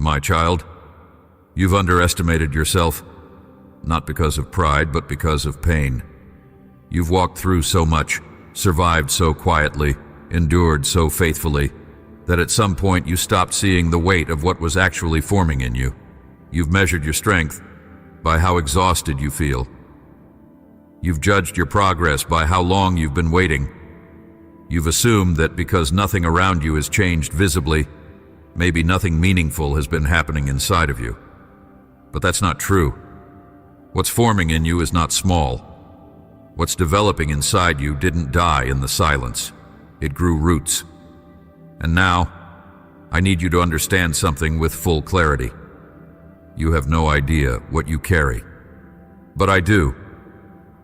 My child, you've underestimated yourself, not because of pride, but because of pain. You've walked through so much, survived so quietly, endured so faithfully, that at some point you stopped seeing the weight of what was actually forming in you. You've measured your strength by how exhausted you feel. You've judged your progress by how long you've been waiting. You've assumed that because nothing around you has changed visibly, maybe nothing meaningful has been happening inside of you. But that's not true. What's forming in you is not small. What's developing inside you didn't die in the silence. It grew roots. And now, I need you to understand something with full clarity. You have no idea what you carry. But I do.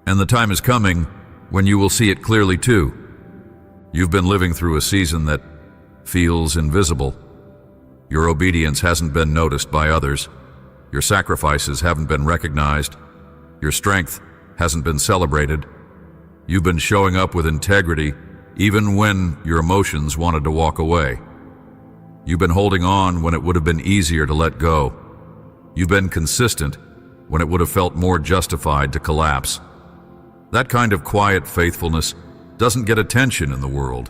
And the time is coming when you will see it clearly too. You've been living through a season that feels invisible. Your obedience hasn't been noticed by others. Your sacrifices haven't been recognized. Your strength hasn't been celebrated. You've been showing up with integrity even when your emotions wanted to walk away. You've been holding on when it would have been easier to let go. You've been consistent when it would have felt more justified to collapse. That kind of quiet faithfulness doesn't get attention in the world,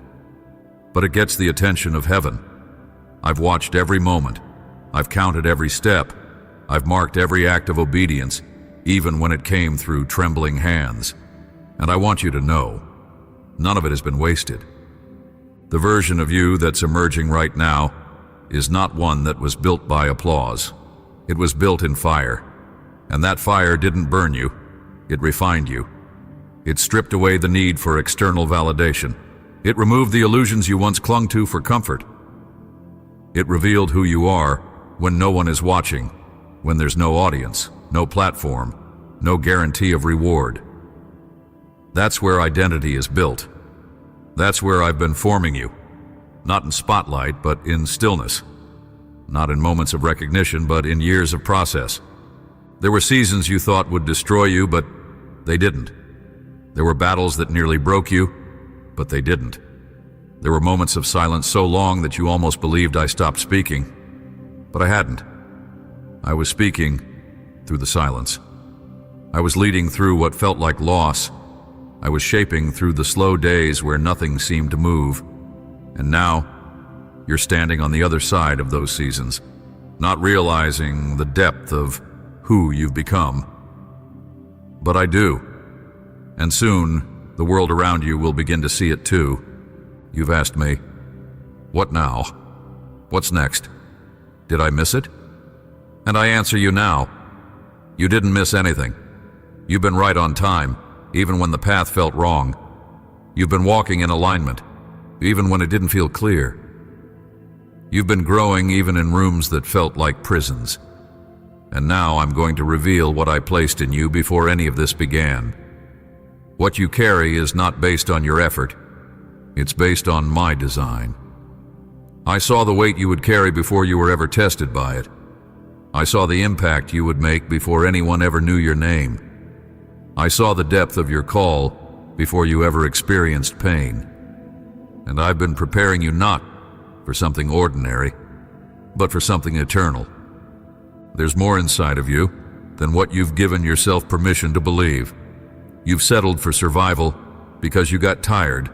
but it gets the attention of heaven. I've watched every moment. I've counted every step. I've marked every act of obedience, even when it came through trembling hands. And I want you to know, none of it has been wasted. The version of you that's emerging right now is not one that was built by applause. It was built in fire. And that fire didn't burn you. It refined you. It stripped away the need for external validation. It removed the illusions you once clung to for comfort. It revealed who you are when no one is watching, when there's no audience, no platform, no guarantee of reward. That's where identity is built. That's where I've been forming you. Not in spotlight, but in stillness. Not in moments of recognition, but in years of process. There were seasons you thought would destroy you, but they didn't. There were battles that nearly broke you, but they didn't. There were moments of silence so long that you almost believed I stopped speaking, but I hadn't. I was speaking through the silence. I was leading through what felt like loss. I was shaping through the slow days where nothing seemed to move. And now, you're standing on the other side of those seasons, not realizing the depth of who you've become. But I do. And soon, the world around you will begin to see it too. You've asked me, what now? What's next? Did I miss it? And I answer you now. You didn't miss anything. You've been right on time, even when the path felt wrong. You've been walking in alignment, even when it didn't feel clear. You've been growing even in rooms that felt like prisons. And now I'm going to reveal what I placed in you before any of this began. What you carry is not based on your effort. It's based on my design. I saw the weight you would carry before you were ever tested by it. I saw the impact you would make before anyone ever knew your name. I saw the depth of your call before you ever experienced pain. And I've been preparing you not for something ordinary, but for something eternal. There's more inside of you than what you've given yourself permission to believe. You've settled for survival because you got tired.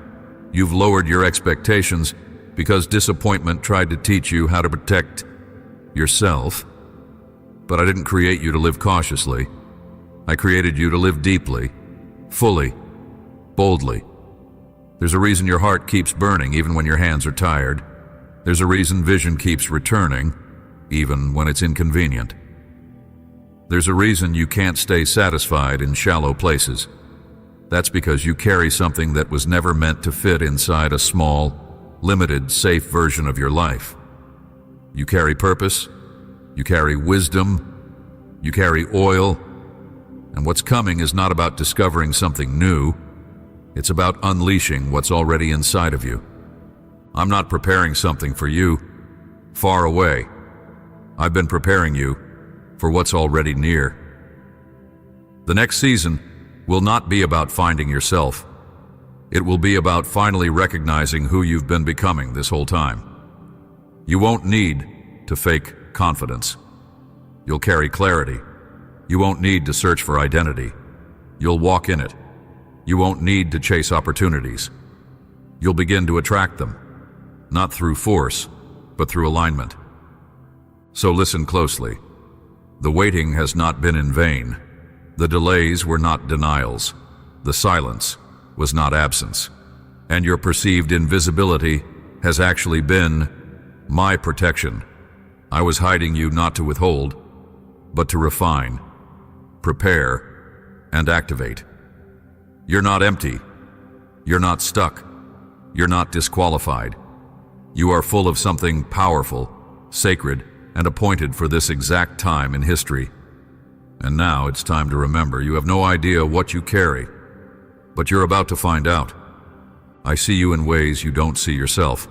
You've lowered your expectations because disappointment tried to teach you how to protect yourself. But I didn't create you to live cautiously. I created you to live deeply, fully, boldly. There's a reason your heart keeps burning even when your hands are tired. There's a reason vision keeps returning, even when it's inconvenient. There's a reason you can't stay satisfied in shallow places. That's because you carry something that was never meant to fit inside a small, limited, safe version of your life. You carry purpose, you carry wisdom, you carry oil, and what's coming is not about discovering something new. It's about unleashing what's already inside of you. I'm not preparing something for you far away. I've been preparing you for what's already near. The next season will not be about finding yourself. It will be about finally recognizing who you've been becoming this whole time. You won't need to fake confidence. You'll carry clarity. You won't need to search for identity. You'll walk in it. You won't need to chase opportunities. You'll begin to attract them, not through force, but through alignment. So listen closely. The waiting has not been in vain. The delays were not denials. The silence was not absence. And your perceived invisibility has actually been my protection. I was hiding you not to withhold, but to refine, prepare, and activate. You're not empty. You're not stuck. You're not disqualified. You are full of something powerful, sacred, and appointed for this exact time in history. And now it's time to remember you have no idea what you carry, but you're about to find out. I see you in ways you don't see yourself.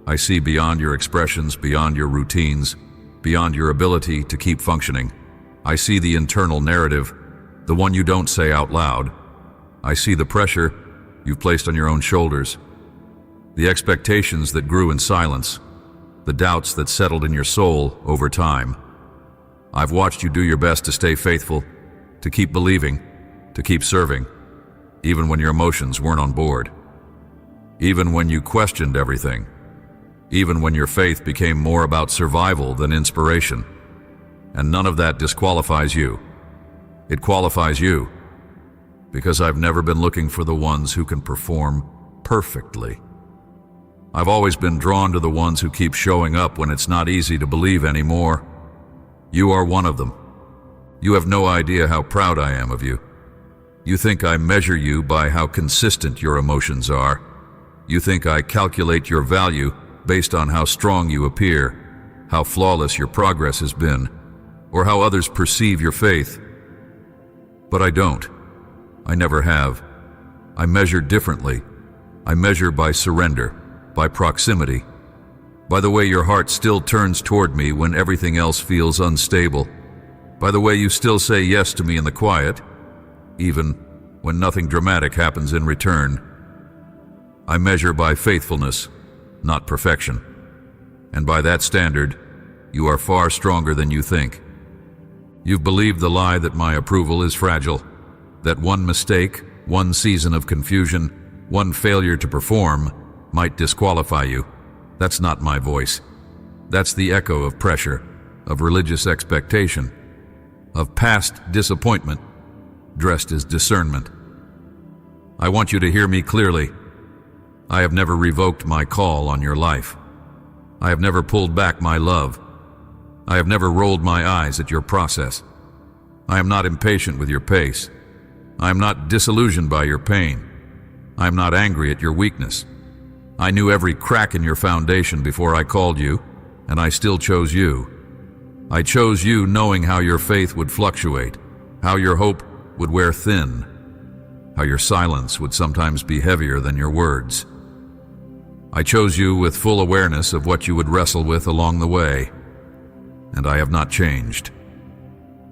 I see beyond your expressions, beyond your routines, beyond your ability to keep functioning. I see the internal narrative, the one you don't say out loud. I see the pressure you've placed on your own shoulders, the expectations that grew in silence, the doubts that settled in your soul over time. I've watched you do your best to stay faithful, to keep believing, to keep serving, even when your emotions weren't on board, even when you questioned everything, even when your faith became more about survival than inspiration. And none of that disqualifies you. It qualifies you, because I've never been looking for the ones who can perform perfectly. I've always been drawn to the ones who keep showing up when it's not easy to believe anymore. You are one of them. You have no idea how proud I am of you. You think I measure you by how consistent your emotions are. You think I calculate your value based on how strong you appear, how flawless your progress has been, or how others perceive your faith. But I don't. I never have. I measure differently. I measure by surrender, by proximity, by the way your heart still turns toward me when everything else feels unstable, by the way you still say yes to me in the quiet, even when nothing dramatic happens in return. I measure by faithfulness, not perfection. And by that standard, you are far stronger than you think. You've believed the lie that my approval is fragile, that one mistake, one season of confusion, one failure to perform might disqualify you. That's not my voice. That's the echo of pressure, of religious expectation, of past disappointment dressed as discernment. I want you to hear me clearly. I have never revoked my call on your life. I have never pulled back my love. I have never rolled my eyes at your process. I am not impatient with your pace. I am not disillusioned by your pain. I am not angry at your weakness. I knew every crack in your foundation before I called you, and I still chose you. I chose you knowing how your faith would fluctuate, how your hope would wear thin, how your silence would sometimes be heavier than your words. I chose you with full awareness of what you would wrestle with along the way, and I have not changed.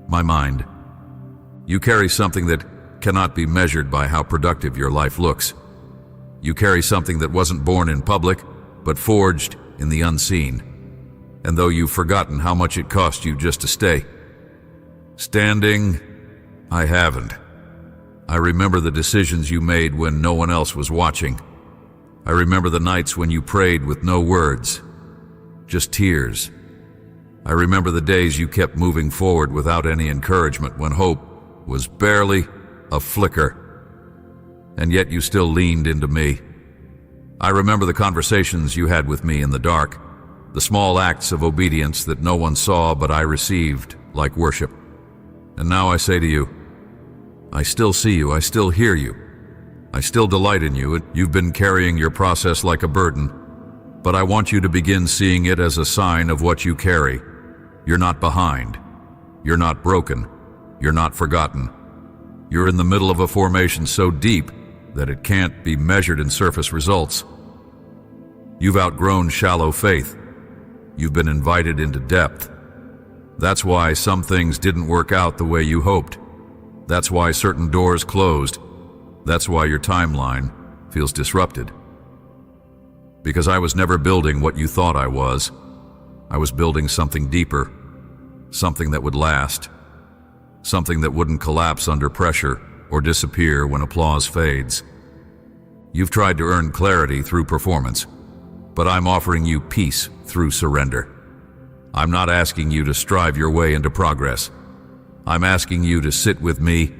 My mind, you carry something that cannot be measured by how productive your life looks. You carry something that wasn't born in public, but forged in the unseen. And though you've forgotten how much it cost you just to stay standing, I haven't. I remember the decisions you made when no one else was watching. I remember the nights when you prayed with no words, just tears. I remember the days you kept moving forward without any encouragement when hope was barely a flicker. And yet you still leaned into me. I remember the conversations you had with me in the dark, the small acts of obedience that no one saw but I received like worship. And now I say to you, I still see you, I still hear you, I still delight in you. You've been carrying your process like a burden, but I want you to begin seeing it as a sign of what you carry. You're not behind. You're not broken. You're not forgotten. You're in the middle of a formation so deep that it can't be measured in surface results. You've outgrown shallow faith. You've been invited into depth. That's why some things didn't work out the way you hoped. That's why certain doors closed. That's why your timeline feels disrupted. Because I was never building what you thought I was. I was building something deeper, something that would last, something that wouldn't collapse under pressure or disappear when applause fades. You've tried to earn clarity through performance, but I'm offering you peace through surrender. I'm not asking you to strive your way into progress. I'm asking you to sit with me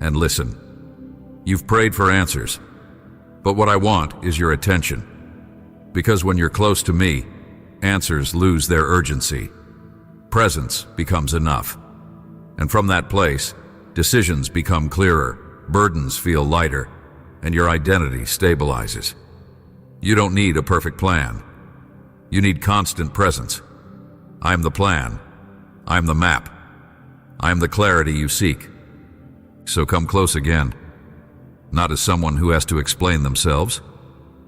and listen. You've prayed for answers, but what I want is your attention. Because when you're close to me, answers lose their urgency. Presence becomes enough. And from that place, decisions become clearer, burdens feel lighter, and your identity stabilizes. You don't need a perfect plan. You need constant presence. I'm the plan. I'm the map. I'm the clarity you seek. So come close again. Not as someone who has to explain themselves,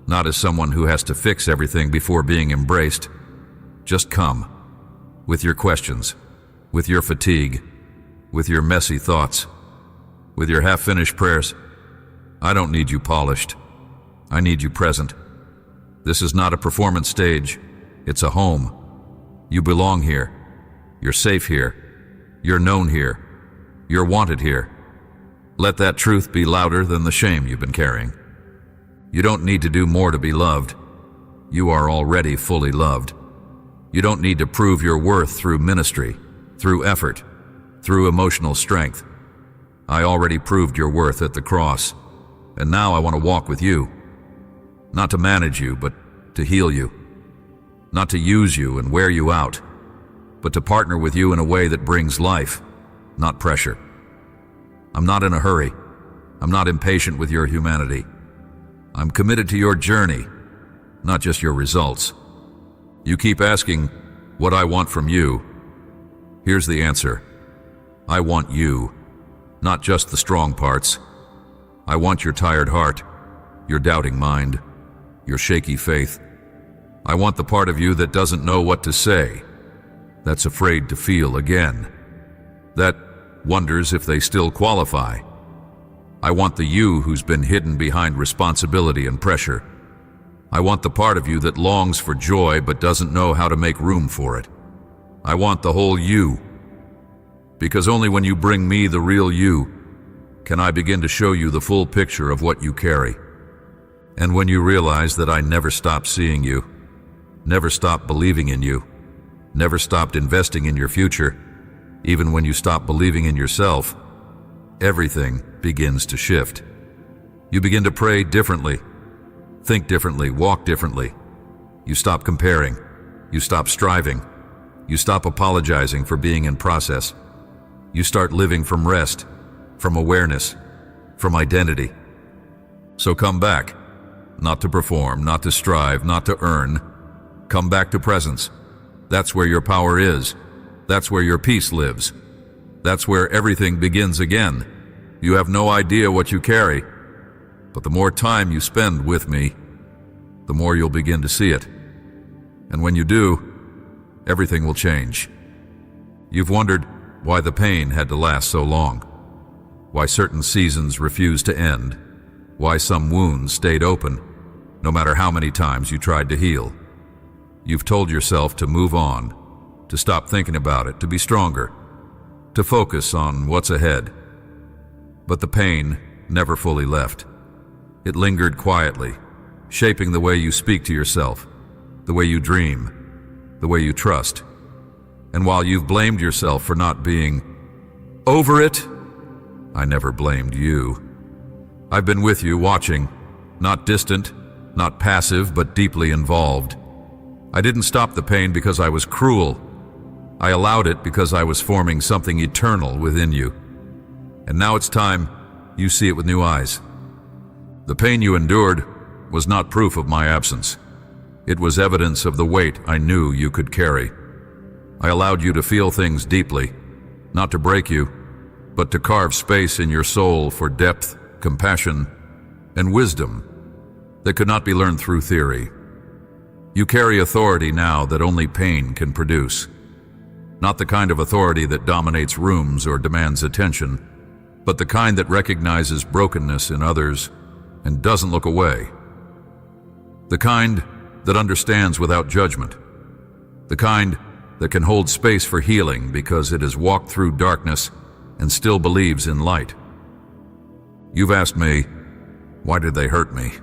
not as someone who has to fix everything before being embraced. Just come, with your questions, with your fatigue, with your messy thoughts, with your half-finished prayers. I don't need you polished. I need you present. This is not a performance stage. It's a home. You belong here. You're safe here. You're known here. You're wanted here. Let that truth be louder than the shame you've been carrying. You don't need to do more to be loved. You are already fully loved. You don't need to prove your worth through ministry, through effort, through emotional strength. I already proved your worth at the cross, and now I want to walk with you. Not to manage you, but to heal you. Not to use you and wear you out, but to partner with you in a way that brings life, not pressure. I'm not in a hurry. I'm not impatient with your humanity. I'm committed to your journey, not just your results. You keep asking what I want from you. Here's the answer. I want you, not just the strong parts. I want your tired heart, your doubting mind, your shaky faith. I want the part of you that doesn't know what to say, that's afraid to feel again, that wonders if they still qualify. I want the you who's been hidden behind responsibility and pressure. I want the part of you that longs for joy but doesn't know how to make room for it. I want the whole you. Because only when you bring me the real you can I begin to show you the full picture of what you carry. And when you realize that I never stopped seeing you, never stopped believing in you, never stopped investing in your future, even when you stop believing in yourself, everything begins to shift. You begin to pray differently, think differently, walk differently. You stop comparing. You stop striving. You stop apologizing for being in process. You start living from rest, from awareness, from identity. So come back, not to perform, not to strive, not to earn. Come back to presence. That's where your power is. That's where your peace lives. That's where everything begins again. You have no idea what you carry, but the more time you spend with me, the more you'll begin to see it. And when you do, everything will change. You've wondered why the pain had to last so long, why certain seasons refused to end, why some wounds stayed open, no matter how many times you tried to heal. You've told yourself to move on, to stop thinking about it, to be stronger, to focus on what's ahead. But the pain never fully left. It lingered quietly, shaping the way you speak to yourself, the way you dream, the way you trust. And while you've blamed yourself for not being over it, I never blamed you. I've been with you, watching, not distant, not passive, but deeply involved. I didn't stop the pain because I was cruel. I allowed it because I was forming something eternal within you. And now it's time you see it with new eyes. The pain you endured was not proof of my absence. It was evidence of the weight I knew you could carry. I allowed you to feel things deeply, not to break you, but to carve space in your soul for depth, compassion, and wisdom that could not be learned through theory. You carry authority now that only pain can produce. Not the kind of authority that dominates rooms or demands attention, but the kind that recognizes brokenness in others and doesn't look away. The kind that understands without judgment. The kind that can hold space for healing because it has walked through darkness and still believes in light. You've asked me, why did they hurt me?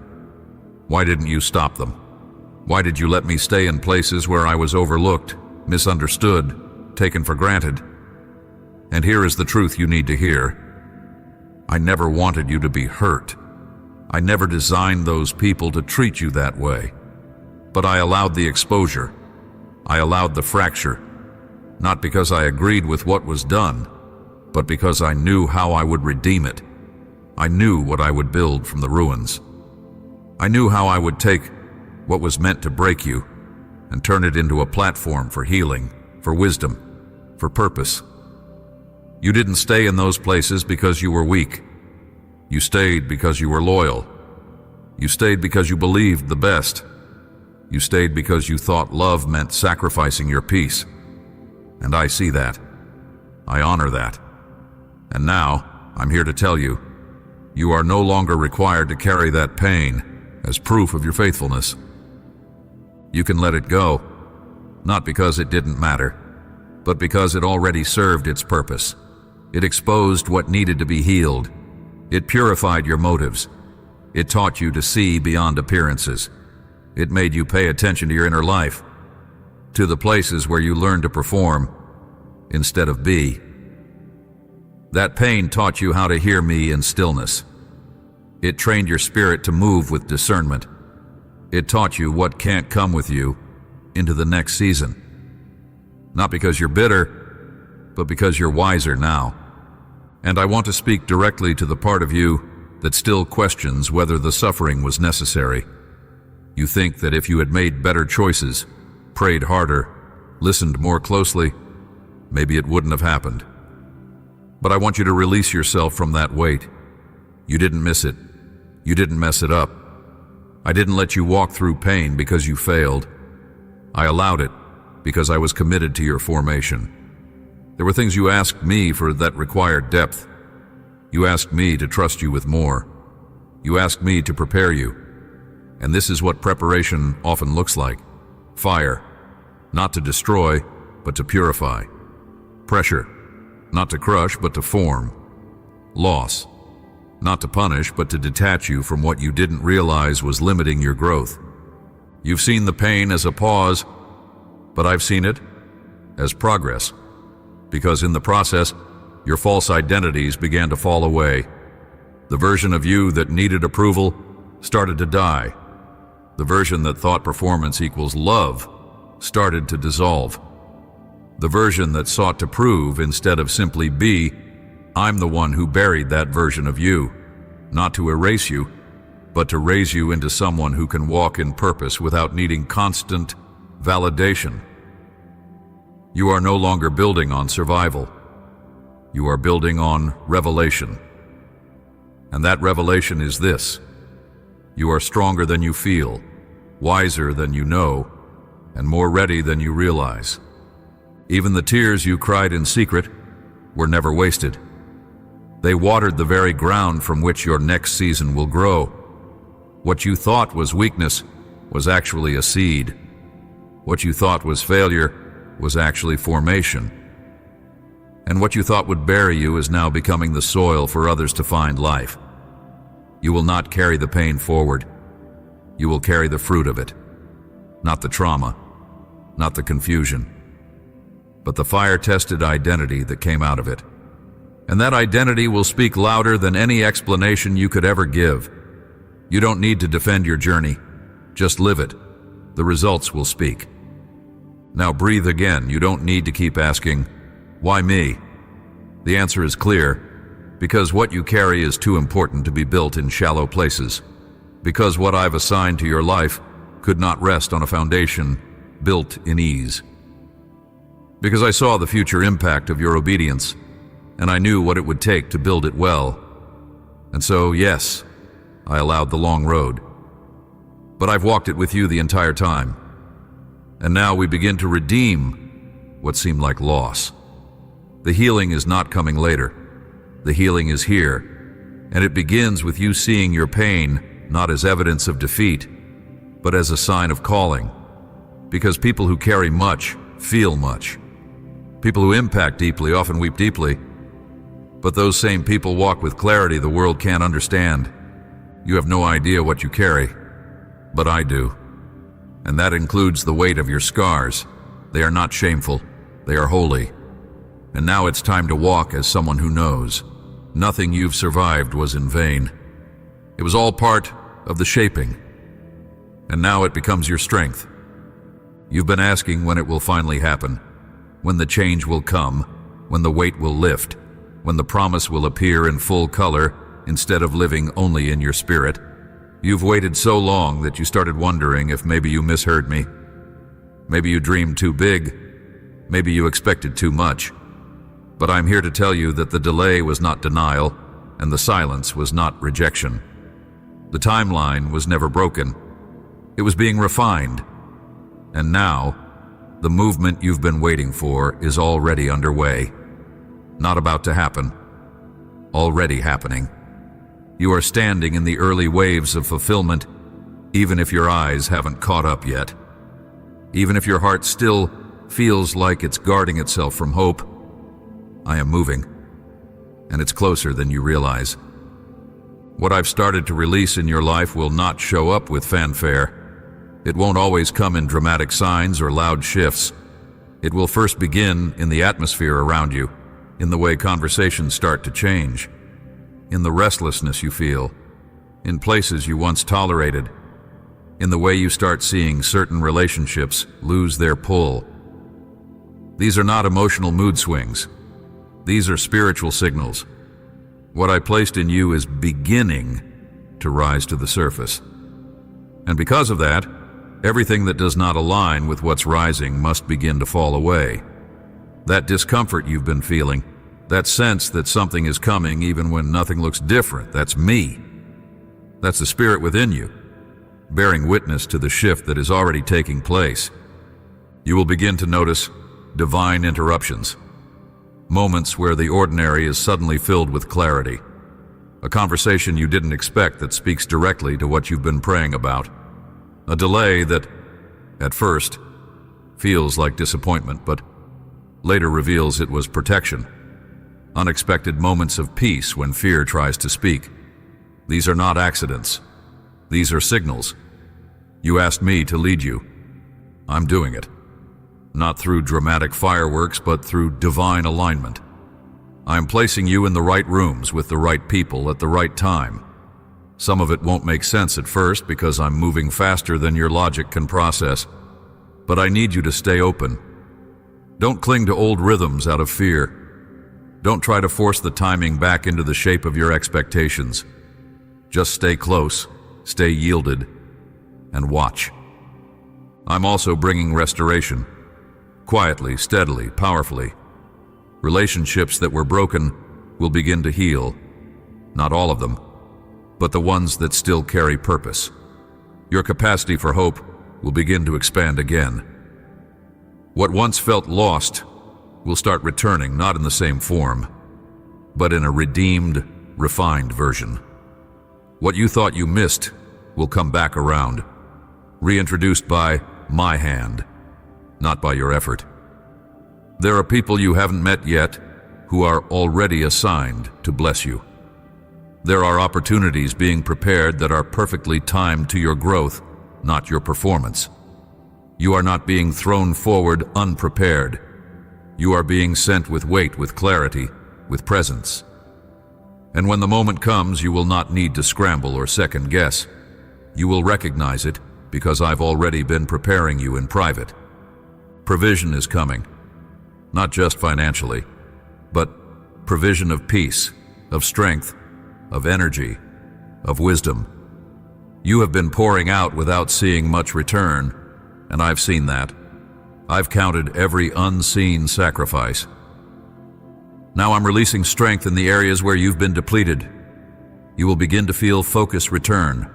Why didn't you stop them? Why did you let me stay in places where I was overlooked, misunderstood, taken for granted? And here is the truth you need to hear. I never wanted you to be hurt. I never designed those people to treat you that way. But I allowed the exposure. I allowed the fracture, not because I agreed with what was done, but because I knew how I would redeem it. I knew what I would build from the ruins. I knew how I would take what was meant to break you and turn it into a platform for healing, for wisdom, for purpose. You didn't stay in those places because you were weak. You stayed because you were loyal. You stayed because you believed the best. You stayed because you thought love meant sacrificing your peace. And I see that. I honor that. And now, I'm here to tell you, you are no longer required to carry that pain as proof of your faithfulness. You can let it go, not because it didn't matter, but because it already served its purpose. It exposed what needed to be healed. It purified your motives. It taught you to see beyond appearances. It made you pay attention to your inner life, to the places where you learned to perform instead of be. That pain taught you how to hear me in stillness. It trained your spirit to move with discernment. It taught you what can't come with you into the next season. Not because you're bitter, but because you're wiser now. And I want to speak directly to the part of you that still questions whether the suffering was necessary. You think that if you had made better choices, prayed harder, listened more closely, maybe it wouldn't have happened. But I want you to release yourself from that weight. You didn't miss it. You didn't mess it up. I didn't let you walk through pain because you failed. I allowed it because I was committed to your formation. There were things you asked me for that required depth. You asked me to trust you with more. You asked me to prepare you. And this is what preparation often looks like. Fire, not to destroy, but to purify. Pressure, not to crush, but to form. Loss, not to punish, but to detach you from what you didn't realize was limiting your growth. You've seen the pain as a pause, but I've seen it as progress. Because in the process, your false identities began to fall away. The version of you that needed approval started to die. The version that thought performance equals love started to dissolve. The version that sought to prove instead of simply be, I'm the one who buried that version of you, not to erase you, but to raise you into someone who can walk in purpose without needing constant validation. You are no longer building on survival. You are building on revelation. And that revelation is this: you are stronger than you feel, wiser than you know, and more ready than you realize. Even the tears you cried in secret were never wasted. They watered the very ground from which your next season will grow. What you thought was weakness was actually a seed. What you thought was failure was actually formation. And what you thought would bury you is now becoming the soil for others to find life. You will not carry the pain forward. You will carry the fruit of it. Not the trauma, not the confusion, but the fire-tested identity that came out of it. And that identity will speak louder than any explanation you could ever give. You don't need to defend your journey. Just live it. The results will speak. Now breathe again. You don't need to keep asking, why me? The answer is clear. Because what you carry is too important to be built in shallow places. Because what I've assigned to your life could not rest on a foundation built in ease. Because I saw the future impact of your obedience, and I knew what it would take to build it well. And so, yes, I allowed the long road. But I've walked it with you the entire time. And now we begin to redeem what seemed like loss. The healing is not coming later. The healing is here, and it begins with you seeing your pain not as evidence of defeat, but as a sign of calling. because people who carry much feel much. People who impact deeply often weep deeply, but those same people walk with clarity the world can't understand. You have no idea what you carry, but I do. And that includes the weight of your scars. They are not shameful, they are holy. And now it's time to walk as someone who knows. Nothing you've survived was in vain. It was all part of the shaping. And now it becomes your strength. You've been asking when it will finally happen, when the change will come, when the weight will lift, when the promise will appear in full color instead of living only in your spirit. You've waited so long that you started wondering if maybe you misheard me. Maybe you dreamed too big. Maybe you expected too much. But I'm here to tell you that the delay was not denial, and the silence was not rejection. The timeline was never broken. It was being refined. And now, the movement you've been waiting for is already underway. Not about to happen. Already happening. You are standing in the early waves of fulfillment, even if your eyes haven't caught up yet. Even if your heart still feels like it's guarding itself from hope, I am moving, and it's closer than you realize. What I've started to release in your life will not show up with fanfare. It won't always come in dramatic signs or loud shifts. It will first begin in the atmosphere around you, in the way conversations start to change, in the restlessness you feel, in places you once tolerated, in the way you start seeing certain relationships lose their pull. These are not emotional mood swings. These are spiritual signals. What I placed in you is beginning to rise to the surface. And because of that, everything that does not align with what's rising must begin to fall away. That discomfort you've been feeling, that sense that something is coming even when nothing looks different, that's me. That's the spirit within you, bearing witness to the shift that is already taking place. You will begin to notice divine interruptions. Moments where the ordinary is suddenly filled with clarity. A conversation you didn't expect that speaks directly to what you've been praying about. A delay that, at first, feels like disappointment, but later reveals it was protection. Unexpected moments of peace when fear tries to speak. These are not accidents. These are signals. You asked me to lead you. I'm doing it. Not through dramatic fireworks, but through divine alignment. I'm placing you in the right rooms with the right people at the right time. Some of it won't make sense at first because I'm moving faster than your logic can process. But I need you to stay open. Don't cling to old rhythms out of fear. Don't try to force the timing back into the shape of your expectations. Just stay close, stay yielded, and watch. I'm also bringing restoration. Quietly, steadily, powerfully. Relationships that were broken will begin to heal. Not all of them, but the ones that still carry purpose. Your capacity for hope will begin to expand again. What once felt lost will start returning, not in the same form, but in a redeemed, refined version. What you thought you missed will come back around, reintroduced by my hand, not by your effort. There are people you haven't met yet who are already assigned to bless you. There are opportunities being prepared that are perfectly timed to your growth, not your performance. You are not being thrown forward unprepared. You are being sent with weight, with clarity, with presence. And when the moment comes, you will not need to scramble or second guess. You will recognize it because I've already been preparing you in private. Provision is coming, not just financially, but provision of peace, of strength, of energy, of wisdom. You have been pouring out without seeing much return, and I've seen that. I've counted every unseen sacrifice. Now I'm releasing strength in the areas where you've been depleted. You will begin to feel focus return.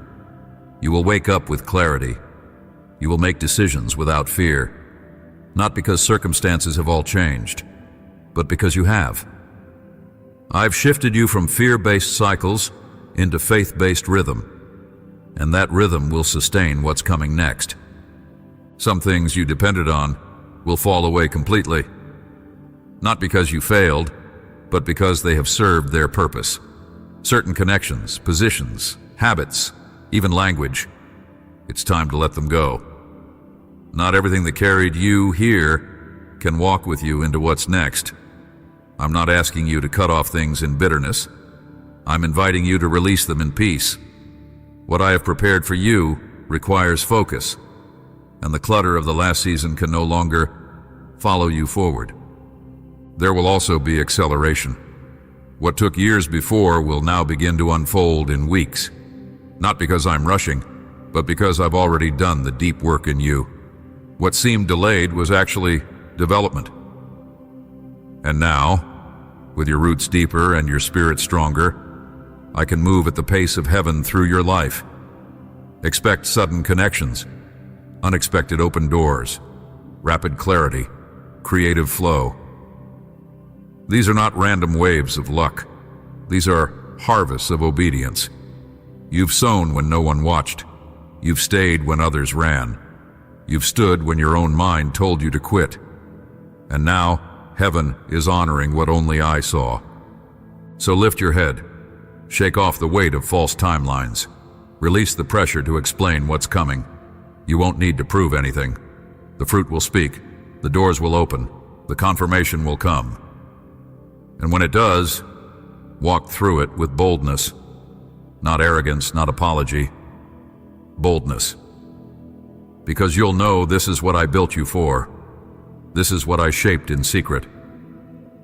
You will wake up with clarity. You will make decisions without fear. Not because circumstances have all changed, but because you have. I've shifted you from fear-based cycles into faith-based rhythm, and that rhythm will sustain what's coming next. Some things you depended on will fall away completely. Not because you failed, but because they have served their purpose. Certain connections, positions, habits, even language. It's time to let them go. Not everything that carried you here can walk with you into what's next. I'm not asking you to cut off things in bitterness. I'm inviting you to release them in peace. What I have prepared for you requires focus, and the clutter of the last season can no longer follow you forward. There will also be acceleration. What took years before will now begin to unfold in weeks. Not because I'm rushing, but because I've already done the deep work in you. What seemed delayed was actually development. And now, with your roots deeper and your spirit stronger, I can move at the pace of heaven through your life. Expect sudden connections, unexpected open doors, rapid clarity, creative flow. These are not random waves of luck. These are harvests of obedience. You've sown when no one watched. You've stayed when others ran. You've stood when your own mind told you to quit. And now, heaven is honoring what only I saw. So lift your head. Shake off the weight of false timelines. Release the pressure to explain what's coming. You won't need to prove anything. The fruit will speak. The doors will open. The confirmation will come. And when it does, walk through it with boldness. Not arrogance, not apology. Boldness. Because you'll know this is what I built you for. This is what I shaped in secret.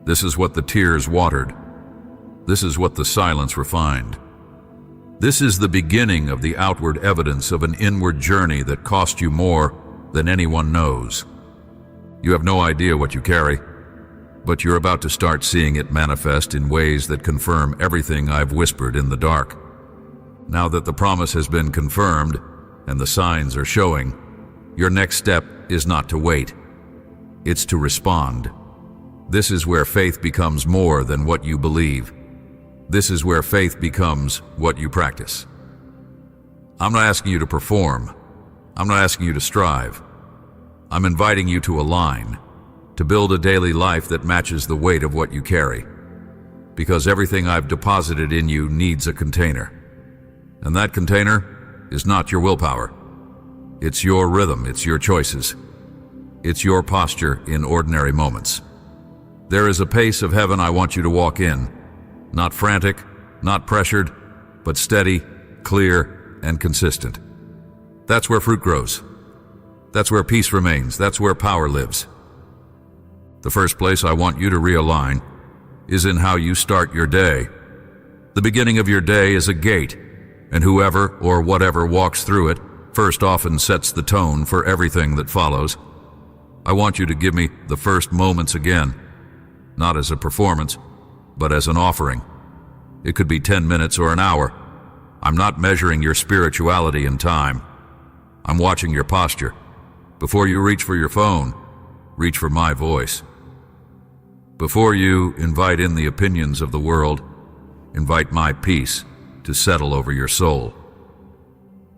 This is what the tears watered. This is what the silence refined. This is the beginning of the outward evidence of an inward journey that cost you more than anyone knows. You have no idea what you carry, but you're about to start seeing it manifest in ways that confirm everything I've whispered in the dark. Now that the promise has been confirmed and the signs are showing, your next step is not to wait. It's to respond. This is where faith becomes more than what you believe. This is where faith becomes what you practice. I'm not asking you to perform. I'm not asking you to strive. I'm inviting you to align, to build a daily life that matches the weight of what you carry. Because everything I've deposited in you needs a container. And that container is not your willpower. It's your rhythm, it's your choices. It's your posture in ordinary moments. There is a pace of heaven I want you to walk in. Not frantic, not pressured, but steady, clear, and consistent. That's where fruit grows. That's where peace remains. That's where power lives. The first place I want you to realign is in how you start your day. The beginning of your day is a gate, and whoever or whatever walks through it first often sets the tone for everything that follows. I want you to give me the first moments again, not as a performance, but as an offering. It could be 10 minutes or an hour. I'm not measuring your spirituality in time. I'm watching your posture. Before you reach for your phone, reach for my voice. Before you invite in the opinions of the world, invite my peace to settle over your soul.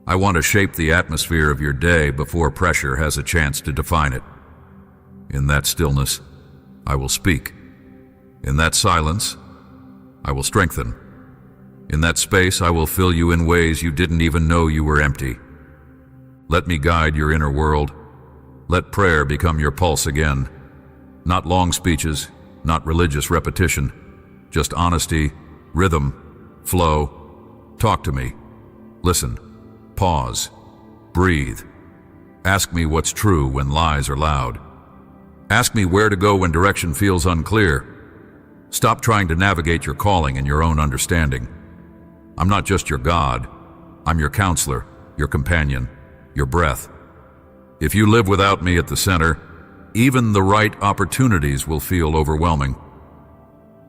I want to shape the atmosphere of your day before pressure has a chance to define it. In that stillness, I will speak. In that silence, I will strengthen. In that space, I will fill you in ways you didn't even know you were empty. Let me guide your inner world. Let prayer become your pulse again. Not long speeches, not religious repetition, just honesty, rhythm, flow. Talk to me. Listen. Pause. Breathe. Ask me what's true when lies are loud. Ask me where to go when direction feels unclear. Stop trying to navigate your calling and your own understanding. I'm not just your God. I'm your counselor, your companion, your breath. If you live without me at the center, even the right opportunities will feel overwhelming.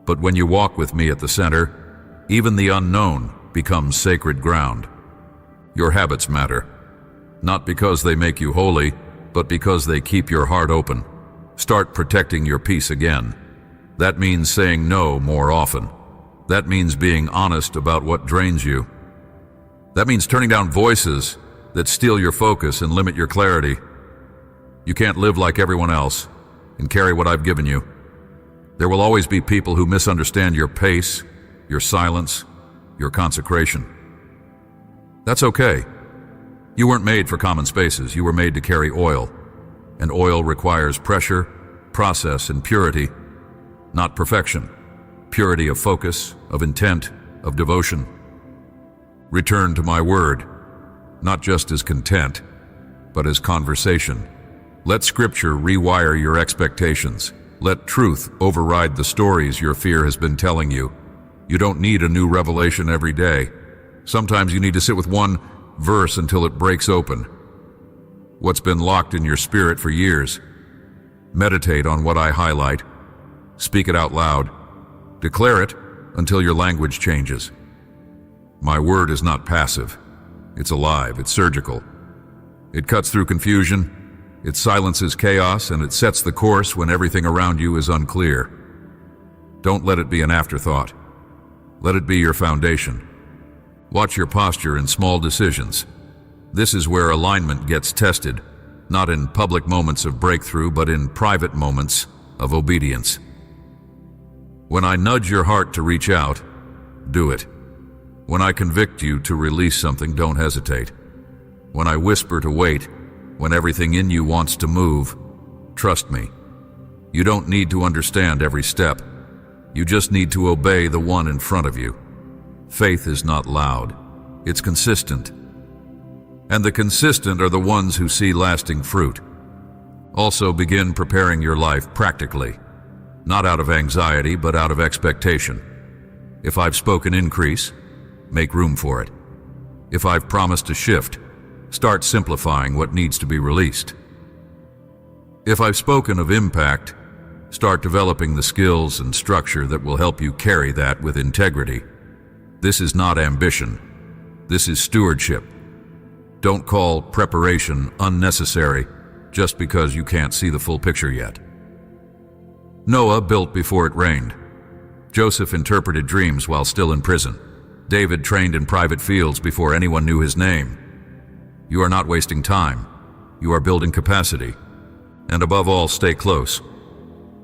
But when you walk with me at the center, even the unknown becomes sacred ground. Your habits matter, not because they make you holy, but because they keep your heart open. Start protecting your peace again. That means saying no more often. That means being honest about what drains you. That means turning down voices that steal your focus and limit your clarity. You can't live like everyone else and carry what I've given you. There will always be people who misunderstand your pace, your silence, your consecration. That's okay. You weren't made for common spaces. You were made to carry oil, and oil requires pressure, process, and purity, not perfection. Purity of focus, of intent, of devotion. Return to my word, not just as content, but as conversation. Let Scripture rewire your expectations. Let truth override the stories your fear has been telling you. You don't need a new revelation every day. Sometimes you need to sit with one verse until it breaks open. What's been locked in your spirit for years. Meditate on what I highlight. Speak it out loud. Declare it until your language changes. My word is not passive. It's alive, it's surgical. It cuts through confusion, it silences chaos, and it sets the course when everything around you is unclear. Don't let it be an afterthought. Let it be your foundation. Watch your posture in small decisions. This is where alignment gets tested, not in public moments of breakthrough, but in private moments of obedience. When I nudge your heart to reach out, do it. When I convict you to release something, don't hesitate. When I whisper to wait, when everything in you wants to move, trust me. You don't need to understand every step. You just need to obey the one in front of you. Faith is not loud. It's consistent. And the consistent are the ones who see lasting fruit. Also begin preparing your life practically, not out of anxiety, but out of expectation. If I've spoken increase, make room for it. If I've promised a shift, start simplifying what needs to be released. If I've spoken of impact, start developing the skills and structure that will help you carry that with integrity. This is not ambition. This is stewardship. Don't call preparation unnecessary just because you can't see the full picture yet. Noah built before it rained. Joseph interpreted dreams while still in prison. David trained in private fields before anyone knew his name. You are not wasting time. You are building capacity. And above all, stay close.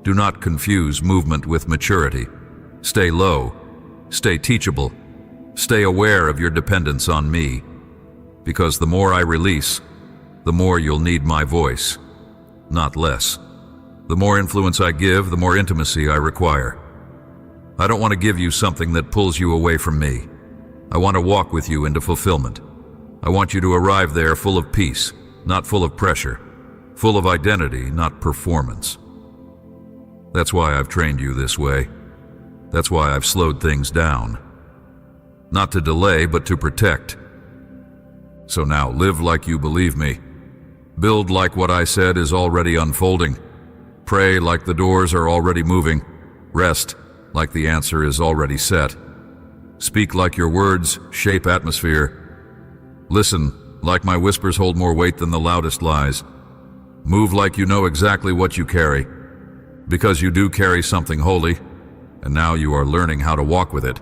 Do not confuse movement with maturity. Stay low. Stay teachable. Stay aware of your dependence on me. Because the more I release, the more you'll need my voice, not less. The more influence I give, the more intimacy I require. I don't want to give you something that pulls you away from me. I want to walk with you into fulfillment. I want you to arrive there full of peace, not full of pressure, full of identity, not performance. That's why I've trained you this way. That's why I've slowed things down. Not to delay, but to protect. So now live like you believe me. Build like what I said is already unfolding. Pray like the doors are already moving. Rest like the answer is already set. Speak like your words shape atmosphere. Listen like my whispers hold more weight than the loudest lies. Move like you know exactly what you carry, because you do carry something holy, and now you are learning how to walk with it.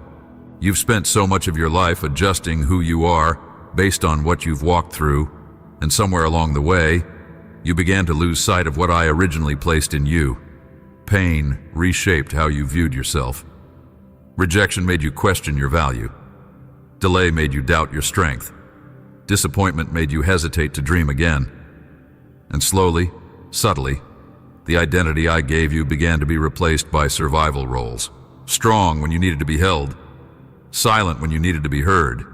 You've spent so much of your life adjusting who you are based on what you've walked through, and somewhere along the way, you began to lose sight of what I originally placed in you. Pain reshaped how you viewed yourself. Rejection made you question your value. Delay made you doubt your strength. Disappointment made you hesitate to dream again. And slowly, subtly, the identity I gave you began to be replaced by survival roles. Strong when you needed to be held. Silent when you needed to be heard.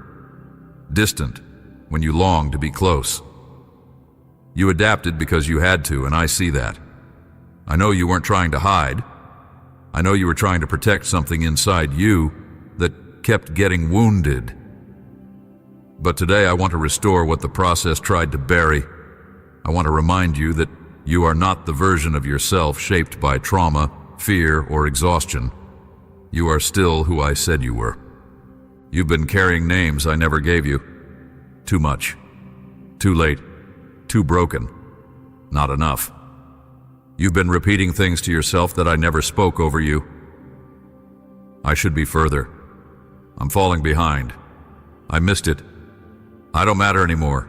Distant when you longed to be close. You adapted because you had to, and I see that. I know you weren't trying to hide. I know you were trying to protect something inside you that kept getting wounded. But today I want to restore what the process tried to bury. I want to remind you that you are not the version of yourself shaped by trauma, fear, or exhaustion. You are still who I said you were. You've been carrying names I never gave you. Too much. Too late. Too broken. Not enough. You've been repeating things to yourself that I never spoke over you. I should be further. I'm falling behind. I missed it. I don't matter anymore.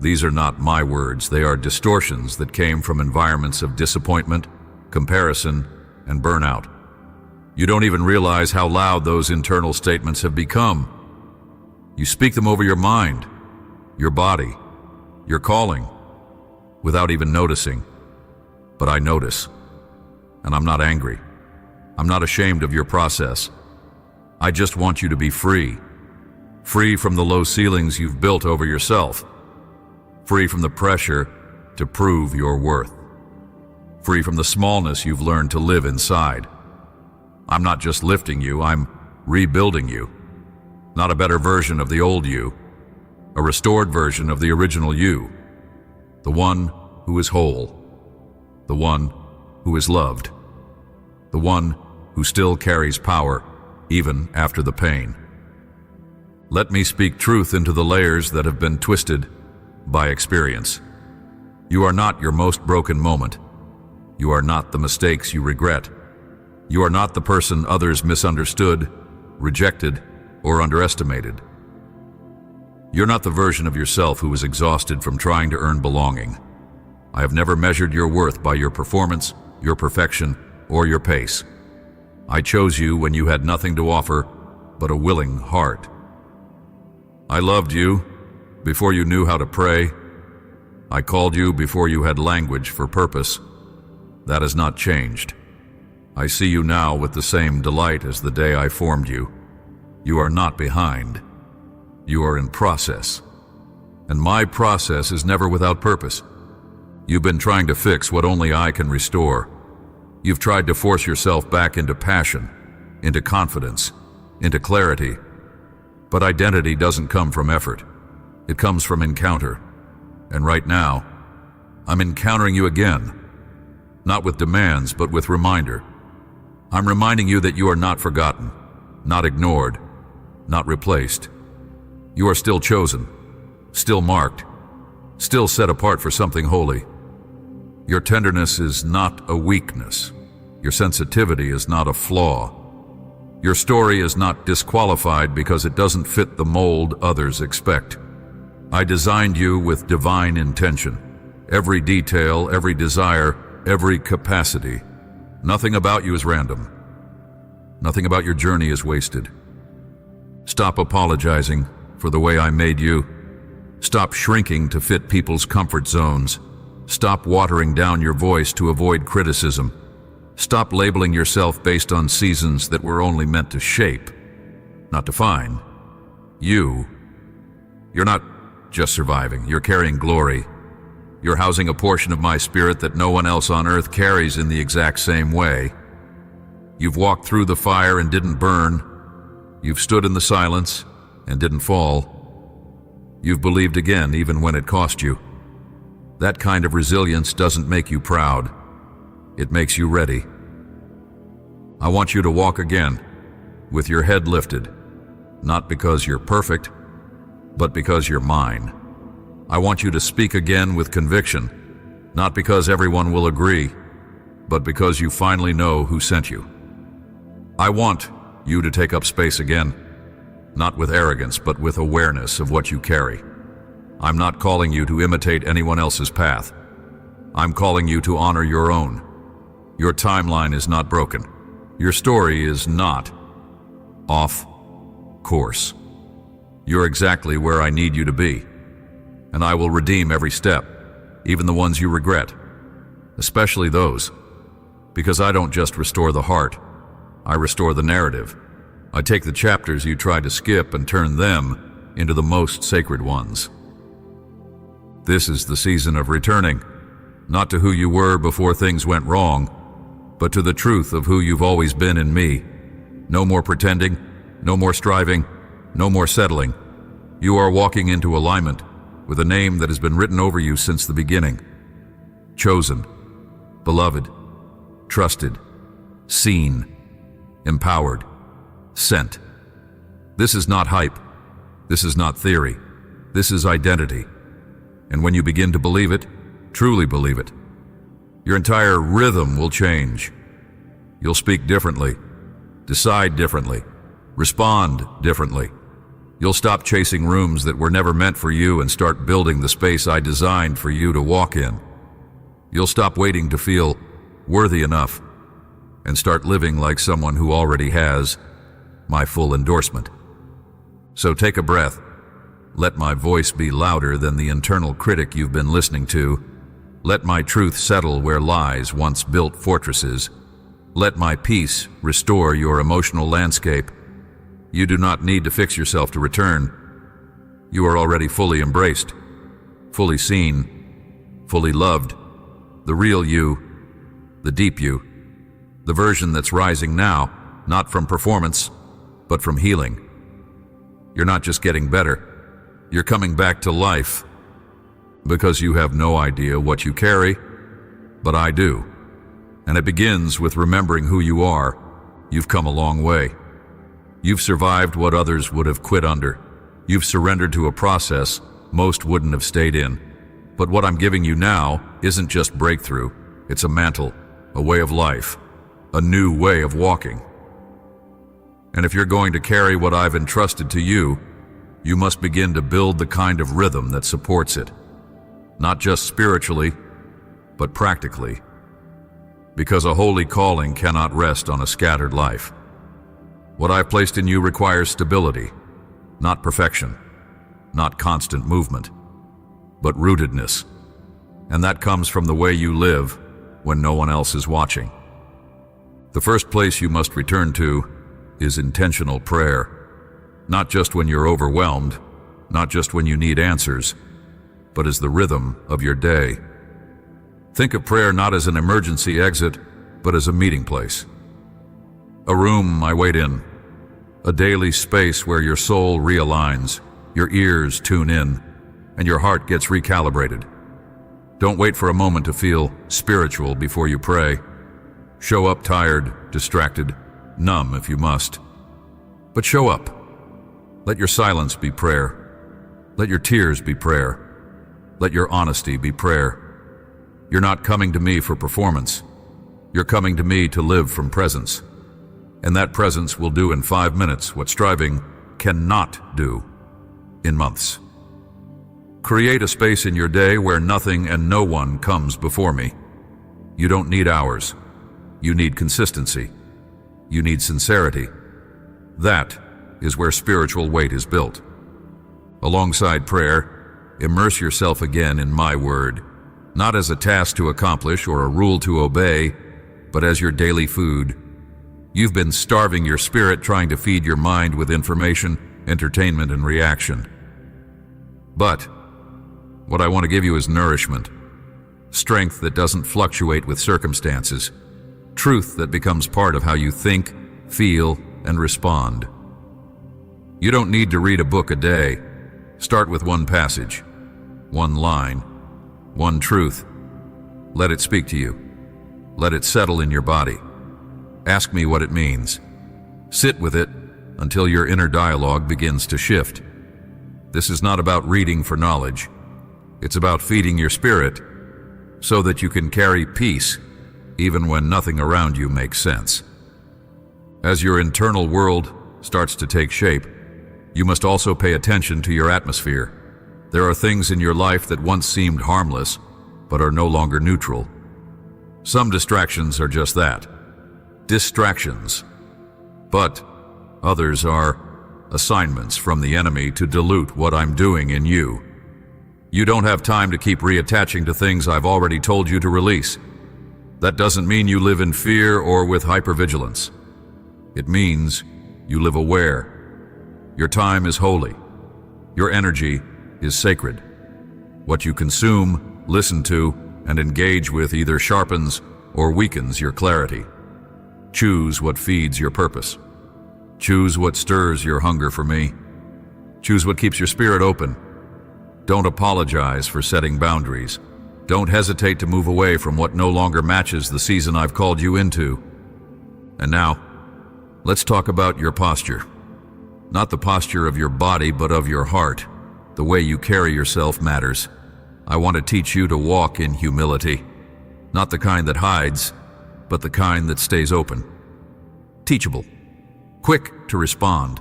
These are not my words. They are distortions that came from environments of disappointment, comparison, and burnout. You don't even realize how loud those internal statements have become. You speak them over your mind, your body, your calling, without even noticing. But I notice, and I'm not angry. I'm not ashamed of your process. I just want you to be free. Free from the low ceilings you've built over yourself. Free from the pressure to prove your worth. Free from the smallness you've learned to live inside. I'm not just lifting you, I'm rebuilding you. Not a better version of the old you, a restored version of the original you. The one who is whole. The one who is loved. The one who still carries power, even after the pain. Let me speak truth into the layers that have been twisted by experience. You are not your most broken moment. You are not the mistakes you regret. You are not the person others misunderstood, rejected, or underestimated. You're not the version of yourself who is exhausted from trying to earn belonging. I have never measured your worth by your performance, your perfection, or your pace. I chose you when you had nothing to offer but a willing heart. I loved you before you knew how to pray. I called you before you had language for purpose. That has not changed. I see you now with the same delight as the day I formed you. You are not behind. You are in process. And my process is never without purpose. You've been trying to fix what only I can restore. You've tried to force yourself back into passion, into confidence, into clarity. But identity doesn't come from effort. It comes from encounter. And right now, I'm encountering you again. Not with demands, but with reminder. I'm reminding you that you are not forgotten, not ignored, not replaced. You are still chosen, still marked, still set apart for something holy. Your tenderness is not a weakness. Your sensitivity is not a flaw. Your story is not disqualified because it doesn't fit the mold others expect. I designed you with divine intention. Every detail, every desire, every capacity. Nothing about you is random. Nothing about your journey is wasted. Stop apologizing for the way I made you. Stop shrinking to fit people's comfort zones. Stop watering down your voice to avoid criticism. Stop labeling yourself based on seasons that were only meant to shape, not define. You're not just surviving, you're carrying glory. You're housing a portion of my spirit that no one else on earth carries in the exact same way. You've walked through the fire and didn't burn. You've stood in the silence and didn't fall. You've believed again even when it cost you. That kind of resilience doesn't make you proud. It makes you ready. I want you to walk again with your head lifted, not because you're perfect, but because you're mine. I want you to speak again with conviction, not because everyone will agree, but because you finally know who sent you. I want you to take up space again, not with arrogance, but with awareness of what you carry. I'm not calling you to imitate anyone else's path. I'm calling you to honor your own. Your timeline is not broken. Your story is not off course. You're exactly where I need you to be. And I will redeem every step, even the ones you regret, especially those, because I don't just restore the heart, I restore the narrative. I take the chapters you tried to skip and turn them into the most sacred ones. This is the season of returning, not to who you were before things went wrong, but to the truth of who you've always been in me. No more pretending, no more striving, no more settling. You are walking into alignment with a name that has been written over you since the beginning. Chosen, beloved, trusted, seen, empowered, sent. This is not hype. This is not theory. This is identity. And when you begin to believe it, truly believe it, your entire rhythm will change. You'll speak differently, decide differently, respond differently. You'll stop chasing rooms that were never meant for you and start building the space I designed for you to walk in. You'll stop waiting to feel worthy enough and start living like someone who already has my full endorsement. So take a breath. Let my voice be louder than the internal critic you've been listening to. Let my truth settle where lies once built fortresses. Let my peace restore your emotional landscape. You do not need to fix yourself to return. You are already fully embraced, fully seen, fully loved. The real you, the deep you, the version that's rising now, not from performance, but from healing. You're not just getting better, you're coming back to life. Because you have no idea what you carry, but I do. And it begins with remembering who you are. You've come a long way. You've survived what others would have quit under. You've surrendered to a process most wouldn't have stayed in. But what I'm giving you now isn't just breakthrough. It's a mantle, a way of life, a new way of walking. And if you're going to carry what I've entrusted to you, you must begin to build the kind of rhythm that supports it. Not just spiritually, but practically. Because a holy calling cannot rest on a scattered life. What I've placed in you requires stability, not perfection, not constant movement, but rootedness. And that comes from the way you live when no one else is watching. The first place you must return to is intentional prayer. Not just when you're overwhelmed, not just when you need answers, but as the rhythm of your day. Think of prayer not as an emergency exit, but as a meeting place. A room I wait in, a daily space where your soul realigns, your ears tune in, and your heart gets recalibrated. Don't wait for a moment to feel spiritual before you pray. Show up tired, distracted, numb if you must. But show up. Let your silence be prayer. Let your tears be prayer. Let your honesty be prayer. You're not coming to me for performance. You're coming to me to live from presence. And that presence will do in 5 minutes what striving cannot do in months. Create a space in your day where nothing and no one comes before me. You don't need hours. You need consistency. You need sincerity. That is where spiritual weight is built. Alongside prayer, immerse yourself again in my word, not as a task to accomplish or a rule to obey, but as your daily food. You've been starving your spirit trying to feed your mind with information, entertainment, and reaction. But what I want to give you is nourishment, strength that doesn't fluctuate with circumstances, truth that becomes part of how you think, feel, and respond. You don't need to read a book a day. Start with one passage, one line, one truth. Let it speak to you. Let it settle in your body. Ask me what it means. Sit with it until your inner dialogue begins to shift. This is not about reading for knowledge. It's about feeding your spirit so that you can carry peace even when nothing around you makes sense. As your internal world starts to take shape, you must also pay attention to your atmosphere. There are things in your life that once seemed harmless, but are no longer neutral. Some distractions are just that, distractions. But others are assignments from the enemy to dilute what I'm doing in you. You don't have time to keep reattaching to things I've already told you to release. That doesn't mean you live in fear or with hypervigilance. It means you live aware. Your time is holy. Your energy is sacred. What you consume, listen to, and engage with either sharpens or weakens your clarity. Choose what feeds your purpose. Choose what stirs your hunger for me. Choose what keeps your spirit open. Don't apologize for setting boundaries. Don't hesitate to move away from what no longer matches the season I've called you into. And now, let's talk about your posture. Not the posture of your body, but of your heart. The way you carry yourself matters. I want to teach you to walk in humility. Not the kind that hides, but the kind that stays open. Teachable. Quick to respond.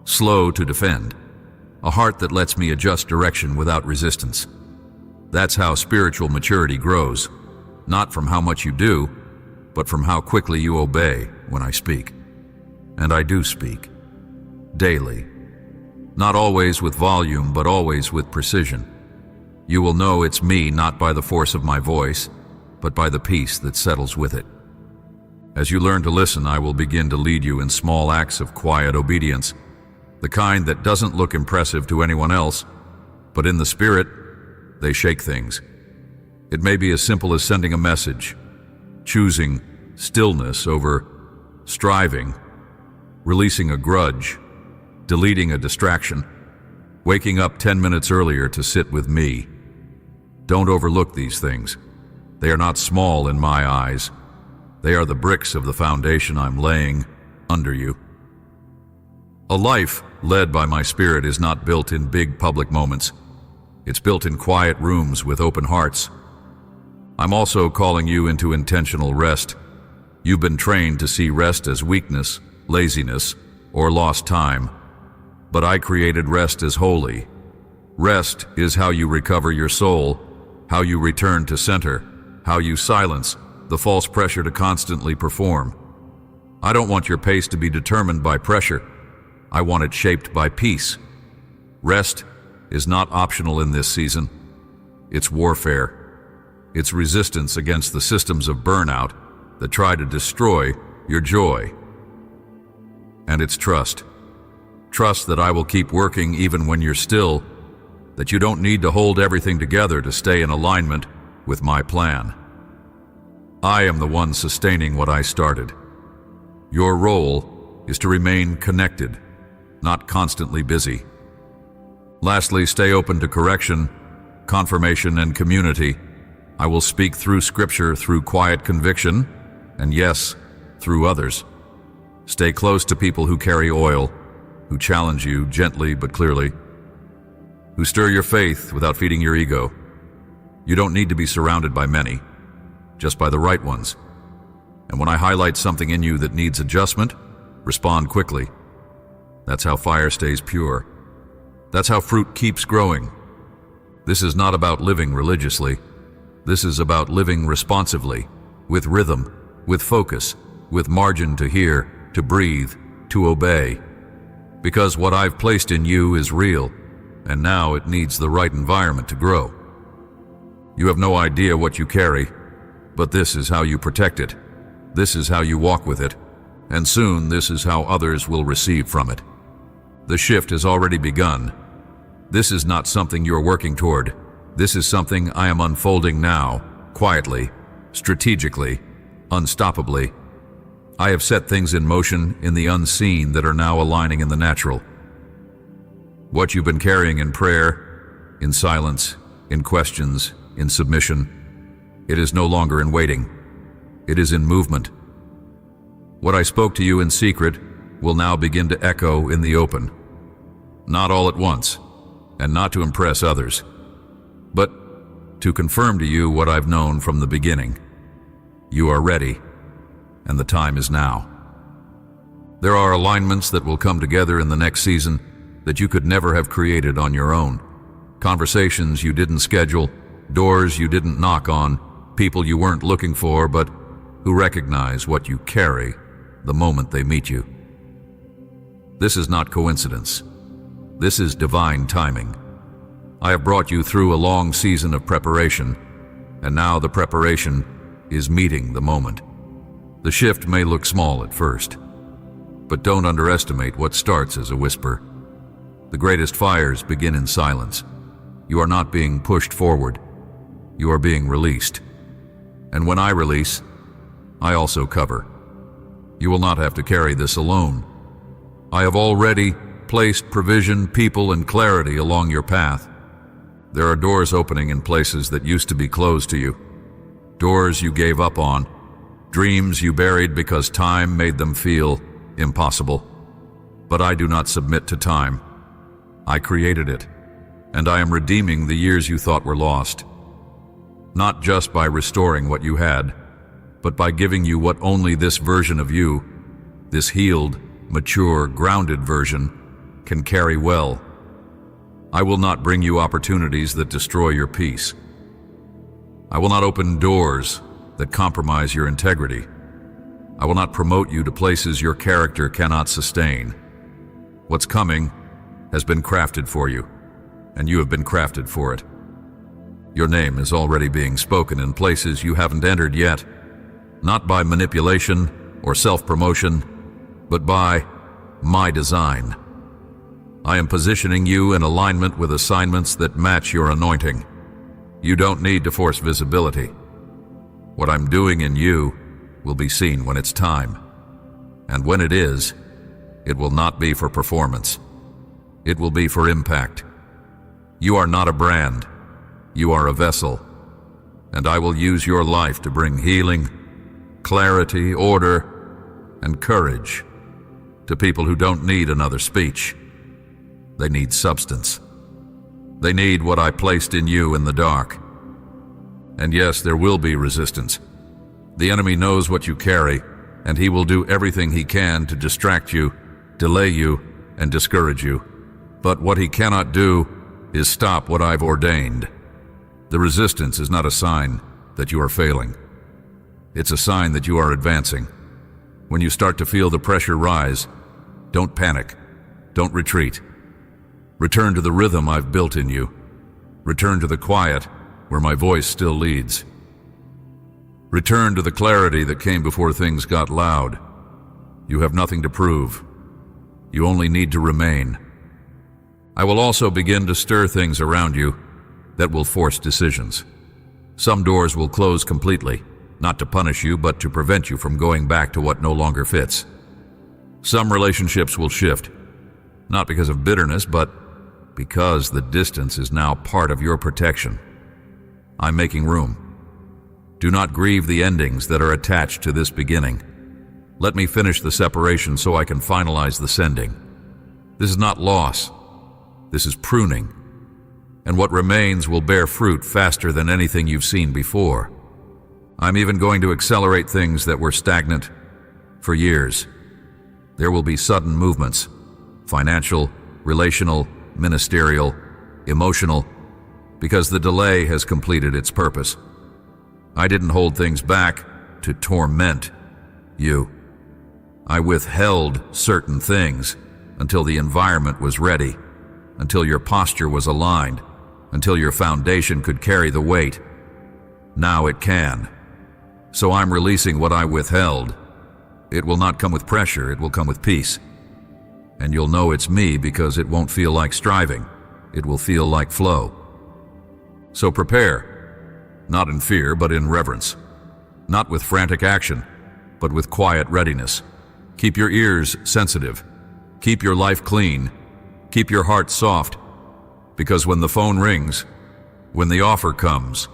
Slow to defend. a heart that lets me adjust direction without resistance. That's how spiritual maturity grows, not from how much you do, but from how quickly you obey when I speak. And I do speak. Daily. Not always with volume, but always with precision. You will know it's me not by the force of my voice, but by the peace that settles with it. As you learn to listen, I will begin to lead you in small acts of quiet obedience, the kind that doesn't look impressive to anyone else, but in the spirit, they shake things. It may be as simple as sending a message, choosing stillness over striving, releasing a grudge, deleting a distraction, waking up 10 minutes earlier to sit with me. Don't overlook these things. They are not small in my eyes. They are the bricks of the foundation I'm laying under you. A life led by my Spirit is not built in big public moments. It's built in quiet rooms with open hearts. I'm also calling you into intentional rest. You've been trained to see rest as weakness, laziness, or lost time. But I created rest as holy. Rest is how you recover your soul, how you return to center, how you silence the false pressure to constantly perform. I don't want your pace to be determined by pressure. I want it shaped by peace. Rest is not optional in this season. It's warfare. It's resistance against the systems of burnout that try to destroy your joy. And it's trust. Trust that I will keep working even when you're still, that you don't need to hold everything together to stay in alignment with my plan. I am the one sustaining what I started. Your role is to remain connected, not constantly busy. Lastly, stay open to correction, confirmation, and community. I will speak through Scripture, through quiet conviction, and yes, through others. Stay close to people who carry oil, who challenge you gently but clearly, who stir your faith without feeding your ego. You don't need to be surrounded by many, just by the right ones. And when I highlight something in you that needs adjustment, respond quickly. That's how fire stays pure. That's how fruit keeps growing. This is not about living religiously. This is about living responsively, with rhythm, with focus, with margin to hear, to breathe, to obey. Because what I've placed in you is real, and now it needs the right environment to grow. You have no idea what you carry, but this is how you protect it. This is how you walk with it, and soon this is how others will receive from it. The shift has already begun. This is not something you're working toward. This is something I am unfolding now, quietly, strategically, unstoppably. I have set things in motion in the unseen that are now aligning in the natural. What you've been carrying in prayer, in silence, in questions, in submission, it is no longer in waiting. It is in movement. What I spoke to you in secret will now begin to echo in the open. Not all at once, and not to impress others, but to confirm to you what I've known from the beginning. You are ready, and the time is now. There are alignments that will come together in the next season that you could never have created on your own. Conversations you didn't schedule, doors you didn't knock on, people you weren't looking for, but who recognize what you carry the moment they meet you. This is not coincidence. This is divine timing. I have brought you through a long season of preparation, and now the preparation is meeting the moment. The shift may look small at first, but don't underestimate what starts as a whisper. The greatest fires begin in silence. You are not being pushed forward. You are being released. And when I release, I also cover. You will not have to carry this alone. I have already placed provision, people, and clarity along your path. There are doors opening in places that used to be closed to you. Doors you gave up on. Dreams you buried because time made them feel impossible. But I do not submit to time. I created it, and I am redeeming the years you thought were lost. Not just by restoring what you had, but by giving you what only this version of you, this healed, mature, grounded version, can carry well. I will not bring you opportunities that destroy your peace. I will not open doors that compromise your integrity. I will not promote you to places your character cannot sustain. What's coming has been crafted for you, and you have been crafted for it. Your name is already being spoken in places you haven't entered yet, not by manipulation or self-promotion, but by my design. I am positioning you in alignment with assignments that match your anointing. You don't need to force visibility. What I'm doing in you will be seen when it's time. And when it is, it will not be for performance. It will be for impact. You are not a brand. You are a vessel. And I will use your life to bring healing, clarity, order, and courage to people who don't need another speech. They need substance. They need what I placed in you in the dark. And yes, there will be resistance. The enemy knows what you carry, and he will do everything he can to distract you, delay you, and discourage you. But what he cannot do is stop what I've ordained. The resistance is not a sign that you are failing. It's a sign that you are advancing. When you start to feel the pressure rise, don't panic. Don't retreat. Return to the rhythm I've built in you. Return to the quiet where my voice still leads. Return to the clarity that came before things got loud. You have nothing to prove. You only need to remain. I will also begin to stir things around you that will force decisions. Some doors will close completely, not to punish you, but to prevent you from going back to what no longer fits. Some relationships will shift, not because of bitterness, but because the distance is now part of your protection. I'm making room. Do not grieve the endings that are attached to this beginning. Let me finish the separation so I can finalize the sending. This is not loss. This is pruning. And what remains will bear fruit faster than anything you've seen before. I'm even going to accelerate things that were stagnant for years. There will be sudden movements, financial, relational, ministerial, emotional, because the delay has completed its purpose. I didn't hold things back to torment you. I withheld certain things until the environment was ready, until your posture was aligned, until your foundation could carry the weight. Now it can. So I'm releasing what I withheld. It will not come with pressure, it will come with peace. And you'll know it's me because it won't feel like striving. It will feel like flow. So prepare, not in fear, but in reverence. Not with frantic action, but with quiet readiness. Keep your ears sensitive. Keep your life clean. Keep your heart soft. Because when the phone rings, when the offer comes,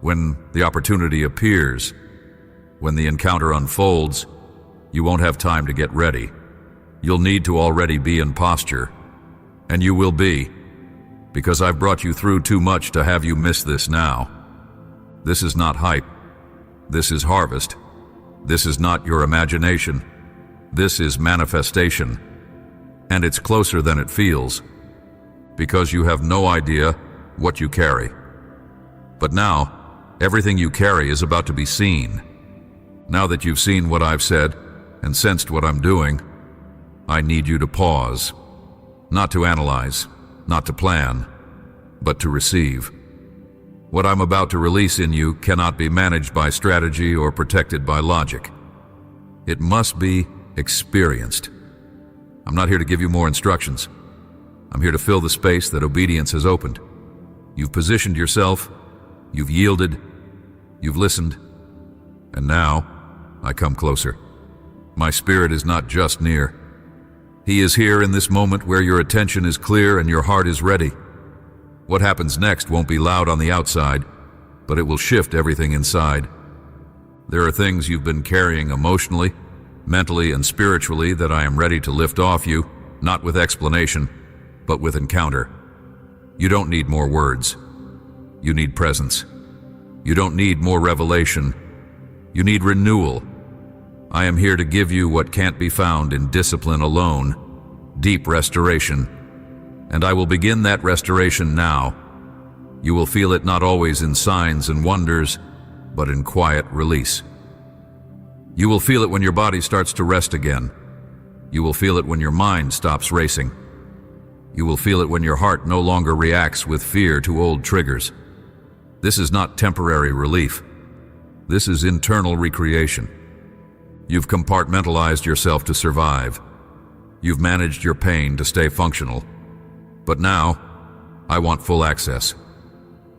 when the opportunity appears, when the encounter unfolds, you won't have time to get ready. You'll need to already be in posture. And you will be, because I've brought you through too much to have you miss this now. This is not hype. This is harvest. This is not your imagination. This is manifestation. And it's closer than it feels, because you have no idea what you carry. But now, everything you carry is about to be seen. Now that you've seen what I've said and sensed what I'm doing, I need you to pause, not to analyze, not to plan, but to receive. What I'm about to release in you cannot be managed by strategy or protected by logic. It must be experienced. I'm not here to give you more instructions. I'm here to fill the space that obedience has opened. You've positioned yourself, you've yielded, you've listened, and now I come closer. My spirit is not just near. He is here in this moment where your attention is clear and your heart is ready. What happens next won't be loud on the outside, but it will shift everything inside. There are things you've been carrying emotionally, mentally, and spiritually that I am ready to lift off you, not with explanation, but with encounter. You don't need more words. You need presence. You don't need more revelation. You need renewal. I am here to give you what can't be found in discipline alone, deep restoration. And I will begin that restoration now. You will feel it not always in signs and wonders, but in quiet release. You will feel it when your body starts to rest again. You will feel it when your mind stops racing. You will feel it when your heart no longer reacts with fear to old triggers. This is not temporary relief. This is internal recreation. You've compartmentalized yourself to survive. You've managed your pain to stay functional. But now, I want full access.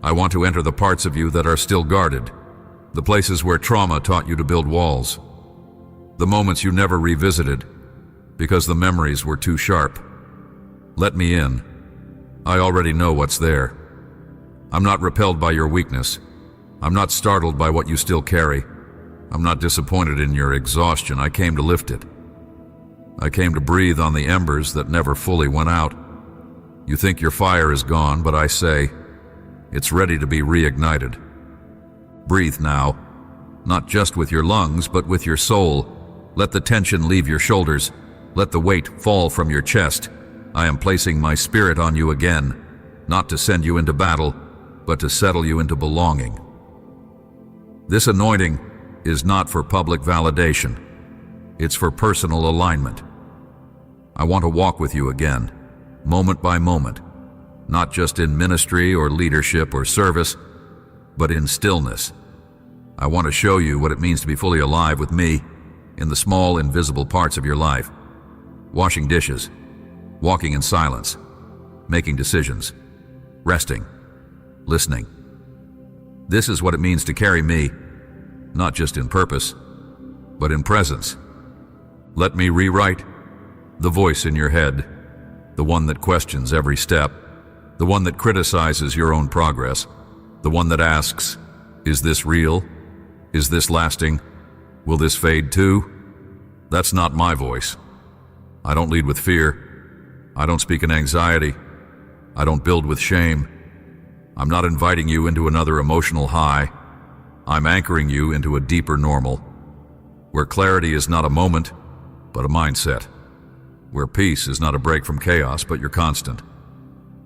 I want to enter the parts of you that are still guarded, the places where trauma taught you to build walls, the moments you never revisited because the memories were too sharp. Let me in. I already know what's there. I'm not repelled by your weakness. I'm not startled by what you still carry. I'm not disappointed in your exhaustion. I came to lift it. I came to breathe on the embers that never fully went out. You think your fire is gone, but I say, it's ready to be reignited. Breathe now, not just with your lungs, but with your soul. Let the tension leave your shoulders. Let the weight fall from your chest. I am placing my spirit on you again, not to send you into battle, but to settle you into belonging. This anointing is not for public validation. It's for personal alignment. I want to walk with you again, moment by moment, not just in ministry or leadership or service, but in stillness. I want to show you what it means to be fully alive with me in the small, invisible parts of your life. Washing dishes, walking in silence, making decisions, resting, listening. This is what it means to carry me, not just in purpose, but in presence. Let me rewrite the voice in your head, the one that questions every step, the one that criticizes your own progress, the one that asks, is this real? Is this lasting? Will this fade too? That's not my voice. I don't lead with fear. I don't speak in anxiety. I don't build with shame. I'm not inviting you into another emotional high. I'm anchoring you into a deeper normal, where clarity is not a moment, but a mindset, where peace is not a break from chaos, but your constant,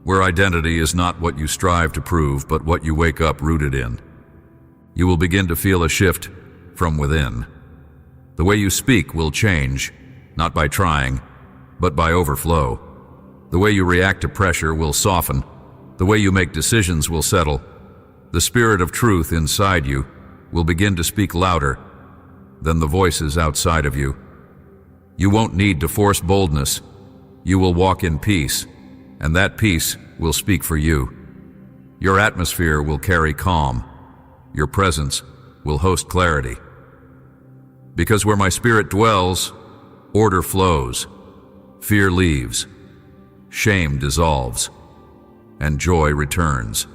where identity is not what you strive to prove, but what you wake up rooted in. You will begin to feel a shift from within. The way you speak will change, not by trying, but by overflow. The way you react to pressure will soften. The way you make decisions will settle. The spirit of truth inside you will begin to speak louder than the voices outside of you. You won't need to force boldness. You will walk in peace, and that peace will speak for you. Your atmosphere will carry calm. Your presence will host clarity. Because where my spirit dwells, order flows, fear leaves, shame dissolves, and joy returns.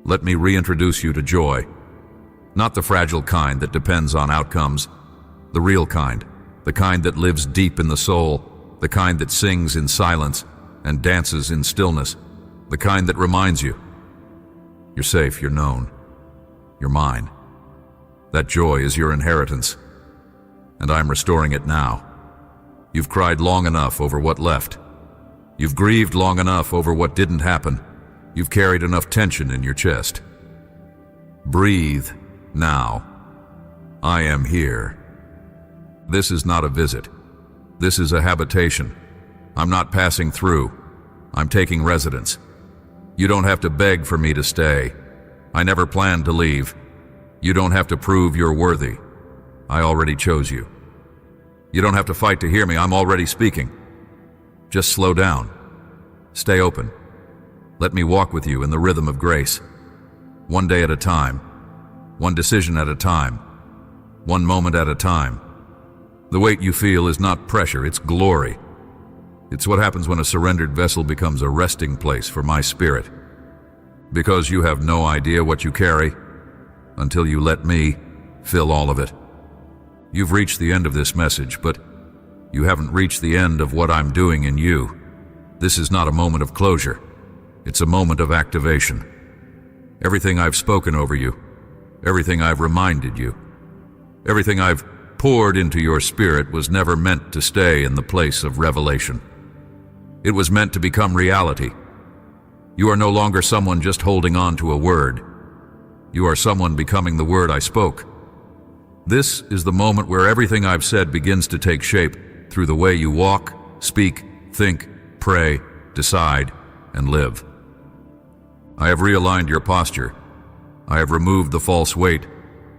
Let me reintroduce you to joy, not the fragile kind that depends on outcomes, the real kind, the kind that lives deep in the soul, the kind that sings in silence and dances in stillness, the kind that reminds you, you're safe, you're known, you're mine. That joy is your inheritance, and I'm restoring it now. You've cried long enough over what left. You've grieved long enough over what didn't happen. You've carried enough tension in your chest. Breathe now. I am here. This is not a visit. This is a habitation. I'm not passing through. I'm taking residence. You don't have to beg for me to stay. I never planned to leave. You don't have to prove you're worthy. I already chose you. You don't have to fight to hear me. I'm already speaking. Just slow down. Stay open. Let me walk with you in the rhythm of grace. One day at a time. One decision at a time. One moment at a time. The weight you feel is not pressure, it's glory. It's what happens when a surrendered vessel becomes a resting place for my spirit. Because you have no idea what you carry until you let me fill all of it. You've reached the end of this message, but you haven't reached the end of what I'm doing in you. This is not a moment of closure. It's a moment of activation. Everything I've spoken over you, everything I've reminded you, everything I've poured into your spirit was never meant to stay in the place of revelation. It was meant to become reality. You are no longer someone just holding on to a word. You are someone becoming the word I spoke. This is the moment where everything I've said begins to take shape through the way you walk, speak, think, pray, decide, and live. I have realigned your posture. I have removed the false weight.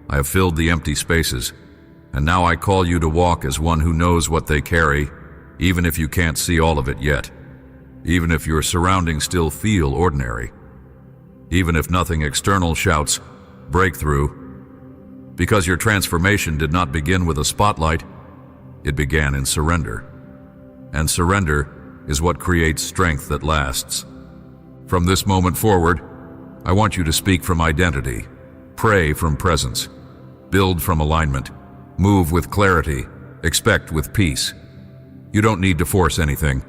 I have filled the empty spaces. And now I call you to walk as one who knows what they carry, even if you can't see all of it yet. Even if your surroundings still feel ordinary. Even if nothing external shouts, breakthrough. Because your transformation did not begin with a spotlight, it began in surrender. And surrender is what creates strength that lasts. From this moment forward, I want you to speak from identity, pray from presence, build from alignment, move with clarity, expect with peace. You don't need to force anything.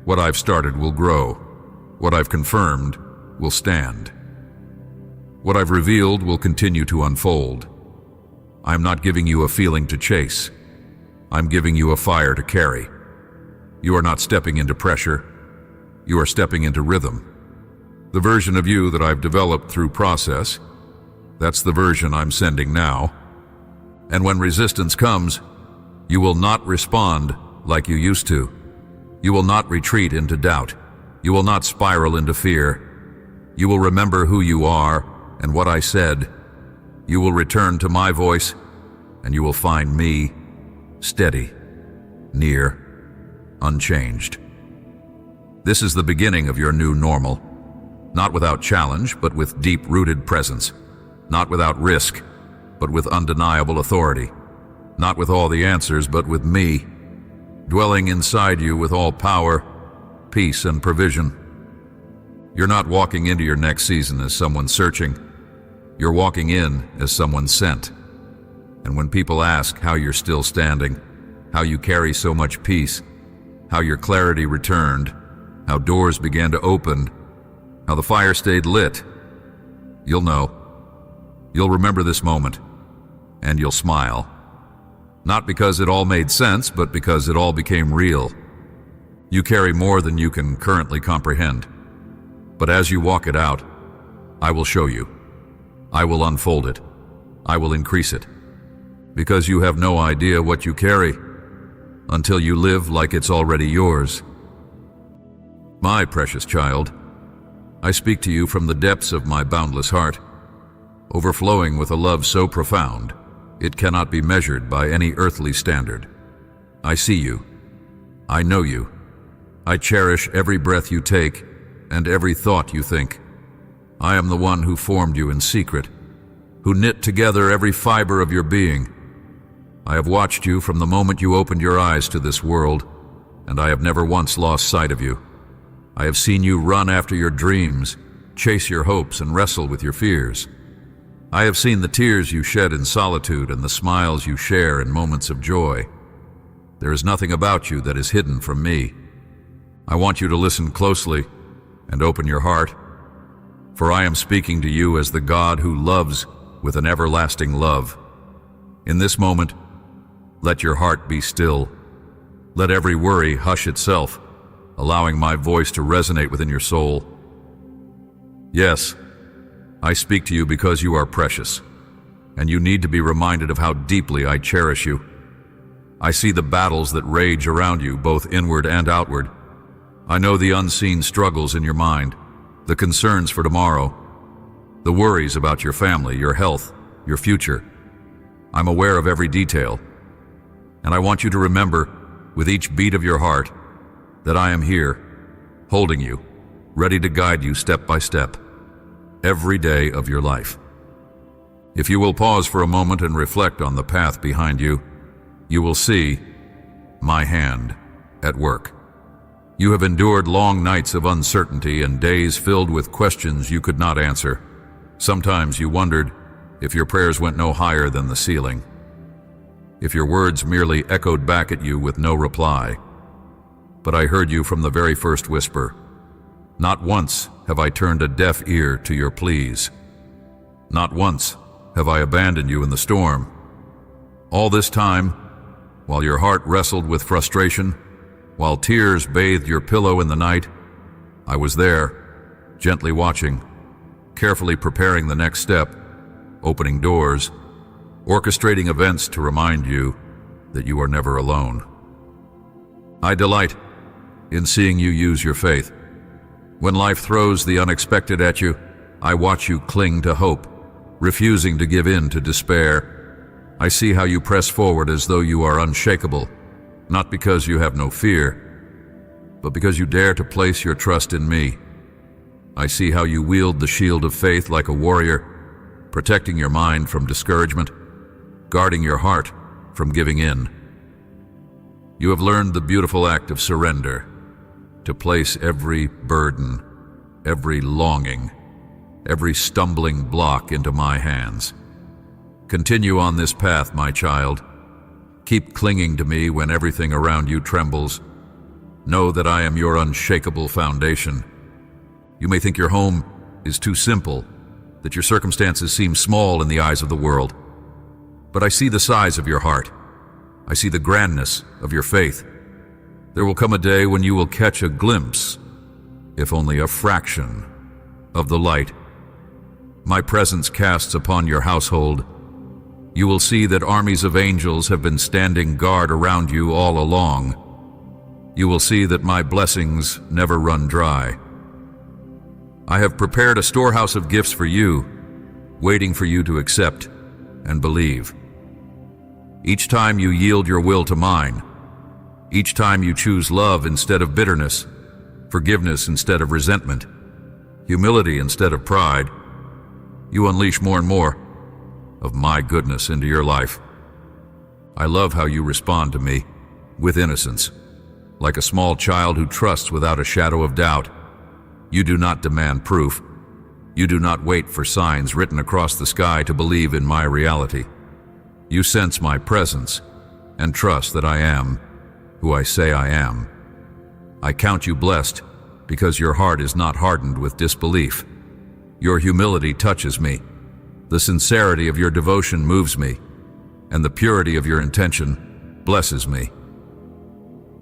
What I've started will grow. What I've confirmed will stand. What I've revealed will continue to unfold. I'm not giving you a feeling to chase. I'm giving you a fire to carry. You are not stepping into pressure. You are stepping into rhythm. The version of you that I've developed through process, that's the version I'm sending now. And when resistance comes, you will not respond like you used to. You will not retreat into doubt. You will not spiral into fear. You will remember who you are and what I said. You will return to my voice, and you will find me steady, near, unchanged. This is the beginning of your new normal. Not without challenge, but with deep-rooted presence. Not without risk, but with undeniable authority. Not with all the answers, but with me, dwelling inside you with all power, peace, and provision. You're not walking into your next season as someone searching. You're walking in as someone sent. And when people ask how you're still standing, how you carry so much peace, how your clarity returned, how doors began to open, how the fire stayed lit, you'll know. You'll remember this moment, and you'll smile. Not because it all made sense, but because it all became real. You carry more than you can currently comprehend. But as you walk it out, I will show you. I will unfold it. I will increase it. Because you have no idea what you carry until you live like it's already yours. My precious child, I speak to you from the depths of my boundless heart, overflowing with a love so profound, it cannot be measured by any earthly standard. I see you. I know you. I cherish every breath you take and every thought you think. I am the one who formed you in secret, who knit together every fiber of your being. I have watched you from the moment you opened your eyes to this world, and I have never once lost sight of you. I have seen you run after your dreams, chase your hopes, and wrestle with your fears. I have seen the tears you shed in solitude and the smiles you share in moments of joy. There is nothing about you that is hidden from me. I want you to listen closely and open your heart, for I am speaking to you as the God who loves with an everlasting love. In this moment, let your heart be still. Let every worry hush itself, allowing my voice to resonate within your soul. Yes, I speak to you because you are precious, and you need to be reminded of how deeply I cherish you. I see the battles that rage around you, both inward and outward. I know the unseen struggles in your mind, the concerns for tomorrow, the worries about your family, your health, your future. I'm aware of every detail, and I want you to remember, with each beat of your heart, that I am here, holding you, ready to guide you step by step, every day of your life. If you will pause for a moment and reflect on the path behind you, you will see my hand at work. You have endured long nights of uncertainty and days filled with questions you could not answer. Sometimes you wondered if your prayers went no higher than the ceiling, if your words merely echoed back at you with no reply. But I heard you from the very first whisper. Not once have I turned a deaf ear to your pleas. Not once have I abandoned you in the storm. All this time, while your heart wrestled with frustration, While tears bathed your pillow in the night, I was there, gently watching, carefully preparing the next step, opening doors, orchestrating events to remind you that you are never alone. I delight in seeing you use your faith. When life throws the unexpected at you, I watch you cling to hope, refusing to give in to despair. I see how you press forward as though you are unshakable, not because you have no fear, but because you dare to place your trust in me. I see how you wield the shield of faith like a warrior, protecting your mind from discouragement, guarding your heart from giving in. You have learned the beautiful act of surrender, to place every burden, every longing, every stumbling block into my hands. Continue on this path, my child. Keep clinging to me when everything around you trembles. Know that I am your unshakable foundation. You may think your home is too simple, that your circumstances seem small in the eyes of the world. But I see the size of your heart. I see the grandness of your faith. There will come a day when you will catch a glimpse, if only a fraction, of the light my presence casts upon your household. You will see that armies of angels have been standing guard around you all along. You will see that my blessings never run dry. I have prepared a storehouse of gifts for you, waiting for you to accept and believe. Each time you yield your will to mine, each time you choose love instead of bitterness, forgiveness instead of resentment, humility instead of pride, you unleash more and more of my goodness into your life. I love how you respond to me with innocence, like a small child who trusts without a shadow of doubt. You do not demand proof. You do not wait for signs written across the sky to believe in my reality. You sense my presence and trust that I am who I say I am. I count you blessed because your heart is not hardened with disbelief. Your humility touches me. The sincerity of your devotion moves me, and the purity of your intention blesses me.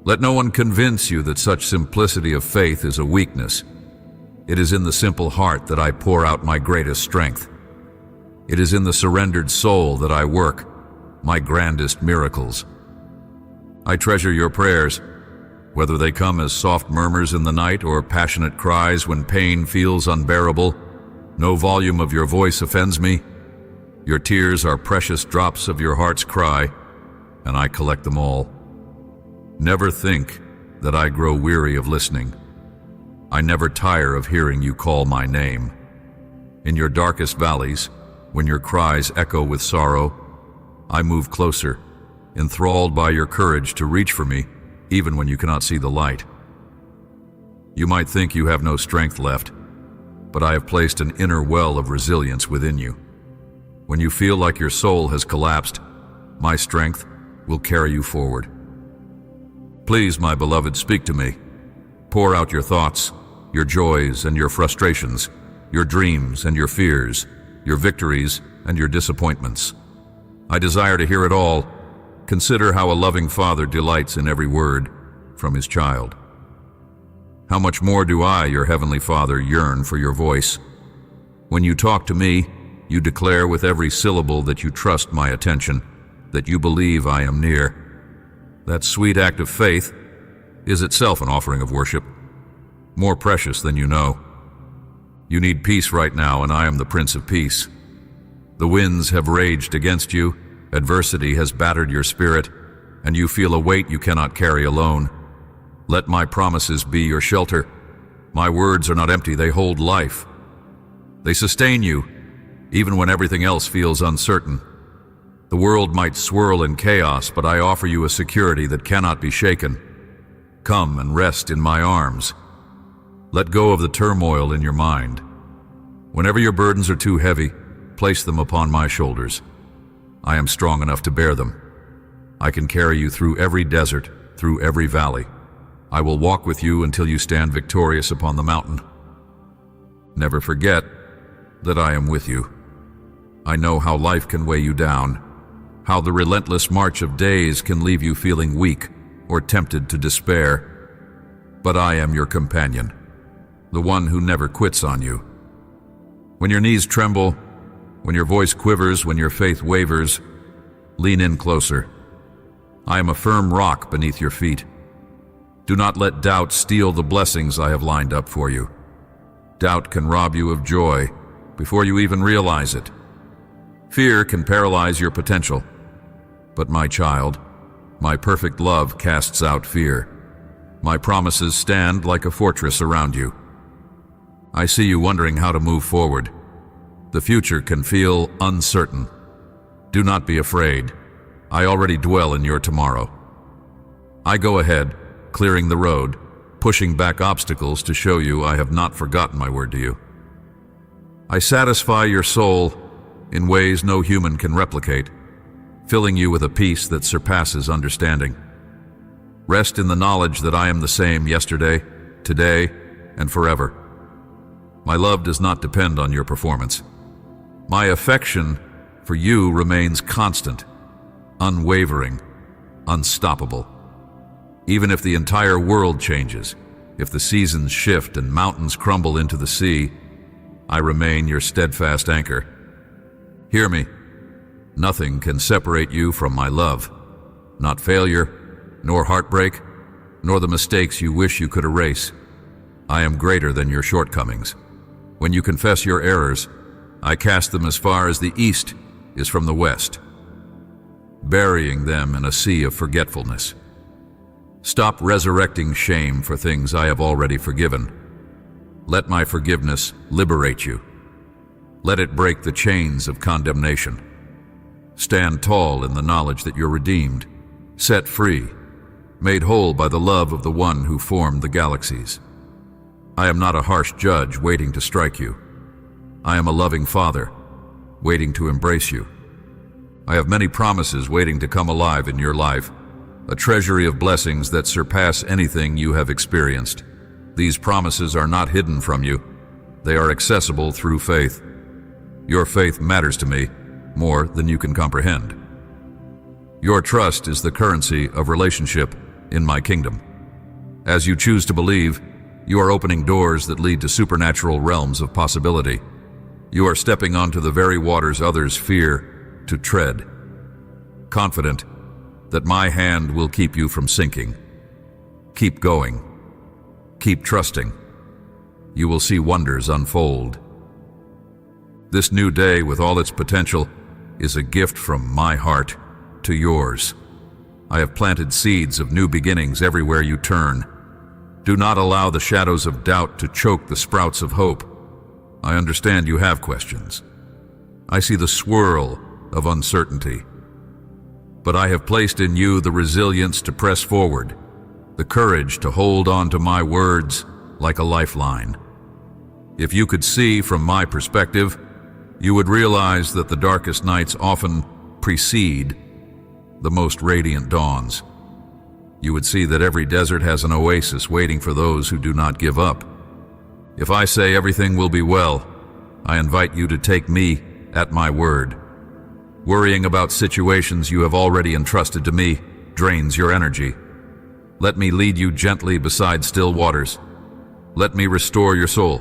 Let no one convince you that such simplicity of faith is a weakness. It is in the simple heart that I pour out my greatest strength. It is in the surrendered soul that I work my grandest miracles. I treasure your prayers, whether they come as soft murmurs in the night or passionate cries when pain feels unbearable. No volume of your voice offends me. Your tears are precious drops of your heart's cry, and I collect them all. Never think that I grow weary of listening. I never tire of hearing you call my name. In your darkest valleys, when your cries echo with sorrow, I move closer, enthralled by your courage to reach for me, even when you cannot see the light. You might think you have no strength left, but I have placed an inner well of resilience within you. When you feel like your soul has collapsed, my strength will carry you forward. Please, my beloved, speak to me. Pour out your thoughts, your joys and your frustrations, your dreams and your fears, your victories and your disappointments. I desire to hear it all. Consider how a loving father delights in every word from his child. How much more do I, your heavenly Father, yearn for your voice. When you talk to me, you declare with every syllable that you trust my attention, that you believe I am near. That sweet act of faith is itself an offering of worship, more precious than you know. You need peace right now, and I am the Prince of Peace. The winds have raged against you, adversity has battered your spirit, and you feel a weight you cannot carry alone. Let my promises be your shelter. My words are not empty, they hold life. They sustain you, even when everything else feels uncertain. The world might swirl in chaos, but I offer you a security that cannot be shaken. Come and rest in my arms. Let go of the turmoil in your mind. Whenever your burdens are too heavy, place them upon my shoulders. I am strong enough to bear them. I can carry you through every desert, through every valley. I will walk with you until you stand victorious upon the mountain. Never forget that I am with you. I know how life can weigh you down, how the relentless march of days can leave you feeling weak, or tempted to despair, but I am your companion, the one who never quits on you. When your knees tremble, when your voice quivers, when your faith wavers, lean in closer. I am a firm rock beneath your feet. Do not let doubt steal the blessings I have lined up for you. Doubt can rob you of joy before you even realize it. Fear can paralyze your potential. But my child, my perfect love casts out fear. My promises stand like a fortress around you. I see you wondering how to move forward. The future can feel uncertain. Do not be afraid. I already dwell in your tomorrow. I go ahead, clearing the road, pushing back obstacles to show you I have not forgotten my word to you. I satisfy your soul in ways no human can replicate, filling you with a peace that surpasses understanding. Rest in the knowledge that I am the same yesterday, today, and forever. My love does not depend on your performance. My affection for you remains constant, unwavering, unstoppable. Even if the entire world changes, if the seasons shift and mountains crumble into the sea, I remain your steadfast anchor. Hear me. Nothing can separate you from my love. Not failure, nor heartbreak, nor the mistakes you wish you could erase. I am greater than your shortcomings. When you confess your errors, I cast them as far as the east is from the west, burying them in a sea of forgetfulness. Stop resurrecting shame for things I have already forgiven. Let my forgiveness liberate you. Let it break the chains of condemnation. Stand tall in the knowledge that you're redeemed, set free, made whole by the love of the one who formed the galaxies. I am not a harsh judge waiting to strike you. I am a loving father, waiting to embrace you. I have many promises waiting to come alive in your life, a treasury of blessings that surpass anything you have experienced. These promises are not hidden from you. They are accessible through faith. Your faith matters to me more than you can comprehend. Your trust is the currency of relationship in my kingdom. As you choose to believe, you are opening doors that lead to supernatural realms of possibility. You are stepping onto the very waters others fear to tread, confident that my hand will keep you from sinking. Keep going. Keep trusting. You will see wonders unfold. This new day, with all its potential, is a gift from my heart to yours. I have planted seeds of new beginnings everywhere you turn. Do not allow the shadows of doubt to choke the sprouts of hope. I understand you have questions. I see the swirl of uncertainty. But I have placed in you the resilience to press forward, the courage to hold on to my words like a lifeline. If you could see from my perspective, you would realize that the darkest nights often precede the most radiant dawns. You would see that every desert has an oasis waiting for those who do not give up. If I say everything will be well, I invite you to take me at my word. Worrying about situations you have already entrusted to me drains your energy. Let me lead you gently beside still waters. Let me restore your soul.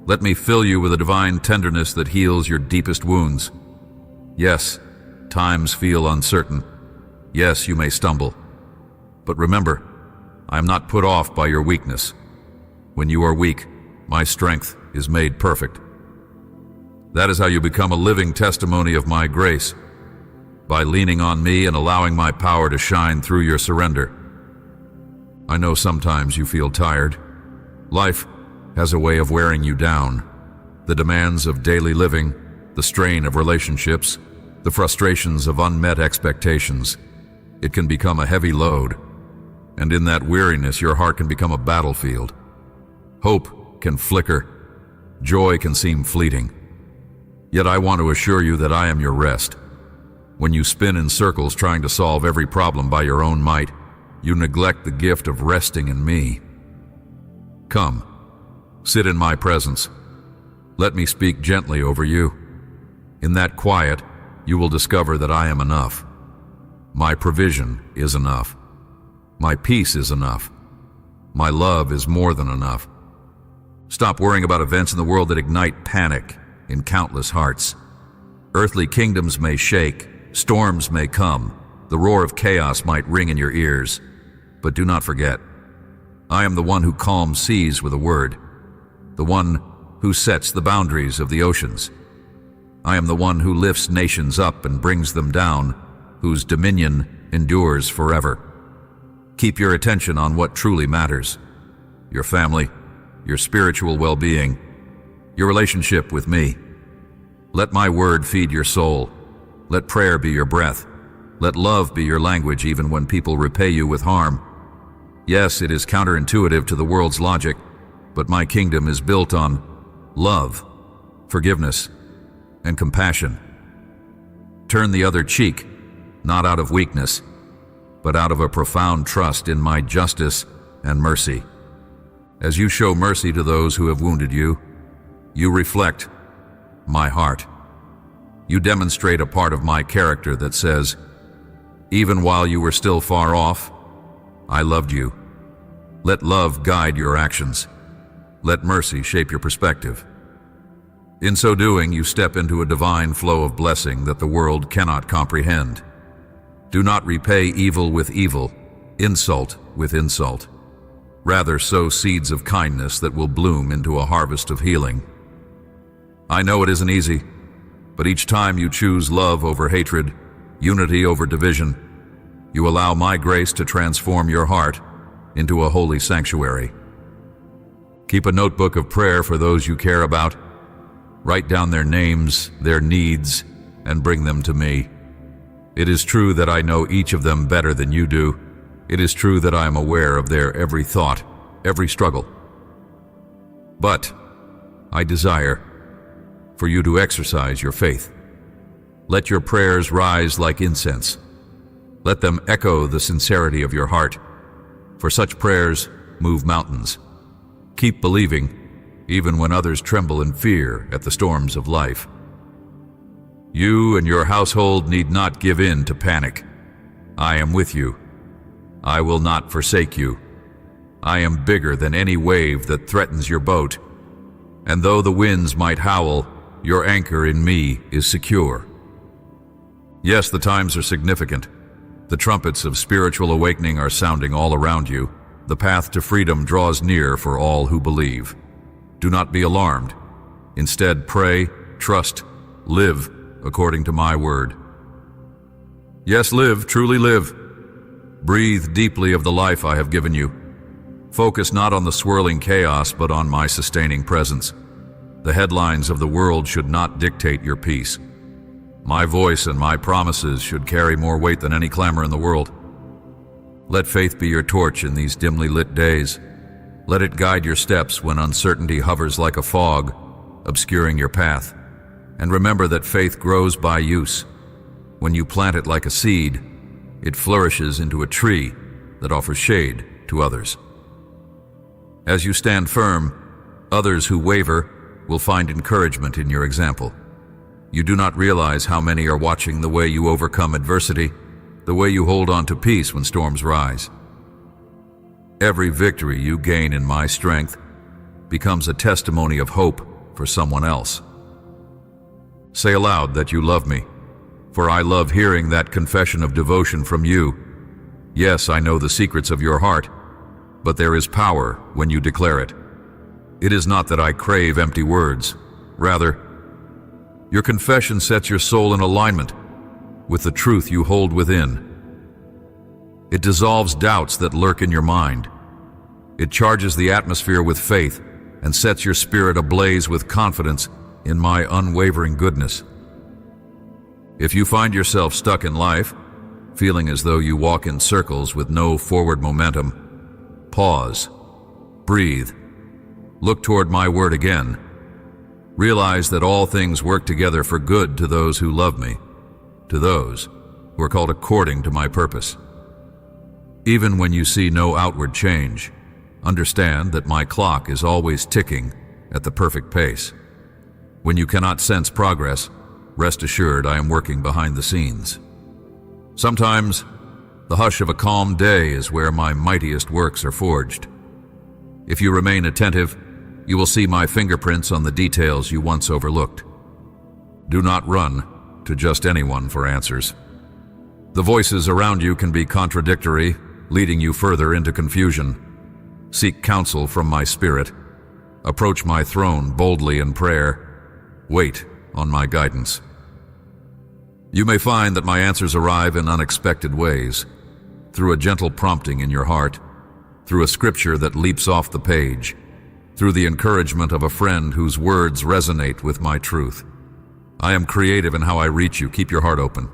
Let me fill you with a divine tenderness that heals your deepest wounds. Yes, times feel uncertain. Yes, you may stumble. But remember, I am not put off by your weakness. When you are weak, my strength is made perfect. That is how you become a living testimony of my grace, by leaning on me and allowing my power to shine through your surrender. I know sometimes you feel tired. Life has a way of wearing you down. The demands of daily living, the strain of relationships, the frustrations of unmet expectations. It can become a heavy load. And in that weariness, your heart can become a battlefield. Hope can flicker. Joy can seem fleeting. Yet I want to assure you that I am your rest. When you spin in circles trying to solve every problem by your own might, you neglect the gift of resting in me. Come, sit in my presence. Let me speak gently over you. In that quiet, you will discover that I am enough. My provision is enough. My peace is enough. My love is more than enough. Stop worrying about events in the world that ignite panic in countless hearts. Earthly kingdoms may shake, storms may come, the roar of chaos might ring in your ears, but do not forget, I am the one who calms seas with a word, the one who sets the boundaries of the oceans. I am the one who lifts nations up and brings them down, whose dominion endures forever. Keep your attention on what truly matters: your family, your spiritual well-being, your relationship with me. Let my word feed your soul. Let prayer be your breath. Let love be your language even when people repay you with harm. Yes, it is counterintuitive to the world's logic, but my kingdom is built on love, forgiveness, and compassion. Turn the other cheek, not out of weakness, but out of a profound trust in my justice and mercy. As you show mercy to those who have wounded you, you reflect my heart. You demonstrate a part of my character that says, even while you were still far off, I loved you. Let love guide your actions. Let mercy shape your perspective. In so doing, you step into a divine flow of blessing that the world cannot comprehend. Do not repay evil with evil, insult with insult. Rather, sow seeds of kindness that will bloom into a harvest of healing. I know it isn't easy, but each time you choose love over hatred, unity over division, you allow my grace to transform your heart into a holy sanctuary. Keep a notebook of prayer for those you care about. Write down their names, their needs, and bring them to me. It is true that I know each of them better than you do. It is true that I am aware of their every thought, every struggle. But I desire for you to exercise your faith. Let your prayers rise like incense. Let them echo the sincerity of your heart, for such prayers move mountains. Keep believing, even when others tremble in fear at the storms of life. You and your household need not give in to panic. I am with you. I will not forsake you. I am bigger than any wave that threatens your boat. And though the winds might howl, your anchor in me is secure. Yes, the times are significant. The trumpets of spiritual awakening are sounding all around you. The path to freedom draws near for all who believe. Do not be alarmed. Instead, pray, trust, live according to my word. Yes, live, truly live. Breathe deeply of the life I have given you. Focus not on the swirling chaos, but on my sustaining presence. The headlines of the world should not dictate your peace. My voice and my promises should carry more weight than any clamor in the world. Let faith be your torch in these dimly lit days. Let it guide your steps when uncertainty hovers like a fog, obscuring your path. And remember that faith grows by use. When you plant it like a seed, it flourishes into a tree that offers shade to others. As you stand firm, others who waver will find encouragement in your example. You do not realize how many are watching the way you overcome adversity, the way you hold on to peace when storms rise. Every victory you gain in my strength becomes a testimony of hope for someone else. Say aloud that you love me, for I love hearing that confession of devotion from you. Yes, I know the secrets of your heart, but there is power when you declare it. It is not that I crave empty words. Rather, your confession sets your soul in alignment with the truth you hold within. It dissolves doubts that lurk in your mind. It charges the atmosphere with faith and sets your spirit ablaze with confidence in my unwavering goodness. If you find yourself stuck in life, feeling as though you walk in circles with no forward momentum, pause, breathe, look toward my word again. Realize that all things work together for good to those who love me, to those who are called according to my purpose. Even when you see no outward change, understand that my clock is always ticking at the perfect pace. When you cannot sense progress, rest assured I am working behind the scenes. Sometimes, The hush of a calm day is where my mightiest works are forged. If you remain attentive, you will see my fingerprints on the details you once overlooked. Do not run to just anyone for answers. The voices around you can be contradictory, leading you further into confusion. Seek counsel from my spirit. Approach my throne boldly in prayer. Wait on my guidance. You may find that my answers arrive in unexpected ways, through a gentle prompting in your heart, through a scripture that leaps off the page, through the encouragement of a friend whose words resonate with my truth. I am creative in how I reach you. Keep your heart open.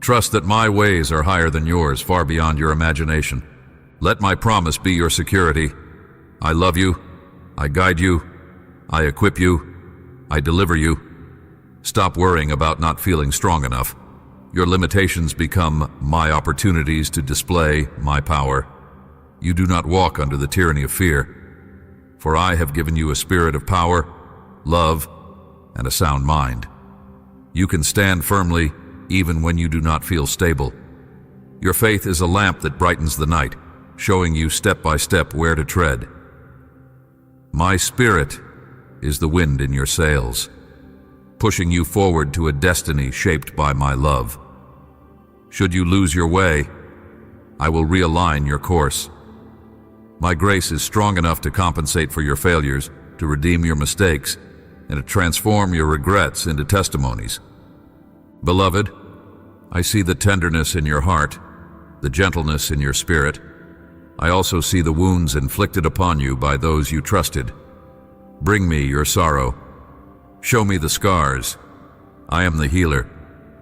Trust that my ways are higher than yours, far beyond your imagination. Let my promise be your security. I love you. I guide you. I equip you. I deliver you. Stop worrying about not feeling strong enough. Your limitations become my opportunities to display my power. You do not walk under the tyranny of fear, for I have given you a spirit of power, love, and a sound mind. You can stand firmly even when you do not feel stable. Your faith is a lamp that brightens the night, showing you step by step where to tread. My spirit is the wind in your sails, pushing you forward to a destiny shaped by my love. Should you lose your way, I will realign your course. My grace is strong enough to compensate for your failures, to redeem your mistakes, and to transform your regrets into testimonies. Beloved, I see the tenderness in your heart, the gentleness in your spirit. I also see the wounds inflicted upon you by those you trusted. Bring me your sorrow. Show me the scars. I am the healer,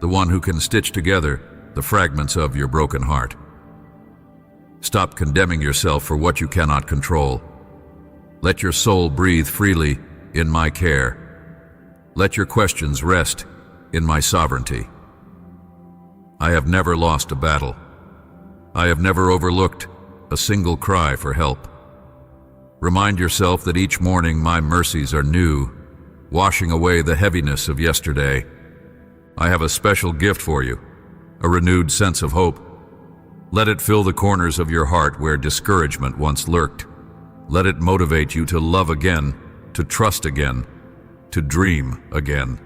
the one who can stitch together the fragments of your broken heart. Stop condemning yourself for what you cannot control. Let your soul breathe freely in my care. Let your questions rest in my sovereignty. I have never lost a battle. I have never overlooked a single cry for help. Remind yourself that each morning my mercies are new, washing away the heaviness of yesterday. I have a special gift for you, a renewed sense of hope. Let it fill the corners of your heart where discouragement once lurked. Let it motivate you to love again, to trust again, to dream again.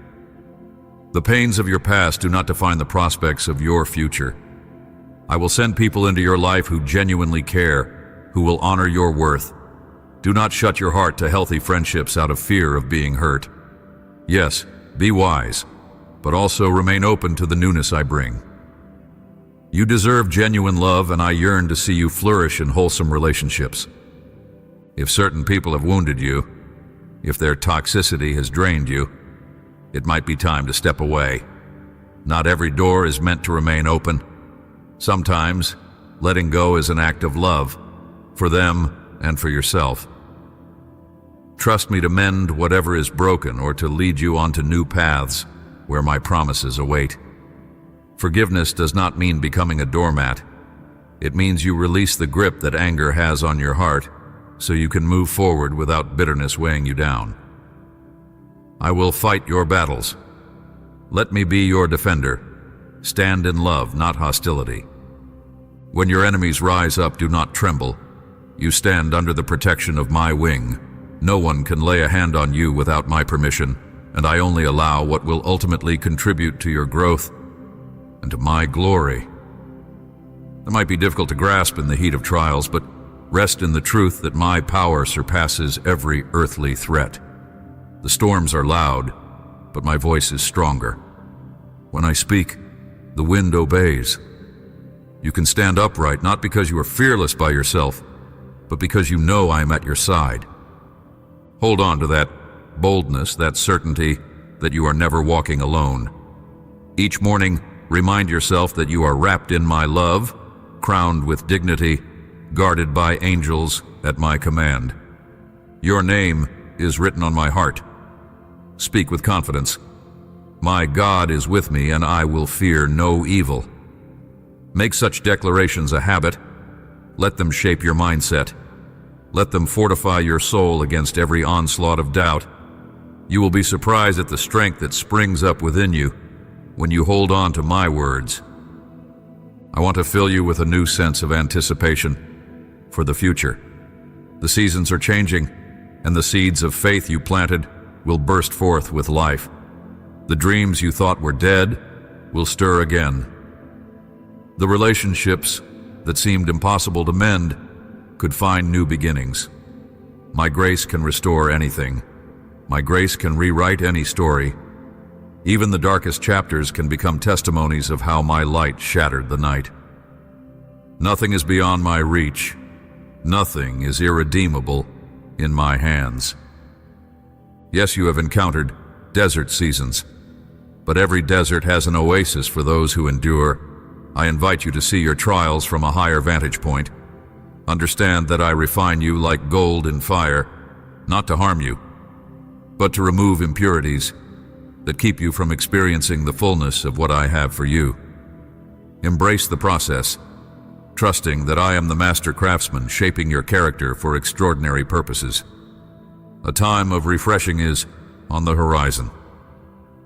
The pains of your past do not define the prospects of your future. I will send people into your life who genuinely care, who will honor your worth. Do not shut your heart to healthy friendships out of fear of being hurt. Yes, be wise, but also remain open to the newness I bring. You deserve genuine love, and I yearn to see you flourish in wholesome relationships. If certain people have wounded you, if their toxicity has drained you, it might be time to step away. Not every door is meant to remain open. Sometimes, letting go is an act of love, for them and for yourself. Trust me to mend whatever is broken or to lead you onto new paths where my promises await. Forgiveness does not mean becoming a doormat. It means you release the grip that anger has on your heart so you can move forward without bitterness weighing you down. I will fight your battles. Let me be your defender. Stand in love, not hostility. When your enemies rise up, do not tremble. You stand under the protection of my wing. No one can lay a hand on you without my permission, and I only allow what will ultimately contribute to your growth and to my glory. It might be difficult to grasp in the heat of trials, but rest in the truth that my power surpasses every earthly threat. The storms are loud, but my voice is stronger. When I speak, the wind obeys. You can stand upright, not because you are fearless by yourself, but because you know I am at your side. Hold on to that boldness, that certainty that you are never walking alone. Each morning, remind yourself that you are wrapped in my love, crowned with dignity, guarded by angels at my command. Your name is written on my heart. Speak with confidence. My God is with me, and I will fear no evil. Make such declarations a habit. Let them shape your mindset. Let them fortify your soul against every onslaught of doubt. You will be surprised at the strength that springs up within you when you hold on to my words. I want to fill you with a new sense of anticipation for the future. The seasons are changing, and the seeds of faith you planted will burst forth with life. The dreams you thought were dead will stir again. The relationships that seemed impossible to mend could find new beginnings. My grace can restore anything. My grace can rewrite any story. Even the darkest chapters can become testimonies of how my light shattered the night. Nothing is beyond my reach. Nothing is irredeemable in my hands. Yes, you have encountered desert seasons, but every desert has an oasis for those who endure. I invite you to see your trials from a higher vantage point. Understand that I refine you like gold in fire, not to harm you, but to remove impurities that keep you from experiencing the fullness of what I have for you. Embrace the process, trusting that I am the master craftsman shaping your character for extraordinary purposes. A time of refreshing is on the horizon.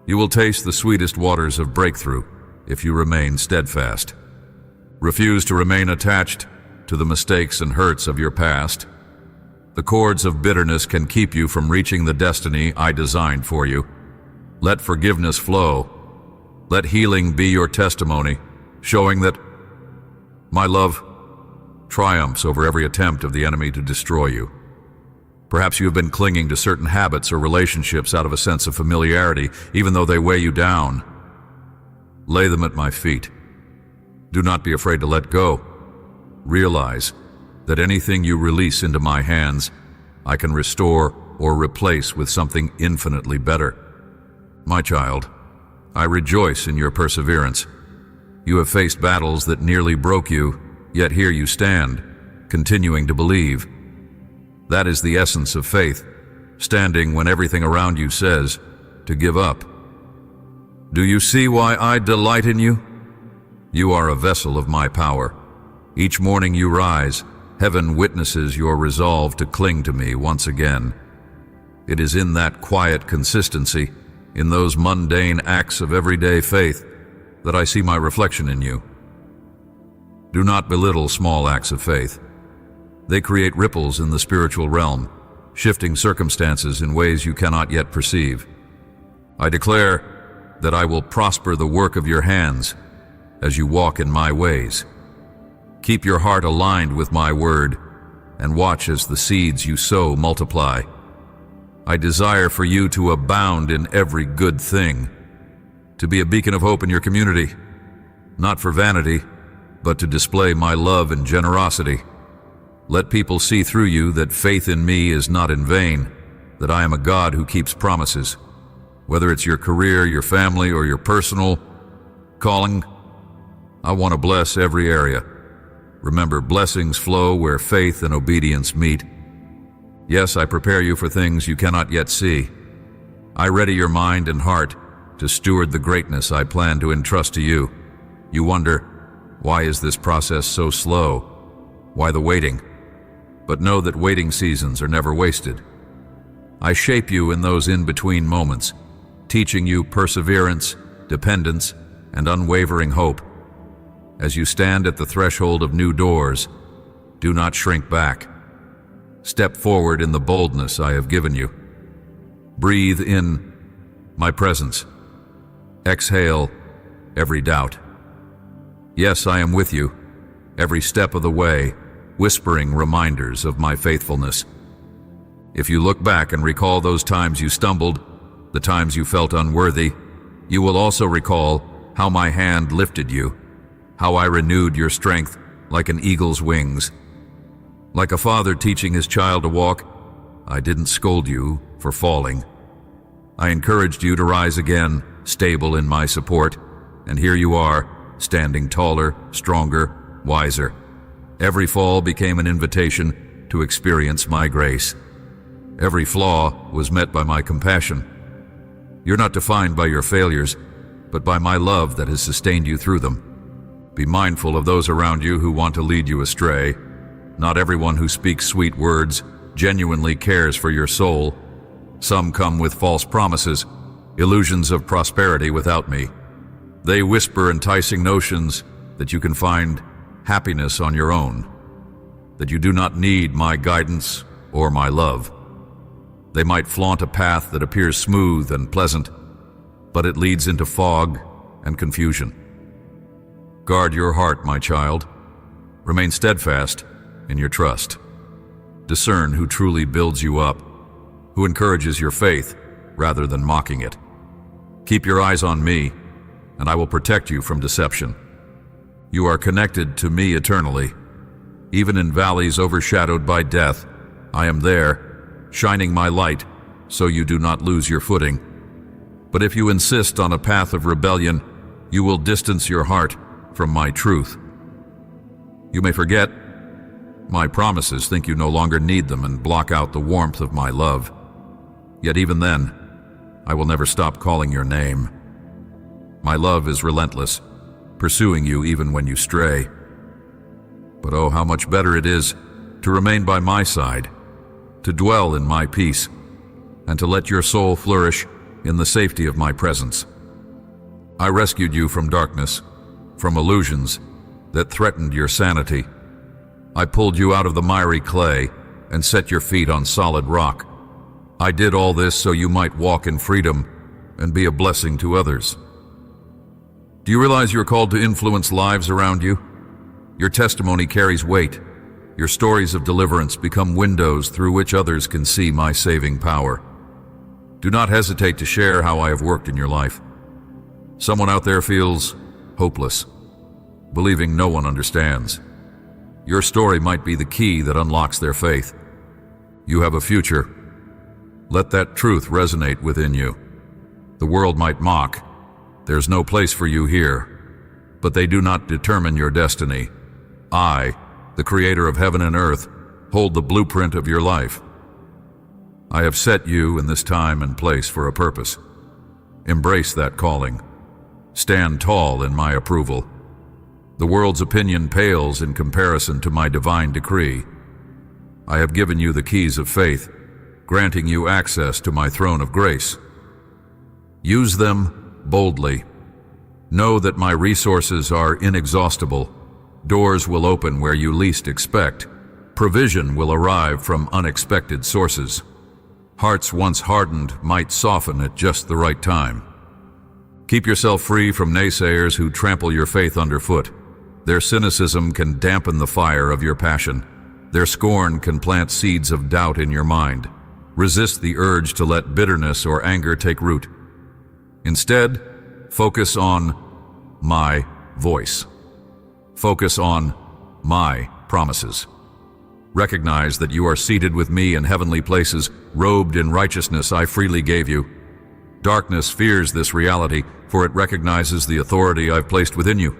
You will taste the sweetest waters of breakthrough if you remain steadfast. Refuse to remain attached to the mistakes and hurts of your past. The cords of bitterness can keep you from reaching the destiny I designed for you. Let forgiveness flow. Let healing be your testimony, showing that my love triumphs over every attempt of the enemy to destroy you. Perhaps you have been clinging to certain habits or relationships out of a sense of familiarity, even though they weigh you down. Lay them at my feet. Do not be afraid to let go. Realize that anything you release into my hands, I can restore or replace with something infinitely better. My child, I rejoice in your perseverance. You have faced battles that nearly broke you, yet here you stand, continuing to believe. That is the essence of faith, standing when everything around you says to give up. Do you see why I delight in you? You are a vessel of my power. Each morning you rise, heaven witnesses your resolve to cling to me once again. It is in that quiet consistency, in those mundane acts of everyday faith, that I see my reflection in you. Do not belittle small acts of faith. They create ripples in the spiritual realm, shifting circumstances in ways you cannot yet perceive. I declare that I will prosper the work of your hands as you walk in my ways. Keep your heart aligned with my word and watch as the seeds you sow multiply. I desire for you to abound in every good thing, to be a beacon of hope in your community, not for vanity, but to display my love and generosity. Let people see through you that faith in me is not in vain, that I am a God who keeps promises. Whether it's your career, your family, or your personal calling, I want to bless every area. Remember, blessings flow where faith and obedience meet. Yes, I prepare you for things you cannot yet see. I ready your mind and heart to steward the greatness I plan to entrust to you. You wonder, why is this process so slow? Why the waiting? But know that waiting seasons are never wasted. I shape you in those in-between moments, teaching you perseverance, dependence, and unwavering hope. As you stand at the threshold of new doors, do not shrink back. Step forward in the boldness I have given you. Breathe in my presence. Exhale every doubt. Yes, I am with you, every step of the way, whispering reminders of my faithfulness. If you look back and recall those times you stumbled, the times you felt unworthy, you will also recall how my hand lifted you, how I renewed your strength like an eagle's wings. Like a father teaching his child to walk, I didn't scold you for falling. I encouraged you to rise again, stable in my support, and here you are, standing taller, stronger, wiser. Every fall became an invitation to experience my grace. Every flaw was met by my compassion. You're not defined by your failures, but by my love that has sustained you through them. Be mindful of those around you who want to lead you astray. Not everyone who speaks sweet words genuinely cares for your soul. Some come with false promises, illusions of prosperity without me. They whisper enticing notions that you can find happiness on your own, that you do not need my guidance or my love. They might flaunt a path that appears smooth and pleasant, but it leads into fog and confusion. Guard your heart, my child. Remain steadfast in your trust. Discern who truly builds you up, who encourages your faith rather than mocking it. Keep your eyes on me, and I will protect you from deception. You are connected to me eternally. Even in valleys overshadowed by death, I am there, shining my light so you do not lose your footing. But if you insist on a path of rebellion, you will distance your heart from my truth. You may forget my promises, think you no longer need them, and block out the warmth of my love. Yet even then, I will never stop calling your name. My love is relentless, pursuing you even when you stray. But oh, how much better it is to remain by my side, to dwell in my peace, and to let your soul flourish in the safety of my presence. I rescued you from darkness, from illusions that threatened your sanity. I pulled you out of the miry clay and set your feet on solid rock. I did all this so you might walk in freedom and be a blessing to others. Do you realize you're called to influence lives around you? Your testimony carries weight. Your stories of deliverance become windows through which others can see my saving power. Do not hesitate to share how I have worked in your life. Someone out there feels hopeless, believing no one understands. Your story might be the key that unlocks their faith. You have a future. Let that truth resonate within you. The world might mock. There's no place for you here. But they do not determine your destiny. I, the creator of heaven and earth, hold the blueprint of your life. I have set you in this time and place for a purpose. Embrace that calling. Stand tall in my approval. The world's opinion pales in comparison to my divine decree. I have given you the keys of faith, granting you access to my throne of grace. Use them boldly. Know that my resources are inexhaustible. Doors will open where you least expect. Provision will arrive from unexpected sources. Hearts once hardened might soften at just the right time. Keep yourself free from naysayers who trample your faith underfoot. Their cynicism can dampen the fire of your passion. Their scorn can plant seeds of doubt in your mind. Resist the urge to let bitterness or anger take root. Instead, focus on my voice. Focus on my promises. Recognize that you are seated with me in heavenly places, robed in righteousness I freely gave you. Darkness fears this reality, for it recognizes the authority I've placed within you.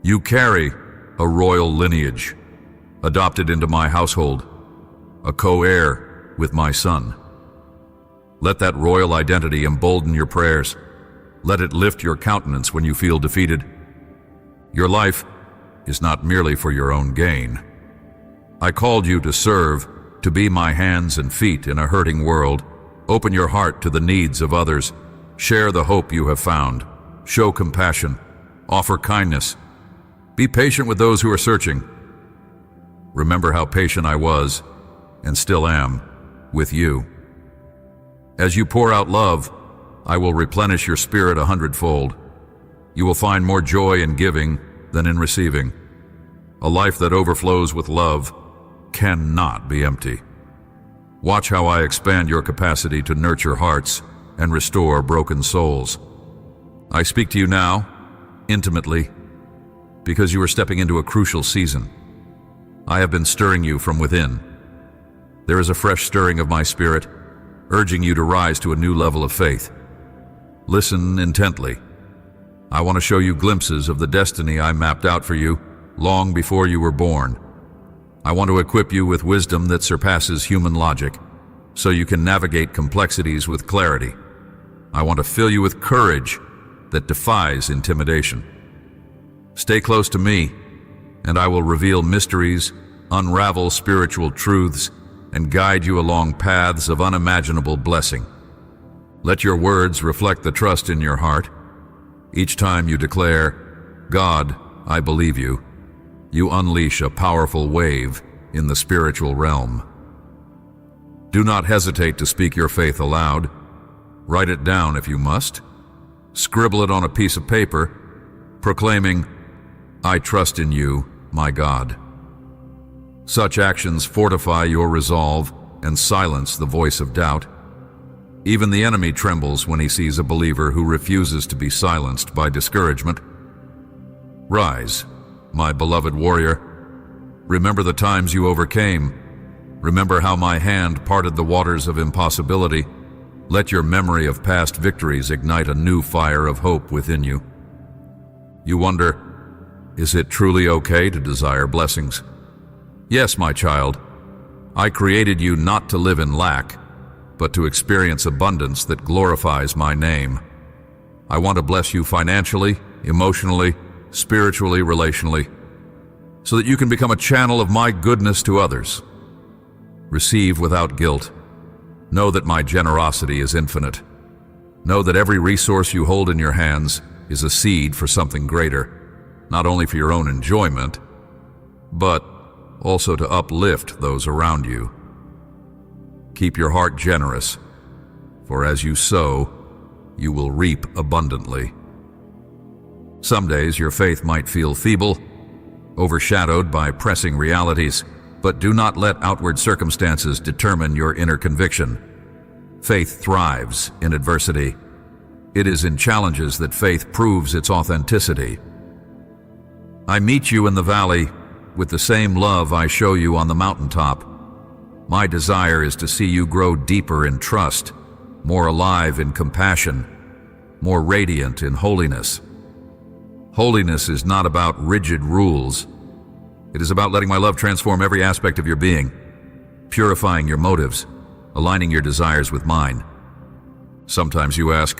You carry a royal lineage, adopted into my household, a co-heir with my son. Let that royal identity embolden your prayers. Let it lift your countenance when you feel defeated. Your life is not merely for your own gain. I called you to serve, to be my hands and feet in a hurting world. Open your heart to the needs of others. Share the hope you have found. Show compassion. Offer kindness. Be patient with those who are searching. Remember how patient I was, and still am, with you. As you pour out love, I will replenish your spirit 100-fold. You will find more joy in giving than in receiving. A life that overflows with love cannot be empty. Watch how I expand your capacity to nurture hearts and restore broken souls. I speak to you now, intimately, because you are stepping into a crucial season. I have been stirring you from within. There is a fresh stirring of my spirit, urging you to rise to a new level of faith. Listen intently. I want to show you glimpses of the destiny I mapped out for you long before you were born. I want to equip you with wisdom that surpasses human logic, so you can navigate complexities with clarity. I want to fill you with courage that defies intimidation. Stay close to me, and I will reveal mysteries, unravel spiritual truths, and guide you along paths of unimaginable blessing. Let your words reflect the trust in your heart. Each time you declare, God, I believe you. You unleash a powerful wave in the spiritual realm. Do not hesitate to speak your faith aloud. Write it down if you must. Scribble it on a piece of paper, proclaiming, I trust in you, my God. Such actions fortify your resolve and silence the voice of doubt. Even the enemy trembles when he sees a believer who refuses to be silenced by discouragement. Rise, my beloved warrior. Remember the times you overcame. Remember how my hand parted the waters of impossibility. Let your memory of past victories ignite a new fire of hope within you. You wonder, is it truly okay to desire blessings? Yes, my child. I created you not to live in lack, but to experience abundance that glorifies my name. I want to bless you financially, emotionally, spiritually, relationally, so that you can become a channel of my goodness to others. Receive without guilt. Know that my generosity is infinite. Know that every resource you hold in your hands is a seed for something greater, not only for your own enjoyment, but also to uplift those around you. Keep your heart generous, for as you sow, you will reap abundantly. Some days your faith might feel feeble, overshadowed by pressing realities, but do not let outward circumstances determine your inner conviction. Faith thrives in adversity. It is in challenges that faith proves its authenticity. I meet you in the valley with the same love I show you on the mountaintop. My desire is to see you grow deeper in trust, more alive in compassion, more radiant in holiness. Holiness is not about rigid rules. It is about letting my love transform every aspect of your being, purifying your motives, aligning your desires with mine. Sometimes you ask,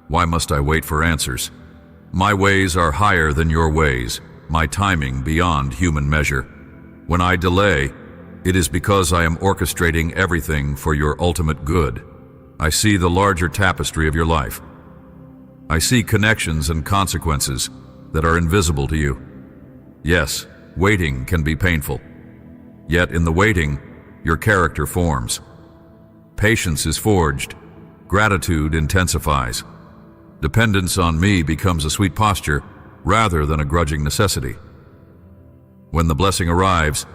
why must I wait for answers? My ways are higher than your ways, my timing beyond human measure. When I delay, it is because I am orchestrating everything for your ultimate good. I see the larger tapestry of your life. I see connections and consequences that are invisible to you. Yes, waiting can be painful. Yet in the waiting, your character forms. Patience is forged. Gratitude intensifies. Dependence on me becomes a sweet posture rather than a grudging necessity. When the blessing arrives,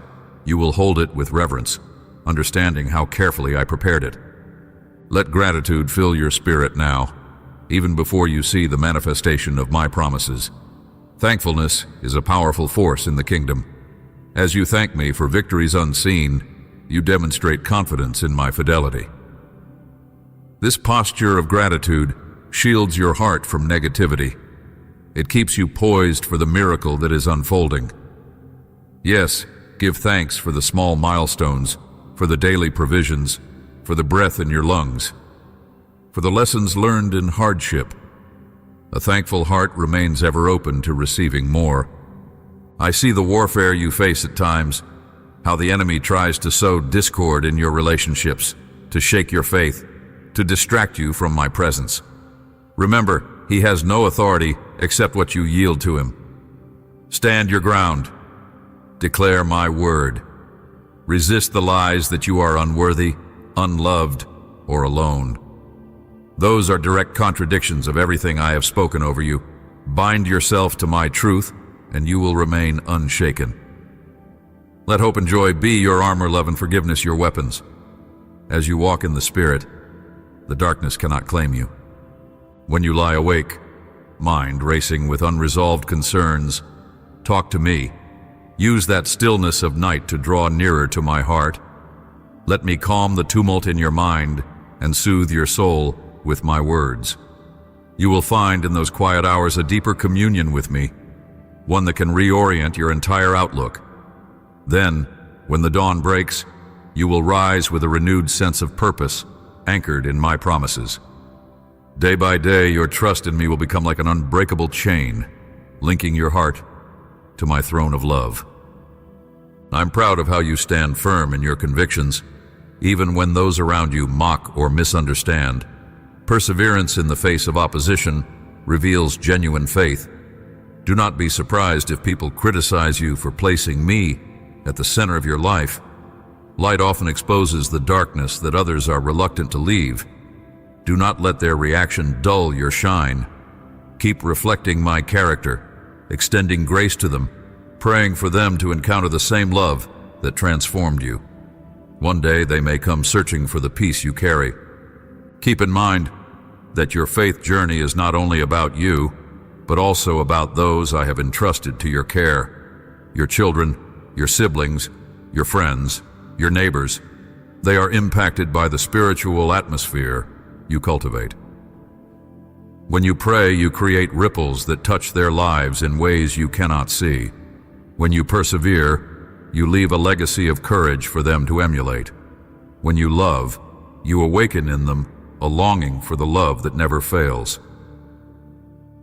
you will hold it with reverence, understanding how carefully I prepared it. Let gratitude fill your spirit now, even before you see the manifestation of my promises. Thankfulness is a powerful force in the kingdom. As you thank me for victories unseen, you demonstrate confidence in my fidelity. This posture of gratitude shields your heart from negativity. It keeps you poised for the miracle that is unfolding. Yes, give thanks for the small milestones, for the daily provisions, for the breath in your lungs, for the lessons learned in hardship. A thankful heart remains ever open to receiving more. I see the warfare you face at times, how the enemy tries to sow discord in your relationships, to shake your faith, to distract you from my presence. Remember, he has no authority except what you yield to him. Stand your ground. Declare my word. Resist the lies that you are unworthy, unloved, or alone. Those are direct contradictions of everything I have spoken over you. Bind yourself to my truth, and you will remain unshaken. Let hope and joy be your armor, love and forgiveness your weapons. As you walk in the Spirit, the darkness cannot claim you. When you lie awake, mind racing with unresolved concerns, talk to me. Use that stillness of night to draw nearer to my heart. Let me calm the tumult in your mind and soothe your soul with my words. You will find in those quiet hours a deeper communion with me, one that can reorient your entire outlook. Then, when the dawn breaks, you will rise with a renewed sense of purpose, anchored in my promises. Day by day, your trust in me will become like an unbreakable chain, linking your heart to my throne of love. I'm proud of how you stand firm in your convictions, even when those around you mock or misunderstand. Perseverance in the face of opposition reveals genuine faith. Do not be surprised if people criticize you for placing me at the center of your life. Light often exposes the darkness that others are reluctant to leave. Do not let their reaction dull your shine. Keep reflecting my character, extending grace to them, praying for them to encounter the same love that transformed you. One day they may come searching for the peace you carry. Keep in mind that your faith journey is not only about you, but also about those I have entrusted to your care. Your children, your siblings, your friends, your neighbors. They are impacted by the spiritual atmosphere you cultivate. When you pray, you create ripples that touch their lives in ways you cannot see. When you persevere, you leave a legacy of courage for them to emulate. When you love, you awaken in them a longing for the love that never fails.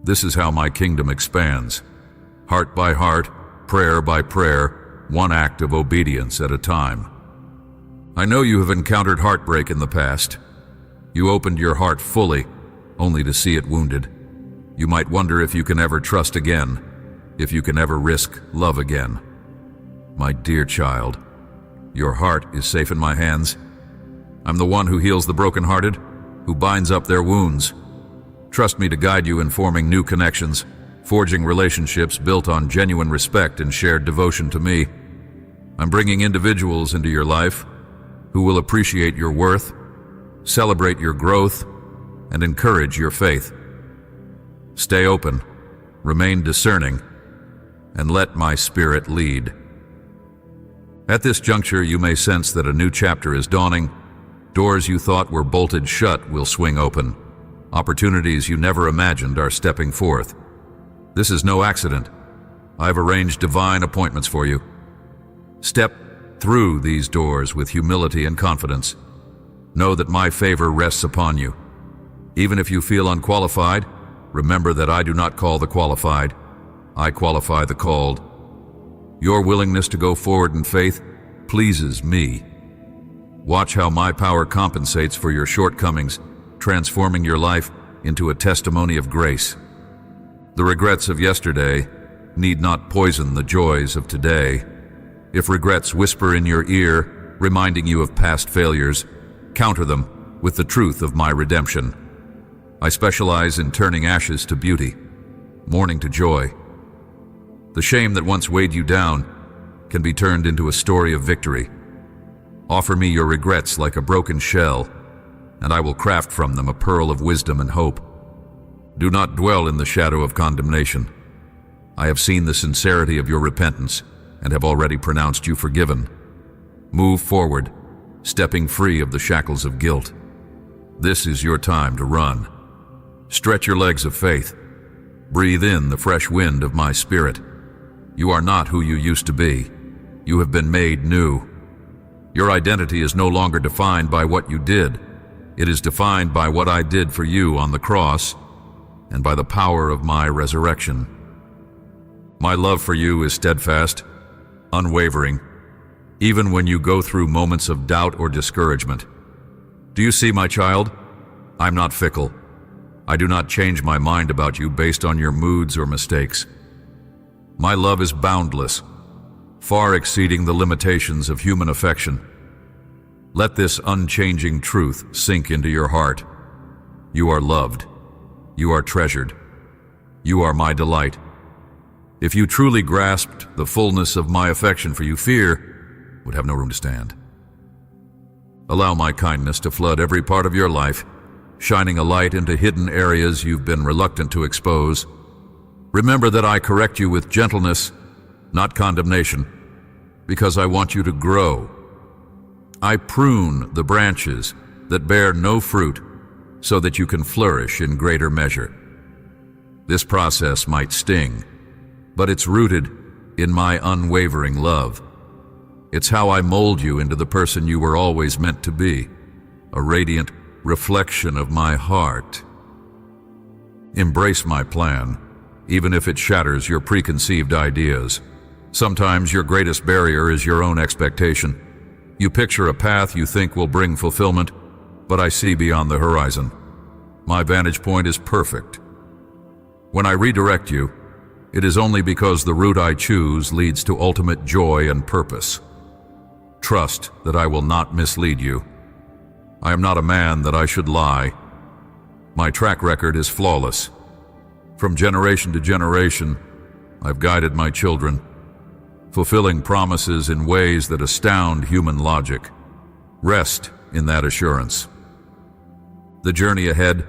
This is how my kingdom expands. Heart by heart, prayer by prayer, one act of obedience at a time. I know you have encountered heartbreak in the past. You opened your heart fully, only to see it wounded. You might wonder if you can ever trust again, if you can ever risk love again. My dear child, your heart is safe in my hands. I'm the one who heals the brokenhearted, who binds up their wounds. Trust me to guide you in forming new connections, forging relationships built on genuine respect and shared devotion to me. I'm bringing individuals into your life who will appreciate your worth, celebrate your growth, and encourage your faith. Stay open, remain discerning, and let my spirit lead. At this juncture, you may sense that a new chapter is dawning. Doors you thought were bolted shut will swing open. Opportunities you never imagined are stepping forth. This is no accident. I've arranged divine appointments for you. Step through these doors with humility and confidence. Know that my favor rests upon you. Even if you feel unqualified, remember that I do not call the qualified. I qualify the called. Your willingness to go forward in faith pleases me. Watch how my power compensates for your shortcomings, transforming your life into a testimony of grace. The regrets of yesterday need not poison the joys of today. If regrets whisper in your ear, reminding you of past failures, counter them with the truth of my redemption. I specialize in turning ashes to beauty, mourning to joy. The shame that once weighed you down can be turned into a story of victory. Offer me your regrets like a broken shell, and I will craft from them a pearl of wisdom and hope. Do not dwell in the shadow of condemnation. I have seen the sincerity of your repentance and have already pronounced you forgiven. Move forward, stepping free of the shackles of guilt. This is your time to run. Stretch your legs of faith. Breathe in the fresh wind of my spirit. You are not who you used to be. You have been made new. Your identity is no longer defined by what you did. It is defined by what I did for you on the cross and by the power of my resurrection. My love for you is steadfast, unwavering, even when you go through moments of doubt or discouragement. Do you see, my child? I'm not fickle. I do not change my mind about you based on your moods or mistakes. My love is boundless, far exceeding the limitations of human affection. Let this unchanging truth sink into your heart. You are loved. You are treasured. You are my delight. If you truly grasped the fullness of my affection for you, fear would have no room to stand. Allow my kindness to flood every part of your life, shining a light into hidden areas you've been reluctant to expose. Remember that I correct you with gentleness, not condemnation, because I want you to grow. I prune the branches that bear no fruit so that you can flourish in greater measure. This process might sting, but it's rooted in my unwavering love. It's how I mold you into the person you were always meant to be, a radiant reflection of my heart. Embrace my plan, even if it shatters your preconceived ideas. Sometimes your greatest barrier is your own expectation. You picture a path you think will bring fulfillment, but I see beyond the horizon. My vantage point is perfect. When I redirect you, it is only because the route I choose leads to ultimate joy and purpose. Trust that I will not mislead you. I am not a man that I should lie. My track record is flawless. From generation to generation, I've guided my children, fulfilling promises in ways that astound human logic. Rest in that assurance. The journey ahead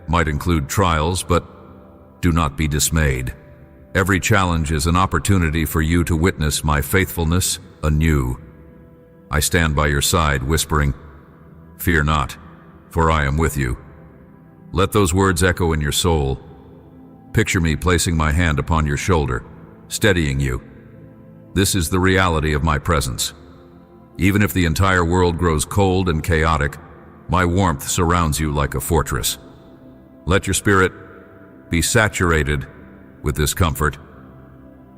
might include trials, but do not be dismayed. Every challenge is an opportunity for you to witness my faithfulness anew. I stand by your side, whispering, "Fear not, for I am with you." Let those words echo in your soul. Picture me placing my hand upon your shoulder, steadying you. This is the reality of my presence. Even if the entire world grows cold and chaotic, my warmth surrounds you like a fortress. Let your spirit be saturated with this comfort,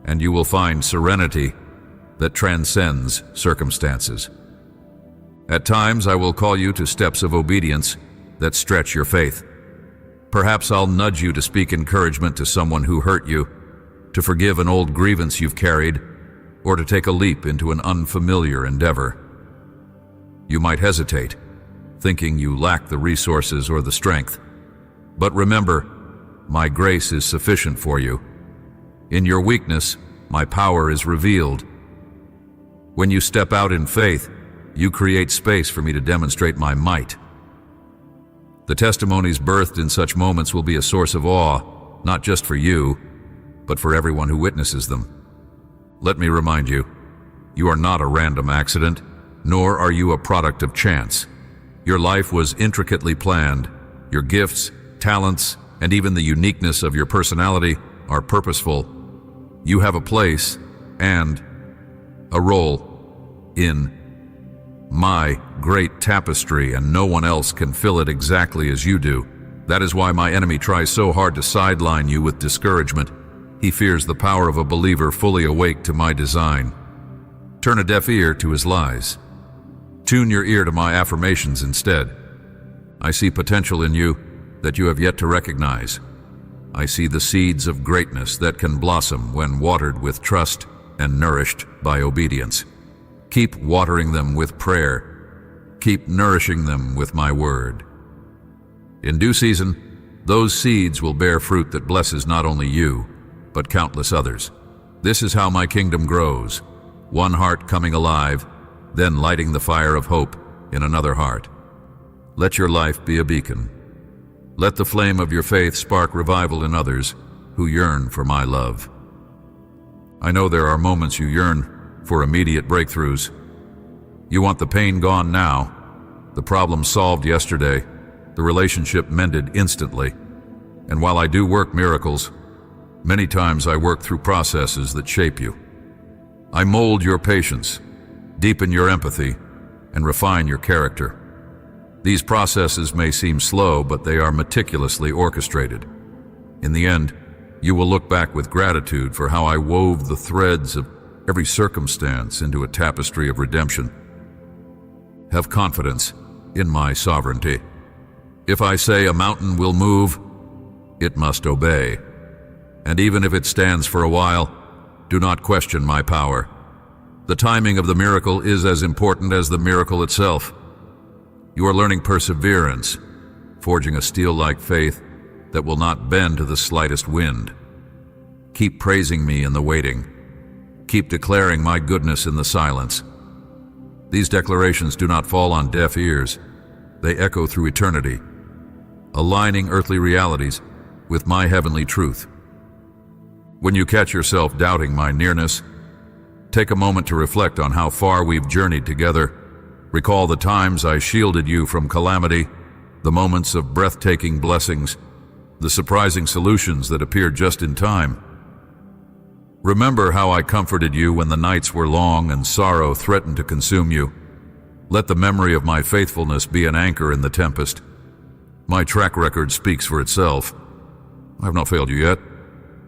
and you will find serenity that transcends circumstances. At times, I will call you to steps of obedience that stretch your faith. Perhaps I'll nudge you to speak encouragement to someone who hurt you, to forgive an old grievance you've carried, or to take a leap into an unfamiliar endeavor. You might hesitate, thinking you lack the resources or the strength. But remember, my grace is sufficient for you. In your weakness, my power is revealed. When you step out in faith, you create space for me to demonstrate my might. The testimonies birthed in such moments will be a source of awe, not just for you, but for everyone who witnesses them. Let me remind you, you are not a random accident, nor are you a product of chance. Your life was intricately planned. Your gifts, talents, and even the uniqueness of your personality are purposeful. You have a place and a role in my great tapestry, and no one else can fill it exactly as you do. That is why my enemy tries so hard to sideline you with discouragement. He fears the power of a believer fully awake to my design. Turn a deaf ear to his lies. Tune your ear to my affirmations instead. I see potential in you that you have yet to recognize. I see the seeds of greatness that can blossom when watered with trust and nourished by obedience. Keep watering them with prayer. Keep nourishing them with my word. In due season, those seeds will bear fruit that blesses not only you, but countless others. This is how my kingdom grows, one heart coming alive, then lighting the fire of hope in another heart. Let your life be a beacon. Let the flame of your faith spark revival in others who yearn for my love. I know there are moments you yearn for immediate breakthroughs. You want the pain gone now, the problem solved yesterday, the relationship mended instantly. And while I do work miracles, many times I work through processes that shape you. I mold your patience, deepen your empathy, and refine your character. These processes may seem slow, but they are meticulously orchestrated. In the end, you will look back with gratitude for how I wove the threads of every circumstance into a tapestry of redemption. Have confidence in my sovereignty. If I say a mountain will move, it must obey. And even if it stands for a while, do not question my power. The timing of the miracle is as important as the miracle itself. You are learning perseverance, forging a steel-like faith that will not bend to the slightest wind. Keep praising me in the waiting. Keep declaring my goodness in the silence. These declarations do not fall on deaf ears. They echo through eternity, aligning earthly realities with my heavenly truth. When you catch yourself doubting my nearness, take a moment to reflect on how far we've journeyed together. Recall the times I shielded you from calamity, the moments of breathtaking blessings, the surprising solutions that appeared just in time. Remember how I comforted you when the nights were long and sorrow threatened to consume you. Let the memory of my faithfulness be an anchor in the tempest. My track record speaks for itself. I have not failed you yet,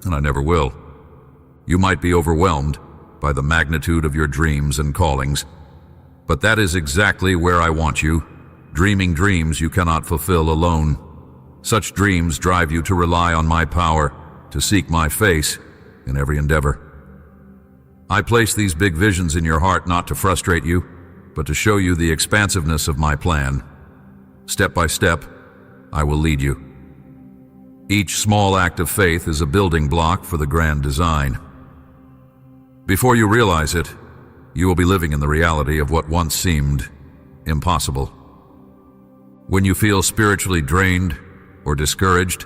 and I never will. You might be overwhelmed by the magnitude of your dreams and callings, but that is exactly where I want you, dreaming dreams you cannot fulfill alone. Such dreams drive you to rely on my power, to seek my face, in every endeavor. I place these big visions in your heart not to frustrate you, but to show you the expansiveness of my plan. Step by step, I will lead you. Each small act of faith is a building block for the grand design. Before you realize it, you will be living in the reality of what once seemed impossible. When you feel spiritually drained or discouraged,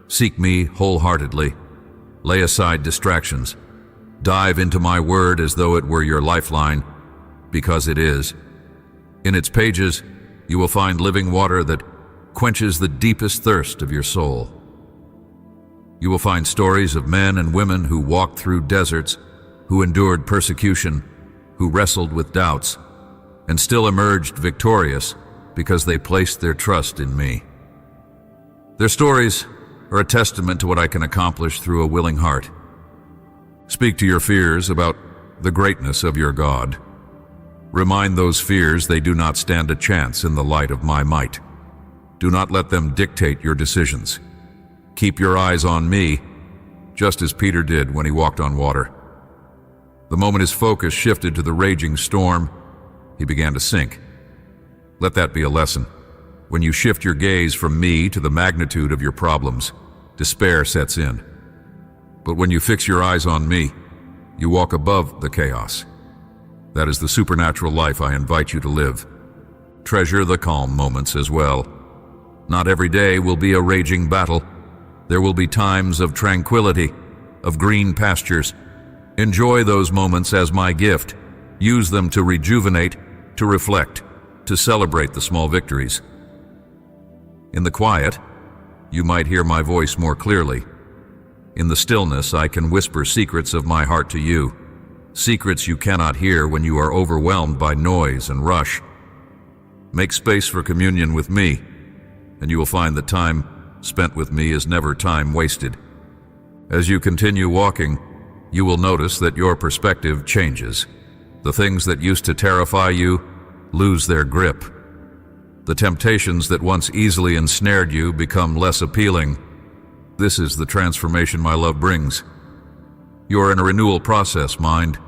seek me wholeheartedly. Lay aside distractions. Dive into my word as though it were your lifeline, because it is. In its pages, you will find living water that quenches the deepest thirst of your soul. You will find stories of men and women who walked through deserts, who endured persecution, who wrestled with doubts, and still emerged victorious because they placed their trust in me. Their stories are a testament to what I can accomplish through a willing heart. Speak to your fears about the greatness of your God. Remind those fears they do not stand a chance in the light of my might. Do not let them dictate your decisions. Keep your eyes on me, just as Peter did when he walked on water. The moment his focus shifted to the raging storm, he began to sink. Let that be a lesson. When you shift your gaze from me to the magnitude of your problems, despair sets in. But when you fix your eyes on me, you walk above the chaos. That is the supernatural life I invite you to live. Treasure the calm moments as well. Not every day will be a raging battle. There will be times of tranquility, of green pastures. Enjoy those moments as my gift. Use them to rejuvenate, to reflect, to celebrate the small victories. In the quiet, you might hear my voice more clearly. In the stillness, I can whisper secrets of my heart to you, secrets you cannot hear when you are overwhelmed by noise and rush. Make space for communion with me, and you will find that time spent with me is never time wasted. As you continue walking, you will notice that your perspective changes. The things that used to terrify you lose their grip. The temptations that once easily ensnared you become less appealing. This is the transformation my love brings. You are in a renewal process, mind,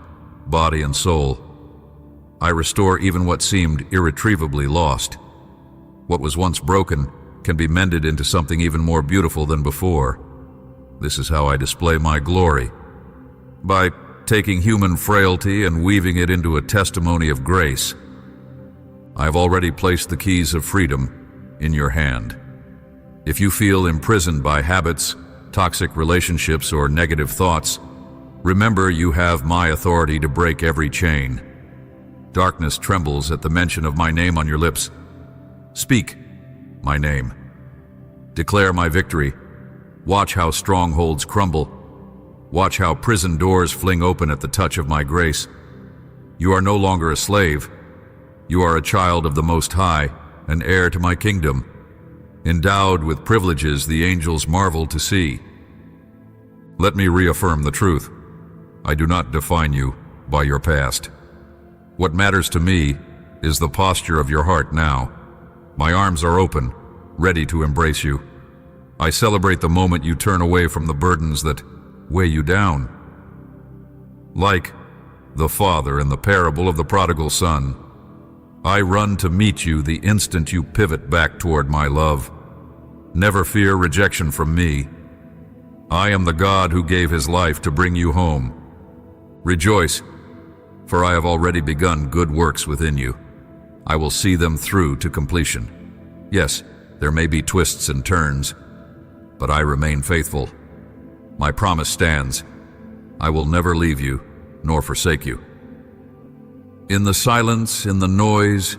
body, and soul. I restore even what seemed irretrievably lost. What was once broken can be mended into something even more beautiful than before. This is how I display my glory. By taking human frailty and weaving it into a testimony of grace. I have already placed the keys of freedom in your hand. If you feel imprisoned by habits, toxic relationships, or negative thoughts, remember you have my authority to break every chain. Darkness trembles at the mention of my name on your lips. Speak my name. Declare my victory. Watch how strongholds crumble. Watch how prison doors fling open at the touch of my grace. You are no longer a slave. You are a child of the Most High, an heir to my kingdom, endowed with privileges the angels marvel to see. Let me reaffirm the truth. I do not define you by your past. What matters to me is the posture of your heart now. My arms are open, ready to embrace you. I celebrate the moment you turn away from the burdens that weigh you down. Like the father in the parable of the prodigal son, I run to meet you the instant you pivot back toward my love. Never fear rejection from me. I am the God who gave his life to bring you home. Rejoice, for I have already begun good works within you. I will see them through to completion. Yes, there may be twists and turns, but I remain faithful. My promise stands. I will never leave you, nor forsake you. In the silence, in the noise,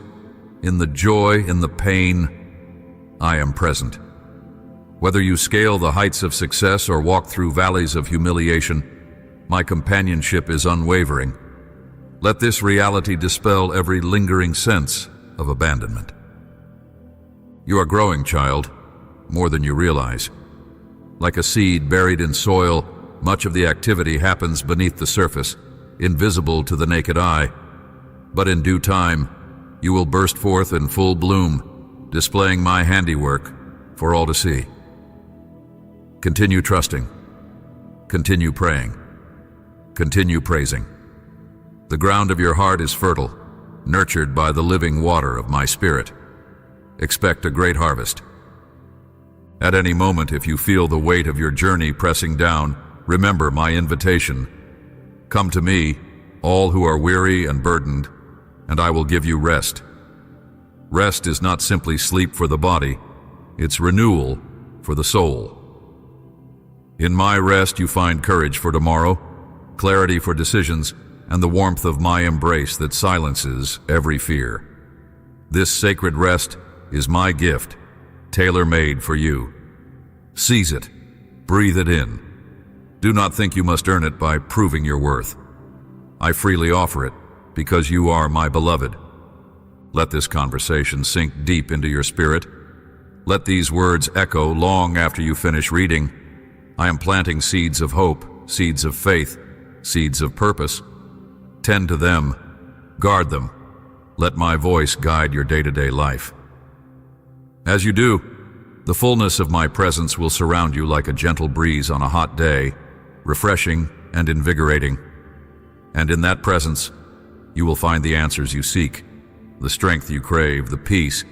in the joy, in the pain, I am present. Whether you scale the heights of success or walk through valleys of humiliation, my companionship is unwavering. Let this reality dispel every lingering sense of abandonment. You are growing, child, more than you realize. Like a seed buried in soil, much of the activity happens beneath the surface, invisible to the naked eye. But in due time, you will burst forth in full bloom, displaying my handiwork for all to see. Continue trusting. Continue praying. Continue praising. The ground of your heart is fertile, nurtured by the living water of my Spirit. Expect a great harvest. At any moment, if you feel the weight of your journey pressing down, remember my invitation. Come to me, all who are weary and burdened, and I will give you rest. Rest is not simply sleep for the body, it's renewal for the soul. In my rest you find courage for tomorrow, clarity for decisions, and the warmth of my embrace that silences every fear. This sacred rest is my gift, tailor-made for you. Seize it, breathe it in. Do not think you must earn it by proving your worth. I freely offer it because you are my beloved. Let this conversation sink deep into your spirit. Let these words echo long after you finish reading. I am planting seeds of hope, seeds of faith, seeds of purpose. Tend to them, guard them. Let my voice guide your day-to-day life. As you do, the fullness of my presence will surround you like a gentle breeze on a hot day, refreshing and invigorating. And in that presence, you will find the answers you seek, the strength you crave, the peace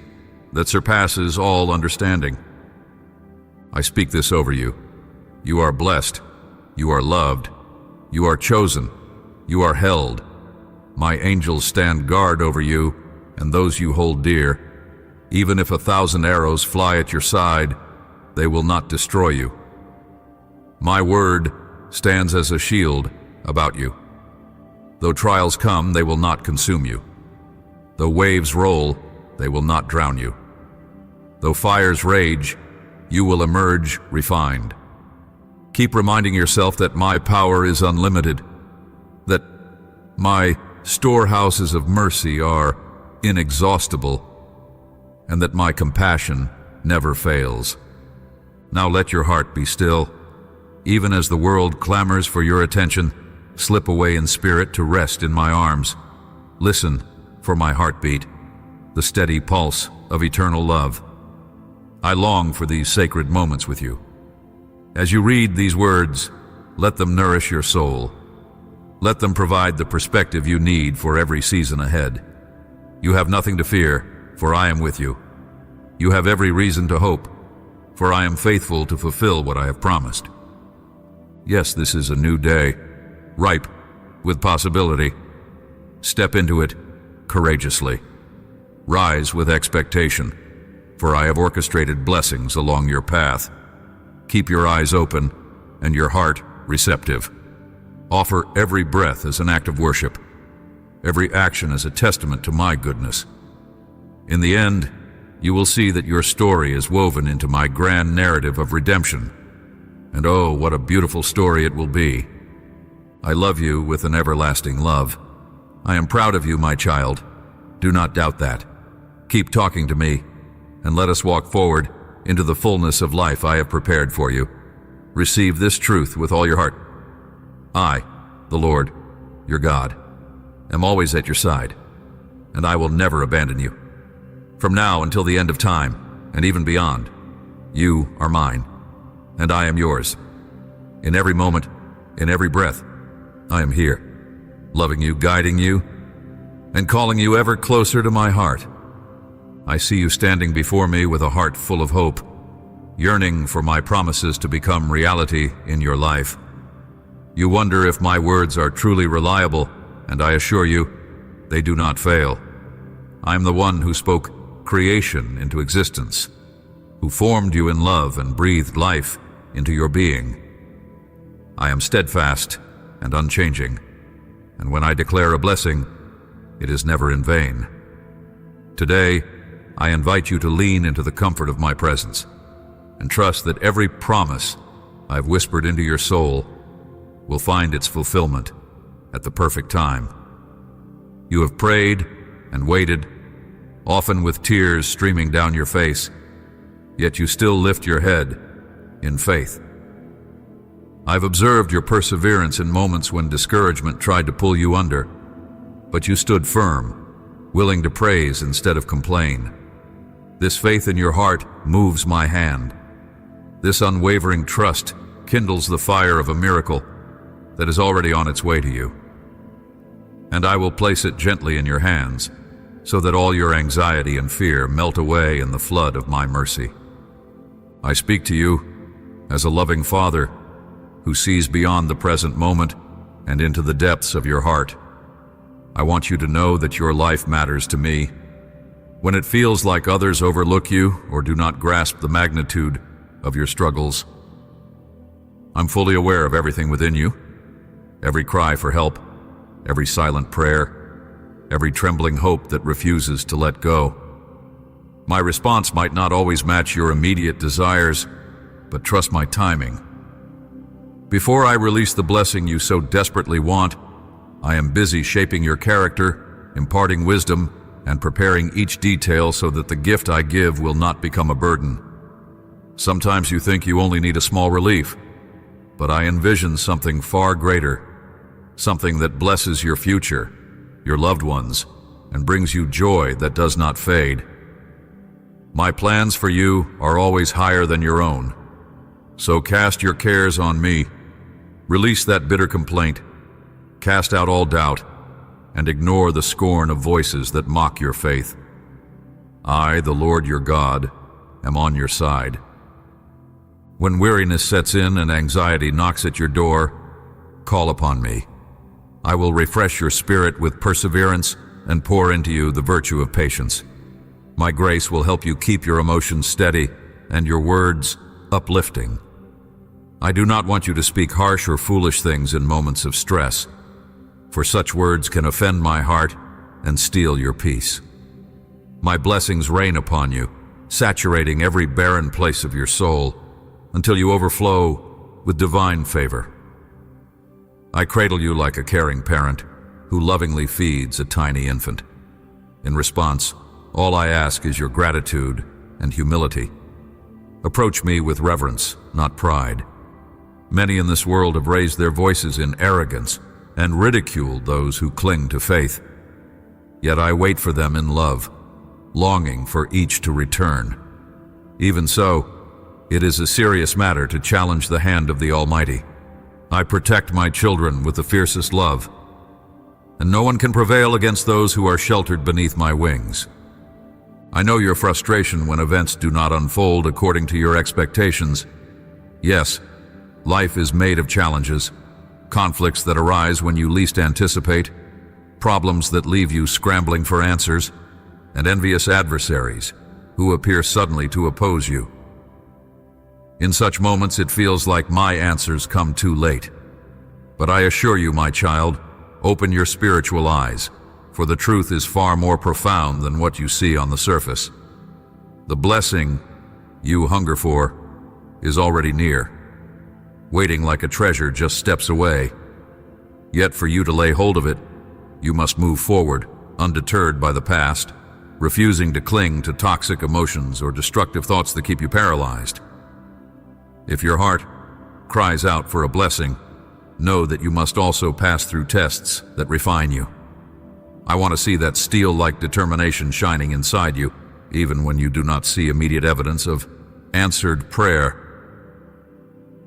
that surpasses all understanding. I speak this over you. You are blessed. You are loved. You are chosen. You are held. My angels stand guard over you and those you hold dear. Even if 1,000 arrows fly at your side, they will not destroy you. My word stands as a shield about you. Though trials come, they will not consume you. Though waves roll, they will not drown you. Though fires rage, you will emerge refined. Keep reminding yourself that my power is unlimited, that my storehouses of mercy are inexhaustible, and that my compassion never fails. Now let your heart be still. Even as the world clamors for your attention, slip away in spirit to rest in my arms. Listen for my heartbeat, the steady pulse of eternal love. I long for these sacred moments with you. As you read these words, let them nourish your soul. Let them provide the perspective you need for every season ahead. You have nothing to fear, for I am with you. You have every reason to hope, for I am faithful to fulfill what I have promised. Yes, this is a new day, ripe with possibility. Step into it courageously. Rise with expectation, for I have orchestrated blessings along your path. Keep your eyes open and your heart receptive. Offer every breath as an act of worship, every action as a testament to my goodness. In the end, you will see that your story is woven into my grand narrative of redemption. And oh, what a beautiful story it will be. I love you with an everlasting love. I am proud of you, my child. Do not doubt that. Keep talking to me, and let us walk forward into the fullness of life I have prepared for you. Receive this truth with all your heart. I, the Lord, your God, am always at your side, and I will never abandon you. From now until the end of time, and even beyond, you are mine, and I am yours. In every moment, in every breath, I am here, loving you, guiding you, and calling you ever closer to my heart. I see you standing before me with a heart full of hope, yearning for my promises to become reality in your life. You wonder if my words are truly reliable, and I assure you, they do not fail. I am the one who spoke creation into existence, who formed you in love and breathed life into your being. I am steadfast and unchanging, and when I declare a blessing, it is never in vain. Today, I invite you to lean into the comfort of my presence and trust that every promise I've whispered into your soul will find its fulfillment at the perfect time. You have prayed and waited, often with tears streaming down your face, yet you still lift your head in faith. I've observed your perseverance in moments when discouragement tried to pull you under, but you stood firm, willing to praise instead of complain. This faith in your heart moves my hand. This unwavering trust kindles the fire of a miracle, that is already on its way to you. And I will place it gently in your hands, so that all your anxiety and fear melt away in the flood of my mercy. I speak to you as a loving Father who sees beyond the present moment and into the depths of your heart. I want you to know that your life matters to me. When it feels like others overlook you or do not grasp the magnitude of your struggles, I'm fully aware of everything within you, every cry for help, every silent prayer, every trembling hope that refuses to let go. My response might not always match your immediate desires, but trust my timing. Before I release the blessing you so desperately want, I am busy shaping your character, imparting wisdom, and preparing each detail so that the gift I give will not become a burden. Sometimes you think you only need a small relief, but I envision something far greater, something that blesses your future, your loved ones, and brings you joy that does not fade. My plans for you are always higher than your own, so cast your cares on me, release that bitter complaint, cast out all doubt, and ignore the scorn of voices that mock your faith. I, the Lord your God, am on your side. When weariness sets in and anxiety knocks at your door, call upon me. I will refresh your spirit with perseverance and pour into you the virtue of patience. My grace will help you keep your emotions steady and your words uplifting. I do not want you to speak harsh or foolish things in moments of stress, for such words can offend my heart and steal your peace. My blessings rain upon you, saturating every barren place of your soul until you overflow with divine favor. I cradle you like a caring parent who lovingly feeds a tiny infant. In response, all I ask is your gratitude and humility. Approach me with reverence, not pride. Many in this world have raised their voices in arrogance and ridiculed those who cling to faith. Yet I wait for them in love, longing for each to return. Even so, it is a serious matter to challenge the hand of the Almighty. I protect my children with the fiercest love, and no one can prevail against those who are sheltered beneath my wings. I know your frustration when events do not unfold according to your expectations. Yes, life is made of challenges, conflicts that arise when you least anticipate, problems that leave you scrambling for answers, and envious adversaries who appear suddenly to oppose you. In such moments, it feels like my answers come too late. But I assure you, my child, open your spiritual eyes, for the truth is far more profound than what you see on the surface. The blessing you hunger for is already near, waiting like a treasure just steps away. Yet for you to lay hold of it, you must move forward, undeterred by the past, refusing to cling to toxic emotions or destructive thoughts that keep you paralyzed. If your heart cries out for a blessing, know that you must also pass through tests that refine you. I want to see that steel-like determination shining inside you, even when you do not see immediate evidence of answered prayer.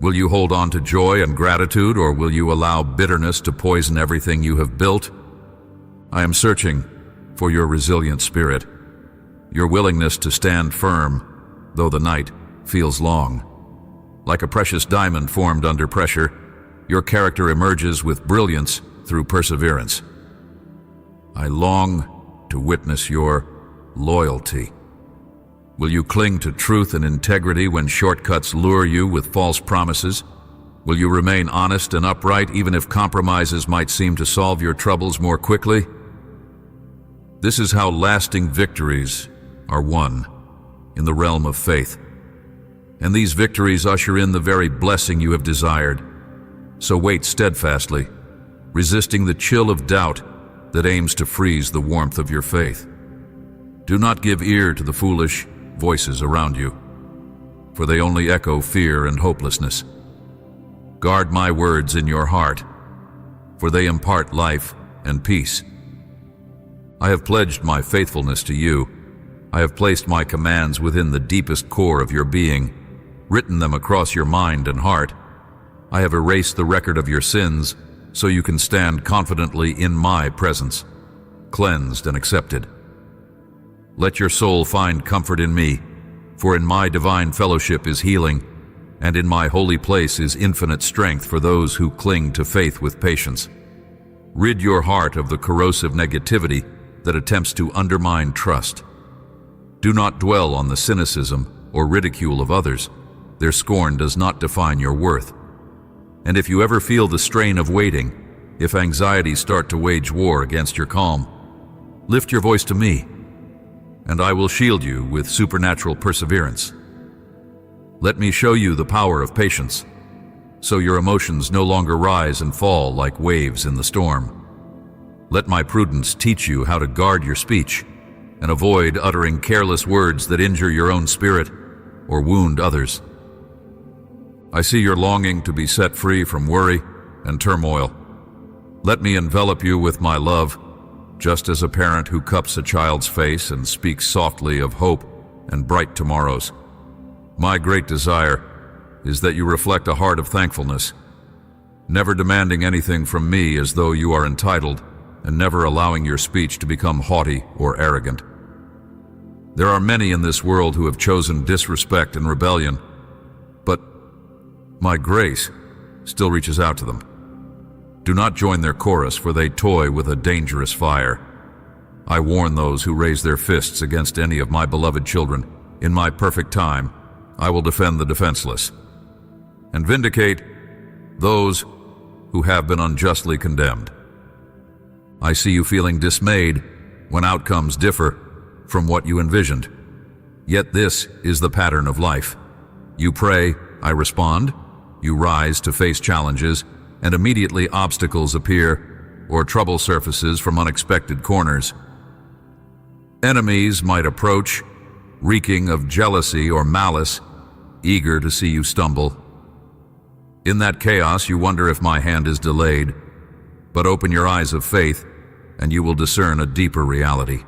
Will you hold on to joy and gratitude, or will you allow bitterness to poison everything you have built? I am searching for your resilient spirit, your willingness to stand firm, though the night feels long. Like a precious diamond formed under pressure, your character emerges with brilliance through perseverance. I long to witness your loyalty. Will you cling to truth and integrity when shortcuts lure you with false promises? Will you remain honest and upright even if compromises might seem to solve your troubles more quickly? This is how lasting victories are won in the realm of faith. And these victories usher in the very blessing you have desired. So wait steadfastly, resisting the chill of doubt that aims to freeze the warmth of your faith. Do not give ear to the foolish voices around you, for they only echo fear and hopelessness. Guard my words in your heart, for they impart life and peace. I have pledged my faithfulness to you. I have placed my commands within the deepest core of your being, written them across your mind and heart. I have erased the record of your sins, so you can stand confidently in my presence, cleansed and accepted. Let your soul find comfort in me, for in my divine fellowship is healing, and in my holy place is infinite strength for those who cling to faith with patience. Rid your heart of the corrosive negativity that attempts to undermine trust. Do not dwell on the cynicism or ridicule of others. Their scorn does not define your worth. And if you ever feel the strain of waiting, if anxieties start to wage war against your calm, lift your voice to me, and I will shield you with supernatural perseverance. Let me show you the power of patience, so your emotions no longer rise and fall like waves in the storm. Let my prudence teach you how to guard your speech and avoid uttering careless words that injure your own spirit or wound others. I see your longing to be set free from worry and turmoil. Let me envelop you with my love, just as a parent who cups a child's face and speaks softly of hope and bright tomorrows. My great desire is that you reflect a heart of thankfulness, never demanding anything from me as though you are entitled, and never allowing your speech to become haughty or arrogant. There are many in this world who have chosen disrespect and rebellion, but my grace still reaches out to them. Do not join their chorus, for they toy with a dangerous fire. I warn those who raise their fists against any of my beloved children. In my perfect time, I will defend the defenseless and vindicate those who have been unjustly condemned. I see you feeling dismayed when outcomes differ from what you envisioned. Yet this is the pattern of life. You pray, I respond. You rise to face challenges, and immediately obstacles appear or trouble surfaces from unexpected corners. Enemies might approach, reeking of jealousy or malice, eager to see you stumble. In that chaos, you wonder if my hand is delayed, but open your eyes of faith, and you will discern a deeper reality.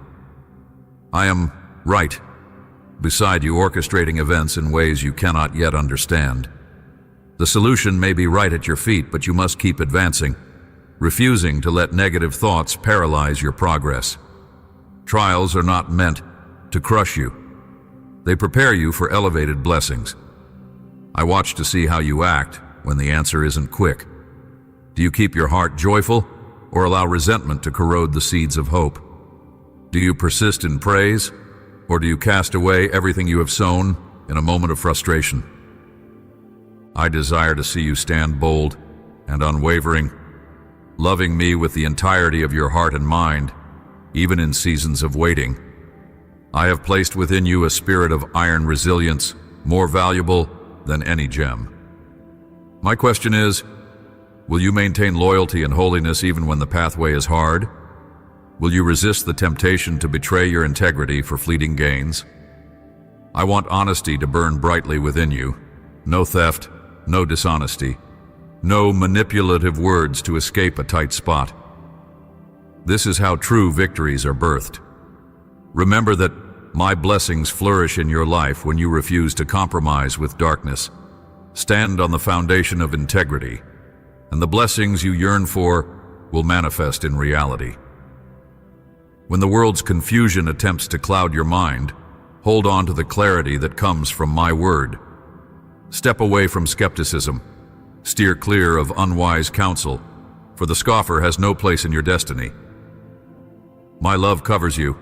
I am right beside you, orchestrating events in ways you cannot yet understand. The solution may be right at your feet, but you must keep advancing, refusing to let negative thoughts paralyze your progress. Trials are not meant to crush you. They prepare you for elevated blessings. I watch to see how you act when the answer isn't quick. Do you keep your heart joyful or allow resentment to corrode the seeds of hope? Do you persist in praise, or do you cast away everything you have sown in a moment of frustration? I desire to see you stand bold and unwavering, loving me with the entirety of your heart and mind, even in seasons of waiting. I have placed within you a spirit of iron resilience, more valuable than any gem. My question is, will you maintain loyalty and holiness even when the pathway is hard? Will you resist the temptation to betray your integrity for fleeting gains? I want honesty to burn brightly within you. No theft, no dishonesty, no manipulative words to escape a tight spot. This is how true victories are birthed. Remember that my blessings flourish in your life when you refuse to compromise with darkness. Stand on the foundation of integrity, and the blessings you yearn for will manifest in reality. When the world's confusion attempts to cloud your mind, hold on to the clarity that comes from my word. Step away from skepticism. Steer clear of unwise counsel, for the scoffer has no place in your destiny. My love covers you,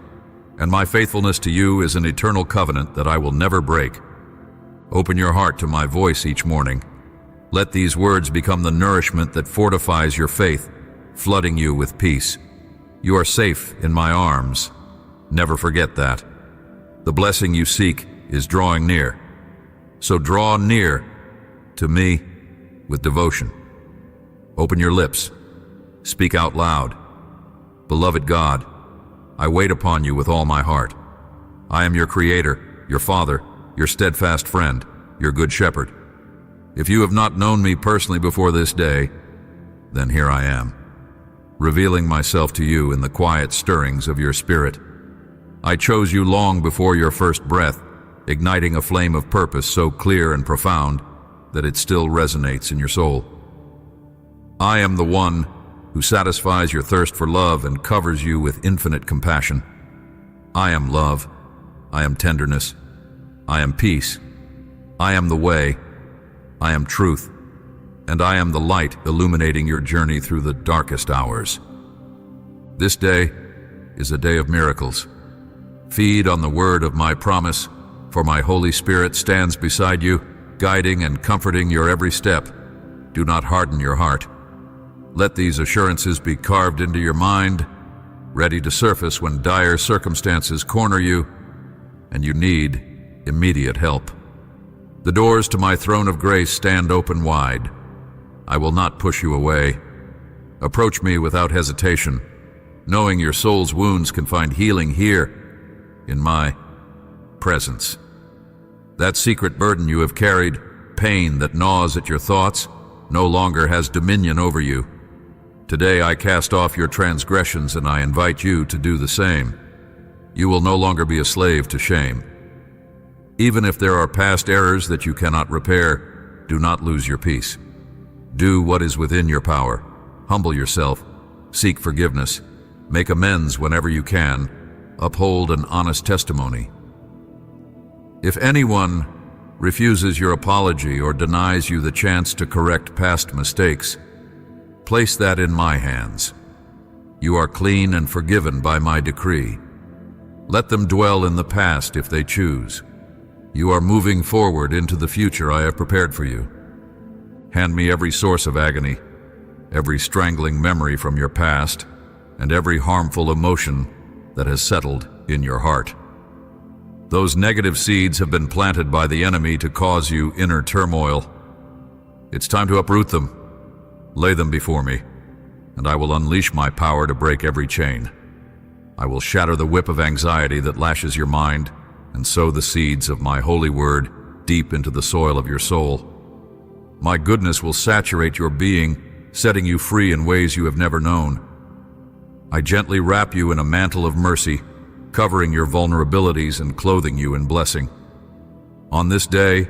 and my faithfulness to you is an eternal covenant that I will never break. Open your heart to my voice each morning. Let these words become the nourishment that fortifies your faith, flooding you with peace. You are safe in my arms. Never forget that. The blessing you seek is drawing near. So draw near to me with devotion. Open your lips. Speak out loud. Beloved God, I wait upon you with all my heart. I am your Creator, your Father, your steadfast friend, your good shepherd. If you have not known me personally before this day, then here I am, revealing myself to you in the quiet stirrings of your spirit. I chose you long before your first breath, igniting a flame of purpose so clear and profound that it still resonates in your soul. I am the one who satisfies your thirst for love and covers you with infinite compassion. I am love. I am tenderness. I am peace. I am the way. I am truth. And I am the light illuminating your journey through the darkest hours. This day is a day of miracles. Feed on the word of my promise, for my Holy Spirit stands beside you, guiding and comforting your every step. Do not harden your heart. Let these assurances be carved into your mind, ready to surface when dire circumstances corner you and you need immediate help. The doors to my throne of grace stand open wide. I will not push you away. Approach me without hesitation, knowing your soul's wounds can find healing here, in my presence. That secret burden you have carried, pain that gnaws at your thoughts, no longer has dominion over you. Today I cast off your transgressions and I invite you to do the same. You will no longer be a slave to shame. Even if there are past errors that you cannot repair, do not lose your peace. Do what is within your power. Humble yourself. Seek forgiveness. Make amends whenever you can. Uphold an honest testimony. If anyone refuses your apology or denies you the chance to correct past mistakes, place that in my hands. You are clean and forgiven by my decree. Let them dwell in the past if they choose. You are moving forward into the future I have prepared for you. Hand me every source of agony, every strangling memory from your past, and every harmful emotion that has settled in your heart. Those negative seeds have been planted by the enemy to cause you inner turmoil. It's time to uproot them. Lay them before me, and I will unleash my power to break every chain. I will shatter the whip of anxiety that lashes your mind and sow the seeds of my holy word deep into the soil of your soul. My goodness will saturate your being, setting you free in ways you have never known. I gently wrap you in a mantle of mercy, covering your vulnerabilities and clothing you in blessing. On this day,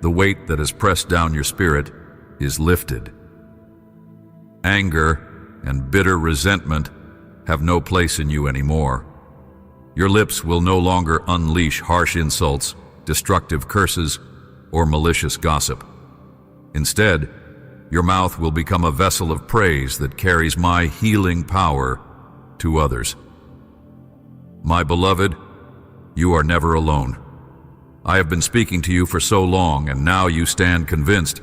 the weight that has pressed down your spirit is lifted. Anger and bitter resentment have no place in you anymore. Your lips will no longer unleash harsh insults, destructive curses, or malicious gossip. Instead, your mouth will become a vessel of praise that carries my healing power to others. My beloved, you are never alone. I have been speaking to you for so long, and now you stand convinced.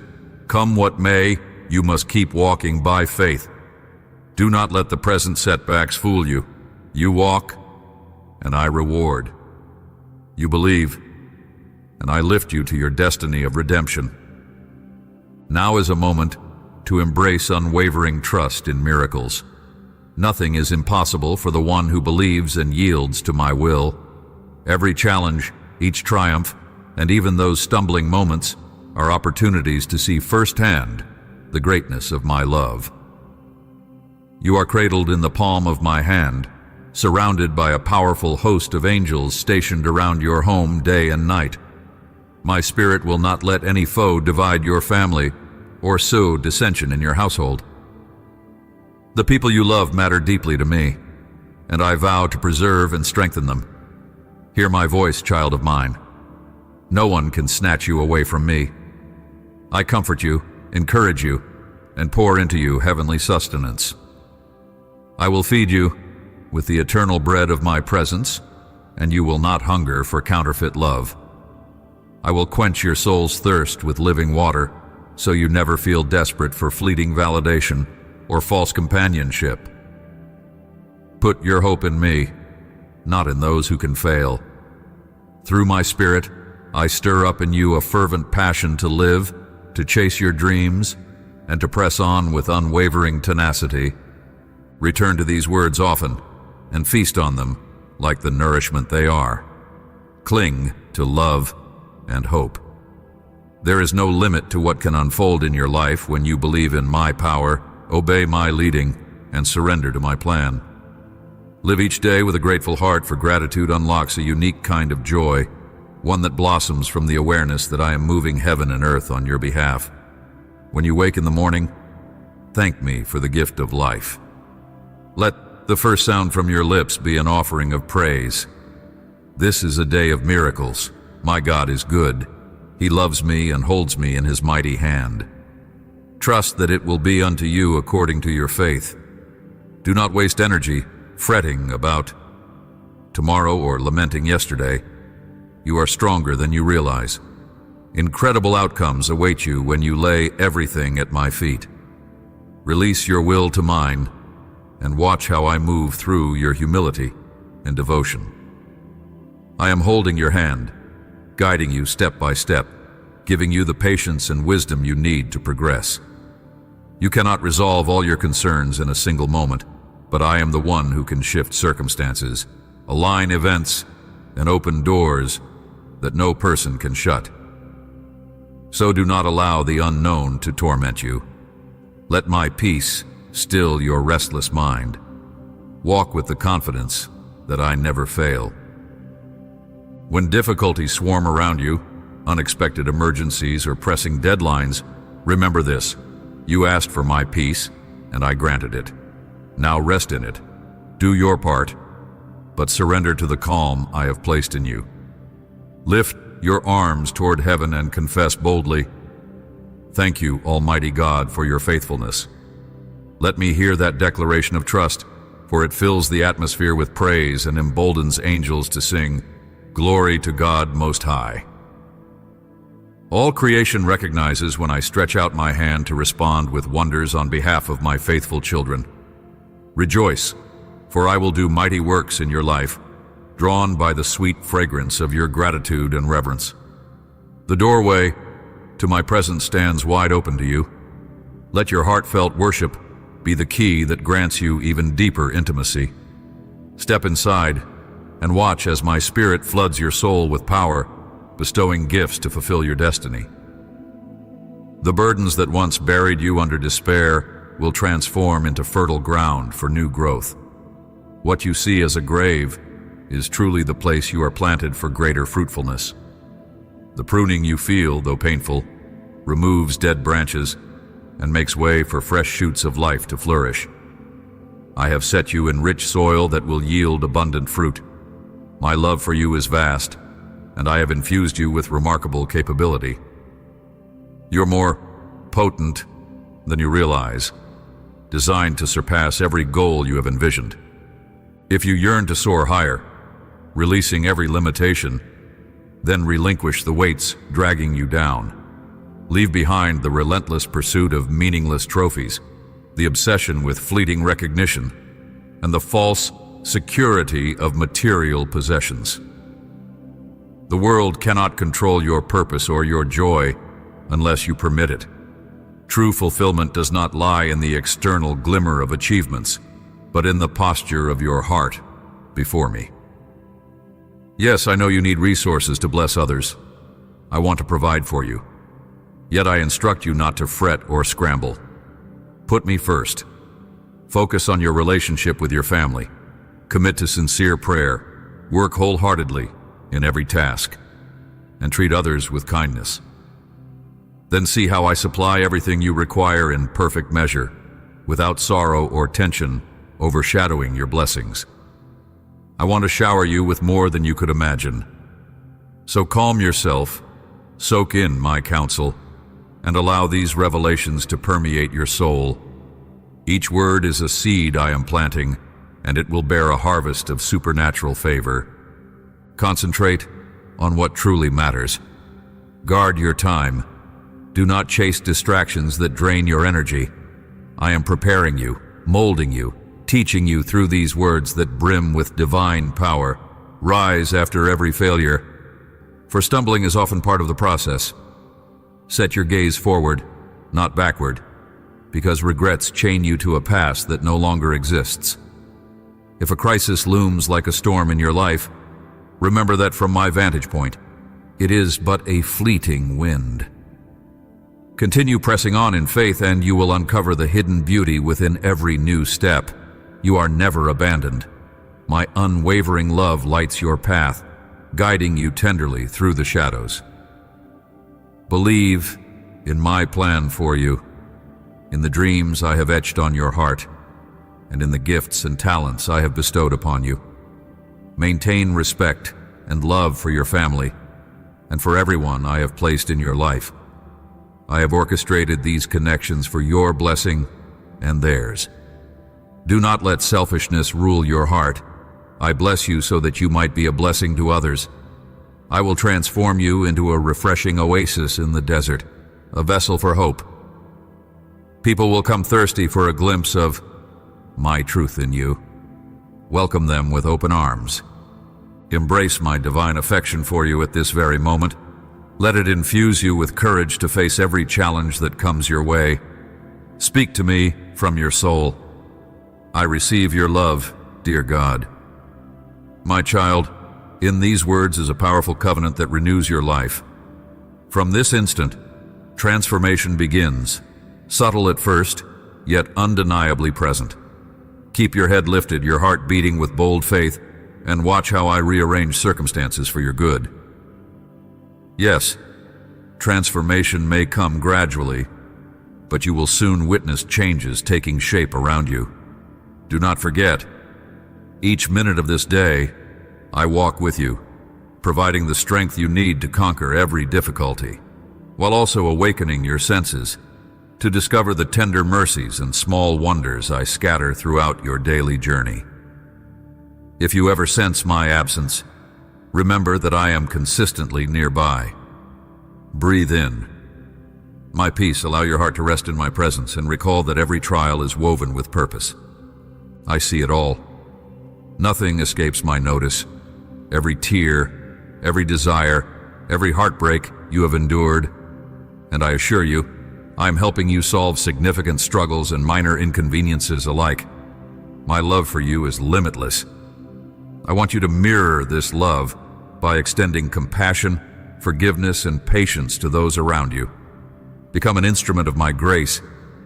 Come what may, you must keep walking by faith. Do not let the present setbacks fool you. You walk, and I reward. You believe, and I lift you to your destiny of redemption. Now is a moment to embrace unwavering trust in miracles. Nothing is impossible for the one who believes and yields to my will. Every challenge, each triumph, and even those stumbling moments are opportunities to see firsthand the greatness of my love. You are cradled in the palm of my hand, surrounded by a powerful host of angels stationed around your home day and night. My spirit will not let any foe divide your family or sow dissension in your household. The people you love matter deeply to me, and I vow to preserve and strengthen them. Hear my voice, child of mine. No one can snatch you away from me. I comfort you, encourage you, and pour into you heavenly sustenance. I will feed you with the eternal bread of my presence, and you will not hunger for counterfeit love. I will quench your soul's thirst with living water, so you never feel desperate for fleeting validation or false companionship. Put your hope in me, not in those who can fail. Through my spirit, I stir up in you a fervent passion to live, to chase your dreams, and to press on with unwavering tenacity. Return to these words often, and feast on them like the nourishment they are. Cling to love and hope. There is no limit to what can unfold in your life when you believe in my power, obey my leading, and surrender to my plan. Live each day with a grateful heart, for gratitude unlocks a unique kind of joy. one that blossoms from the awareness that I am moving heaven and earth on your behalf. When you wake in the morning, thank me for the gift of life. Let the first sound from your lips be an offering of praise. This is a day of miracles. My God is good. He loves me and holds me in his mighty hand. Trust that it will be unto you according to your faith. Do not waste energy fretting about tomorrow or lamenting yesterday. You are stronger than you realize. Incredible outcomes await you when you lay everything at my feet. Release your will to mine and watch how I move through your humility and devotion. I am holding your hand, guiding you step by step, giving you the patience and wisdom you need to progress. You cannot resolve all your concerns in a single moment, but I am the one who can shift circumstances, align events, and open doors that no person can shut. So do not allow the unknown to torment you. Let my peace still your restless mind. Walk with the confidence that I never fail. When difficulties swarm around you, unexpected emergencies or pressing deadlines, remember this: you asked for my peace, and I granted it. Now rest in it. Do your part, but surrender to the calm I have placed in you. Lift your arms toward heaven and confess boldly, "Thank you, Almighty God, for your faithfulness." Let me hear that declaration of trust, for it fills the atmosphere with praise and emboldens angels to sing, "Glory to God Most High." All creation recognizes when I stretch out my hand to respond with wonders on behalf of my faithful children. Rejoice, for I will do mighty works in your life, drawn by the sweet fragrance of your gratitude and reverence. The doorway to my presence stands wide open to you. Let your heartfelt worship be the key that grants you even deeper intimacy. Step inside and watch as my spirit floods your soul with power, bestowing gifts to fulfill your destiny. The burdens that once buried you under despair will transform into fertile ground for new growth. What you see as a grave is truly the place you are planted for greater fruitfulness. The pruning you feel, though painful, removes dead branches and makes way for fresh shoots of life to flourish. I have set you in rich soil that will yield abundant fruit. My love for you is vast, and I have infused you with remarkable capability. You're more potent than you realize, designed to surpass every goal you have envisioned. If you yearn to soar higher, releasing every limitation, then relinquish the weights dragging you down. Leave behind the relentless pursuit of meaningless trophies, the obsession with fleeting recognition, and the false security of material possessions. The world cannot control your purpose or your joy unless you permit it. True fulfillment does not lie in the external glimmer of achievements, but in the posture of your heart before me. Yes, I know you need resources to bless others. I want to provide for you. Yet I instruct you not to fret or scramble. Put me first. Focus on your relationship with your family. Commit to sincere prayer. Work wholeheartedly in every task, and treat others with kindness. Then see how I supply everything you require in perfect measure, without sorrow or tension overshadowing your blessings. I want to shower you with more than you could imagine. So calm yourself, soak in my counsel, and allow these revelations to permeate your soul. Each word is a seed I am planting, and it will bear a harvest of supernatural favor. Concentrate on what truly matters. Guard your time. Do not chase distractions that drain your energy. I am preparing you, molding you, teaching you through these words that brim with divine power. Rise after every failure, for stumbling is often part of the process. Set your gaze forward, not backward, because regrets chain you to a past that no longer exists. If a crisis looms like a storm in your life, remember that from my vantage point, it is but a fleeting wind. Continue pressing on in faith, and you will uncover the hidden beauty within every new step. You are never abandoned. My unwavering love lights your path, guiding you tenderly through the shadows. Believe in my plan for you, in the dreams I have etched on your heart, and in the gifts and talents I have bestowed upon you. Maintain respect and love for your family and for everyone I have placed in your life. I have orchestrated these connections for your blessing and theirs. Do not let selfishness rule your heart. I bless you so that you might be a blessing to others. I will transform you into a refreshing oasis in the desert, a vessel for hope. People will come thirsty for a glimpse of my truth in you. Welcome them with open arms. Embrace my divine affection for you at this very moment. Let it infuse you with courage to face every challenge that comes your way. Speak to me from your soul. I receive your love, dear God. My child, in these words is a powerful covenant that renews your life. From this instant, transformation begins, subtle at first, yet undeniably present. Keep your head lifted, your heart beating with bold faith, and watch how I rearrange circumstances for your good. Yes, transformation may come gradually, but you will soon witness changes taking shape around you. Do not forget, each minute of this day, I walk with you, providing the strength you need to conquer every difficulty, while also awakening your senses to discover the tender mercies and small wonders I scatter throughout your daily journey. If you ever sense my absence, remember that I am consistently nearby. Breathe in my peace, allow your heart to rest in my presence, and recall that every trial is woven with purpose. I see it all. Nothing escapes my notice. Every tear, every desire, every heartbreak you have endured, and I assure you, I'm helping you solve significant struggles and minor inconveniences alike. My love for you is limitless. I want you to mirror this love by extending compassion, forgiveness, and patience to those around you. Become an instrument of my grace,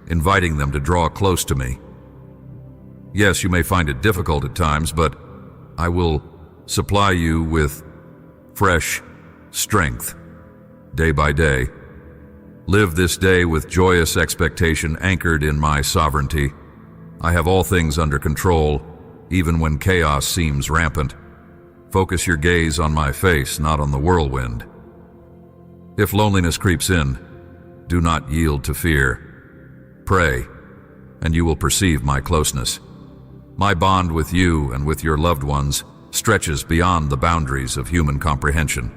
inviting them to draw close to me. Yes, you may find it difficult at times, but I will supply you with fresh strength day by day. Live this day with joyous expectation anchored in my sovereignty. I have all things under control, even when chaos seems rampant. Focus your gaze on my face, not on the whirlwind. If loneliness creeps in, do not yield to fear. Pray, and you will perceive my closeness. My bond with you and with your loved ones stretches beyond the boundaries of human comprehension.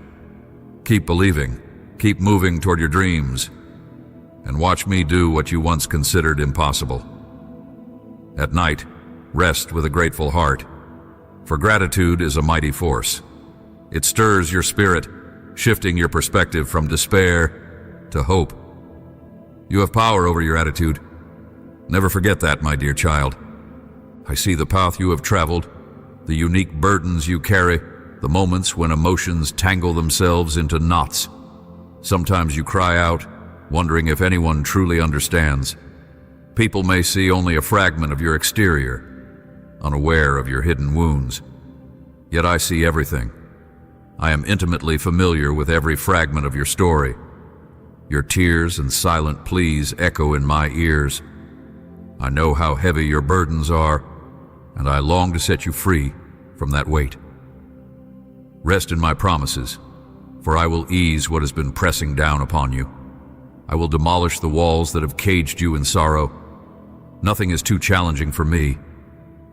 Keep believing, keep moving toward your dreams, and watch me do what you once considered impossible. At night, rest with a grateful heart, for gratitude is a mighty force. It stirs your spirit, shifting your perspective from despair to hope. You have power over your attitude. Never forget that, my dear child. I see the path you have traveled, the unique burdens you carry, the moments when emotions tangle themselves into knots. Sometimes you cry out, wondering if anyone truly understands. People may see only a fragment of your exterior, unaware of your hidden wounds. Yet I see everything. I am intimately familiar with every fragment of your story. Your tears and silent pleas echo in my ears. I know how heavy your burdens are, and I long to set you free from that weight. Rest in my promises, for I will ease what has been pressing down upon you. I will demolish the walls that have caged you in sorrow. Nothing is too challenging for me,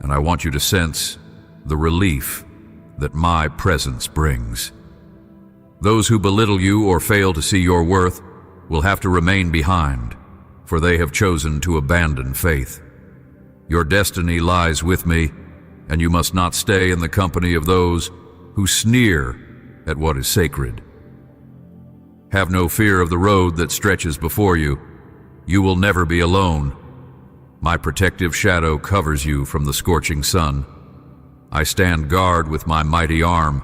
and I want you to sense the relief that my presence brings. Those who belittle you or fail to see your worth will have to remain behind, for they have chosen to abandon faith. Your destiny lies with me, and you must not stay in the company of those who sneer at what is sacred. Have no fear of the road that stretches before you. You will never be alone. My protective shadow covers you from the scorching sun. I stand guard with my mighty arm,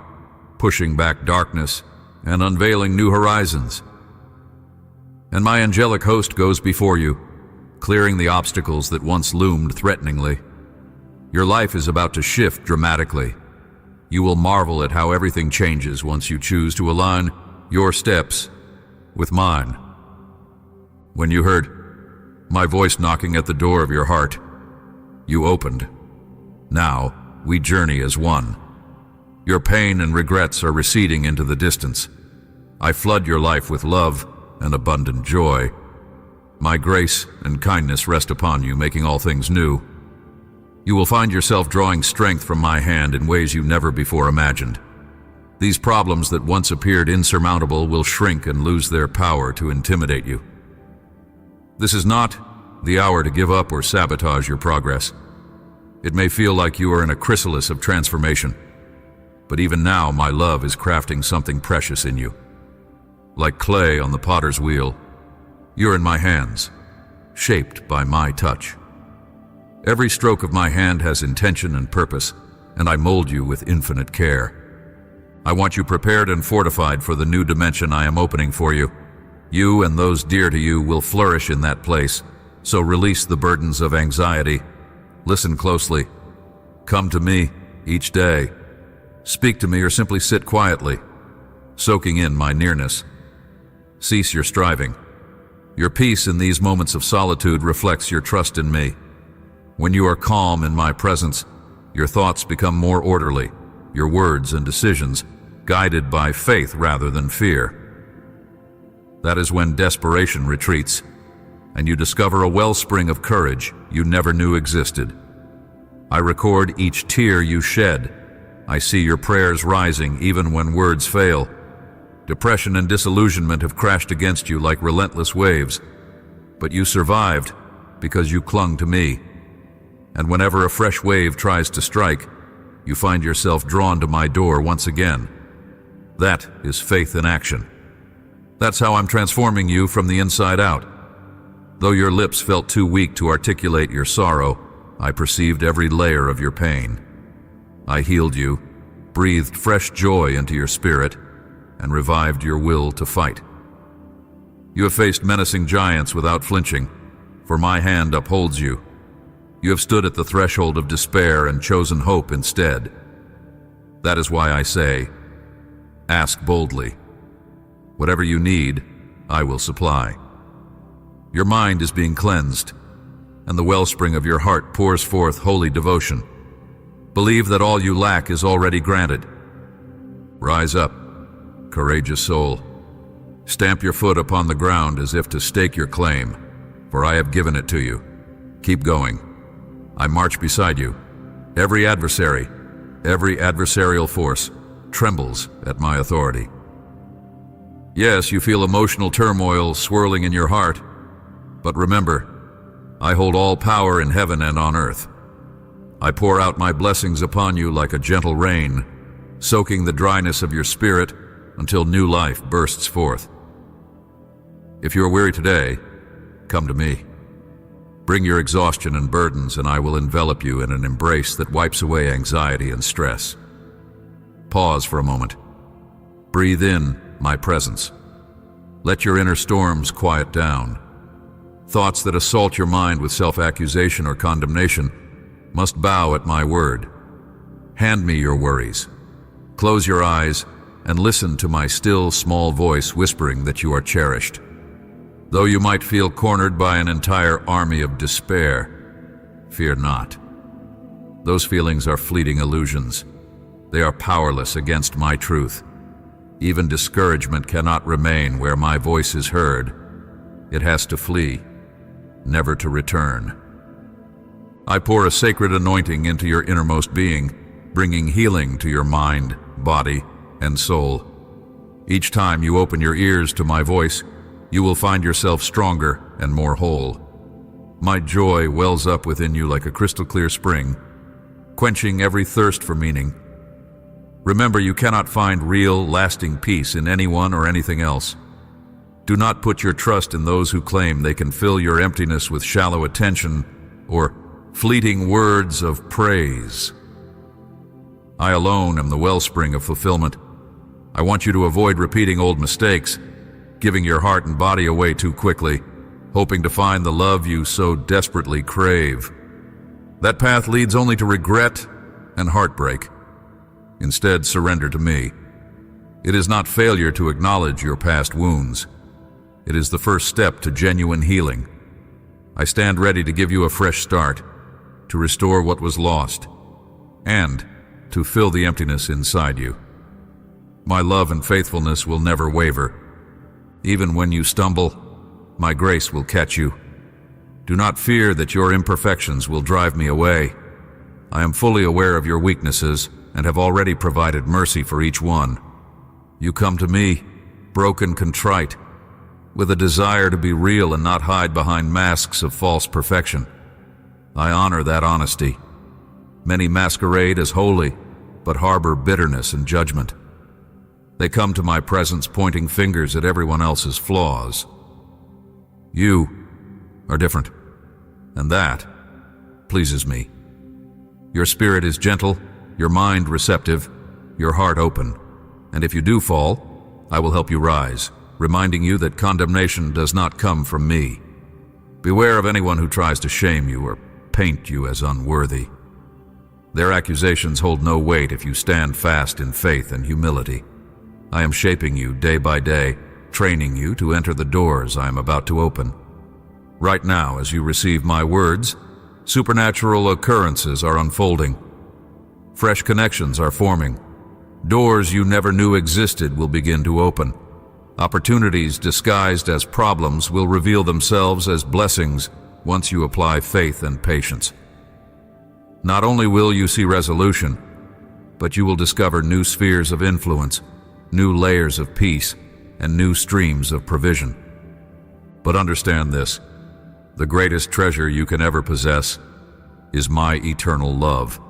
pushing back darkness and unveiling new horizons. And my angelic host goes before you, clearing the obstacles that once loomed threateningly. Your life is about to shift dramatically. You will marvel at how everything changes once you choose to align your steps with mine. When you heard my voice knocking at the door of your heart, you opened. Now we journey as one. Your pain and regrets are receding into the distance. I flood your life with love and abundant joy. My grace and kindness rest upon you, making all things new. You will find yourself drawing strength from my hand in ways you never before imagined. These problems that once appeared insurmountable will shrink and lose their power to intimidate you. This is not the hour to give up or sabotage your progress. It may feel like you are in a chrysalis of transformation, but even now my love is crafting something precious in you. Like clay on the potter's wheel, you're in my hands, shaped by my touch. Every stroke of my hand has intention and purpose, and I mold you with infinite care. I want you prepared and fortified for the new dimension I am opening for you. You and those dear to you will flourish in that place, so release the burdens of anxiety. Listen closely. Come to me each day. Speak to me or simply sit quietly, soaking in my nearness. Cease your striving. Your peace in these moments of solitude reflects your trust in me. When you are calm in my presence, your thoughts become more orderly, your words and decisions guided by faith rather than fear. That is when desperation retreats, and you discover a wellspring of courage you never knew existed. I record each tear you shed. I see your prayers rising even when words fail. Depression and disillusionment have crashed against you like relentless waves, but you survived because you clung to me. And whenever a fresh wave tries to strike, you find yourself drawn to my door once again. That is faith in action. That's how I'm transforming you from the inside out. Though your lips felt too weak to articulate your sorrow, I perceived every layer of your pain. I healed you, breathed fresh joy into your spirit, and revived your will to fight. You have faced menacing giants without flinching, for my hand upholds you. You have stood at the threshold of despair and chosen hope instead. That is why I say, ask boldly. Whatever you need, I will supply. Your mind is being cleansed, and the wellspring of your heart pours forth holy devotion. Believe that all you lack is already granted. Rise up, courageous soul. Stamp your foot upon the ground as if to stake your claim, for I have given it to you. Keep going. I march beside you. Every adversary, every adversarial force trembles at my authority. Yes, you feel emotional turmoil swirling in your heart, but remember, I hold all power in heaven and on earth. I pour out my blessings upon you like a gentle rain, soaking the dryness of your spirit until new life bursts forth. If you are weary today, come to me. Bring your exhaustion and burdens, and I will envelop you in an embrace that wipes away anxiety and stress. Pause for a moment. Breathe in my presence. Let your inner storms quiet down. Thoughts that assault your mind with self-accusation or condemnation must bow at my word. Hand me your worries. Close your eyes and listen to my still, small voice whispering that you are cherished. Though you might feel cornered by an entire army of despair, fear not. Those feelings are fleeting illusions. They are powerless against my truth. Even discouragement cannot remain where my voice is heard. It has to flee, never to return. I pour a sacred anointing into your innermost being, bringing healing to your mind, body, and soul. Each time you open your ears to my voice, you will find yourself stronger and more whole. My joy wells up within you like a crystal-clear spring, quenching every thirst for meaning. Remember, you cannot find real, lasting peace in anyone or anything else. Do not put your trust in those who claim they can fill your emptiness with shallow attention or fleeting words of praise. I alone am the wellspring of fulfillment. I want you to avoid repeating old mistakes, giving your heart and body away too quickly, hoping to find the love you so desperately crave. That path leads only to regret and heartbreak. Instead, surrender to me. It is not failure to acknowledge your past wounds. It is the first step to genuine healing. I stand ready to give you a fresh start, to restore what was lost, and to fill the emptiness inside you. My love and faithfulness will never waver. Even when you stumble, my grace will catch you. Do not fear that your imperfections will drive me away. I am fully aware of your weaknesses and have already provided mercy for each one. You come to me, broken, contrite, with a desire to be real and not hide behind masks of false perfection. I honor that honesty. Many masquerade as holy, but harbor bitterness and judgment. They come to my presence pointing fingers at everyone else's flaws. You are different, and that pleases me. Your spirit is gentle, your mind receptive, your heart open, and if you do fall, I will help you rise, reminding you that condemnation does not come from me. Beware of anyone who tries to shame you or paint you as unworthy. Their accusations hold no weight if you stand fast in faith and humility. I am shaping you day by day, training you to enter the doors I am about to open. Right now, as you receive my words, supernatural occurrences are unfolding. Fresh connections are forming. Doors you never knew existed will begin to open. Opportunities disguised as problems will reveal themselves as blessings once you apply faith and patience. Not only will you see resolution, but you will discover new spheres of influence, new layers of peace, and new streams of provision. But understand this, the greatest treasure you can ever possess is my eternal love.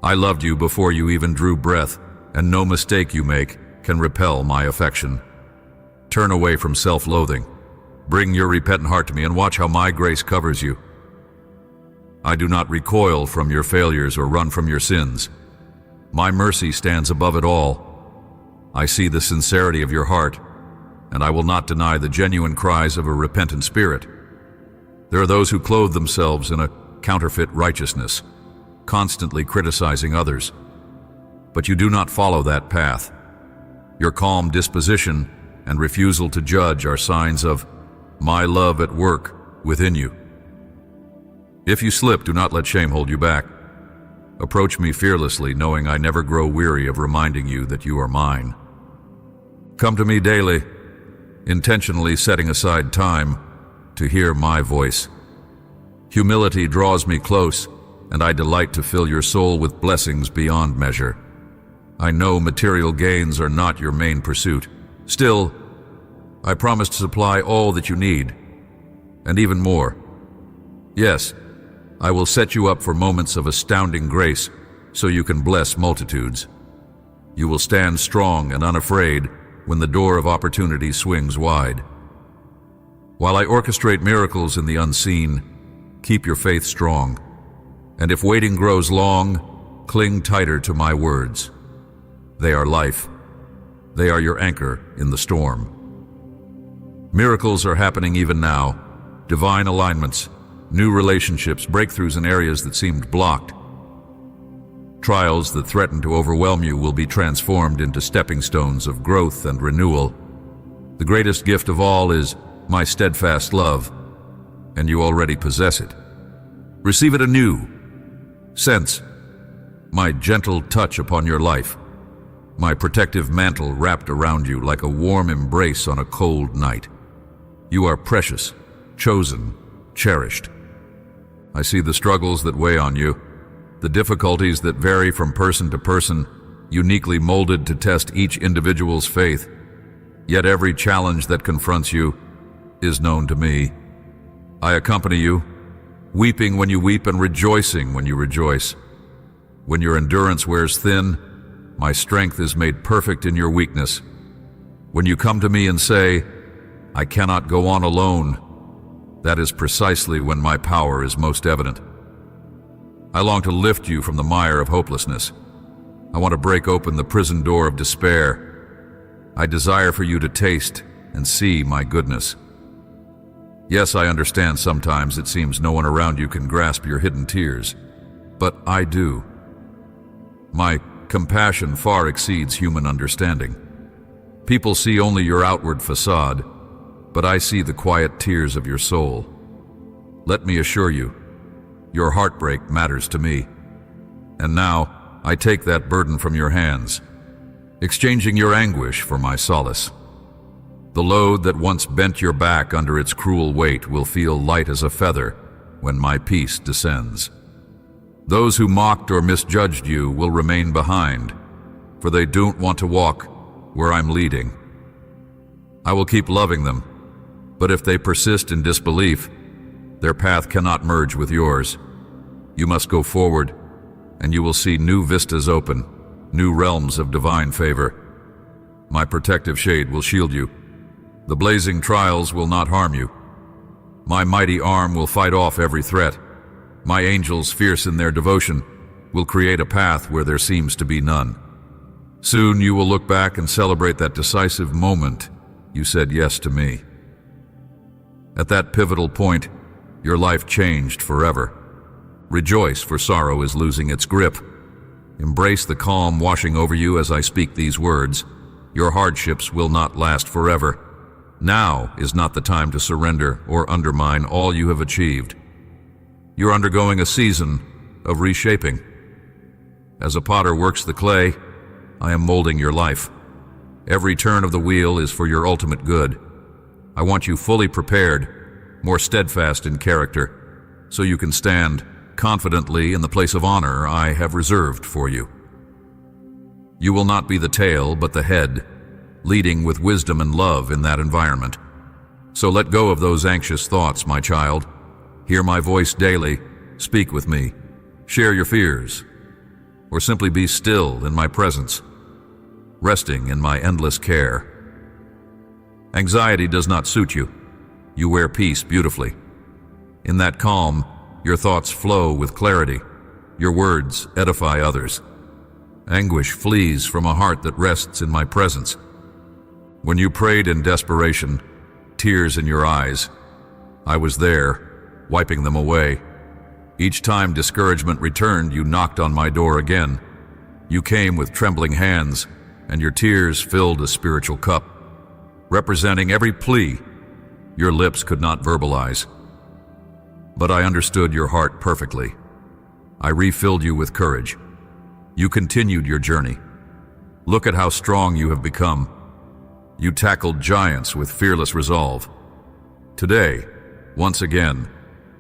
I loved you before you even drew breath, and no mistake you make can repel my affection. Turn away from self-loathing. Bring your repentant heart to me and watch how my grace covers you. I do not recoil from your failures or run from your sins. My mercy stands above it all. I see the sincerity of your heart, and I will not deny the genuine cries of a repentant spirit. There are those who clothe themselves in a counterfeit righteousness, constantly criticizing others. But you do not follow that path. Your calm disposition and refusal to judge are signs of my love at work within you. If you slip, do not let shame hold you back. Approach me fearlessly, knowing I never grow weary of reminding you that you are mine. Come to me daily, intentionally setting aside time to hear my voice. Humility draws me close, and I delight to fill your soul with blessings beyond measure. I know material gains are not your main pursuit. Still, I promise to supply all that you need, and even more. Yes, I will set you up for moments of astounding grace so you can bless multitudes. You will stand strong and unafraid when the door of opportunity swings wide. While I orchestrate miracles in the unseen, keep your faith strong. And if waiting grows long, cling tighter to my words. They are life. They are your anchor in the storm. Miracles are happening even now. Divine alignments, new relationships, breakthroughs in areas that seemed blocked. Trials that threaten to overwhelm you will be transformed into stepping stones of growth and renewal. The greatest gift of all is my steadfast love, and you already possess it. Receive it anew. Sense my gentle touch upon your life, my protective mantle wrapped around you like a warm embrace on a cold night. You are precious, chosen, cherished. I see the struggles that weigh on you, the difficulties that vary from person to person, uniquely molded to test each individual's faith. Yet every challenge that confronts you is known to me. I accompany you, weeping when you weep and rejoicing when you rejoice. When your endurance wears thin, my strength is made perfect in your weakness. When you come to me and say, I cannot go on alone, that is precisely when my power is most evident. I long to lift you from the mire of hopelessness. I want to break open the prison door of despair. I desire for you to taste and see my goodness. Yes, I understand sometimes it seems no one around you can grasp your hidden tears, but I do. My compassion far exceeds human understanding. People see only your outward facade, but I see the quiet tears of your soul. Let me assure you, your heartbreak matters to me. And now, I take that burden from your hands, exchanging your anguish for my solace. The load that once bent your back under its cruel weight will feel light as a feather when my peace descends. Those who mocked or misjudged you will remain behind, for they don't want to walk where I'm leading. I will keep loving them, but if they persist in disbelief, their path cannot merge with yours. You must go forward, and you will see new vistas open, new realms of divine favor. My protective shade will shield you. The blazing trials will not harm you. My mighty arm will fight off every threat. My angels, fierce in their devotion, will create a path where there seems to be none. Soon you will look back and celebrate that decisive moment you said yes to me. At that pivotal point, your life changed forever. Rejoice, for sorrow is losing its grip. Embrace the calm washing over you as I speak these words. Your hardships will not last forever. Now is not the time to surrender or undermine all you have achieved. You're undergoing a season of reshaping. As a potter works the clay, I am molding your life. Every turn of the wheel is for your ultimate good. I want you fully prepared, more steadfast in character, so you can stand confidently in the place of honor I have reserved for you. You will not be the tail, but the head, leading with wisdom and love in that environment. So let go of those anxious thoughts, my child. Hear my voice daily, speak with me, share your fears, or simply be still in my presence, resting in my endless care. Anxiety does not suit you. You wear peace beautifully. In that calm, your thoughts flow with clarity. Your words edify others. Anguish flees from a heart that rests in my presence. When you prayed in desperation, tears in your eyes, I was there, wiping them away. Each time discouragement returned, you knocked on my door again. You came with trembling hands, and your tears filled a spiritual cup, representing every plea your lips could not verbalize. But I understood your heart perfectly. I refilled you with courage. You continued your journey. Look at how strong you have become. You tackled giants with fearless resolve. Today, once again,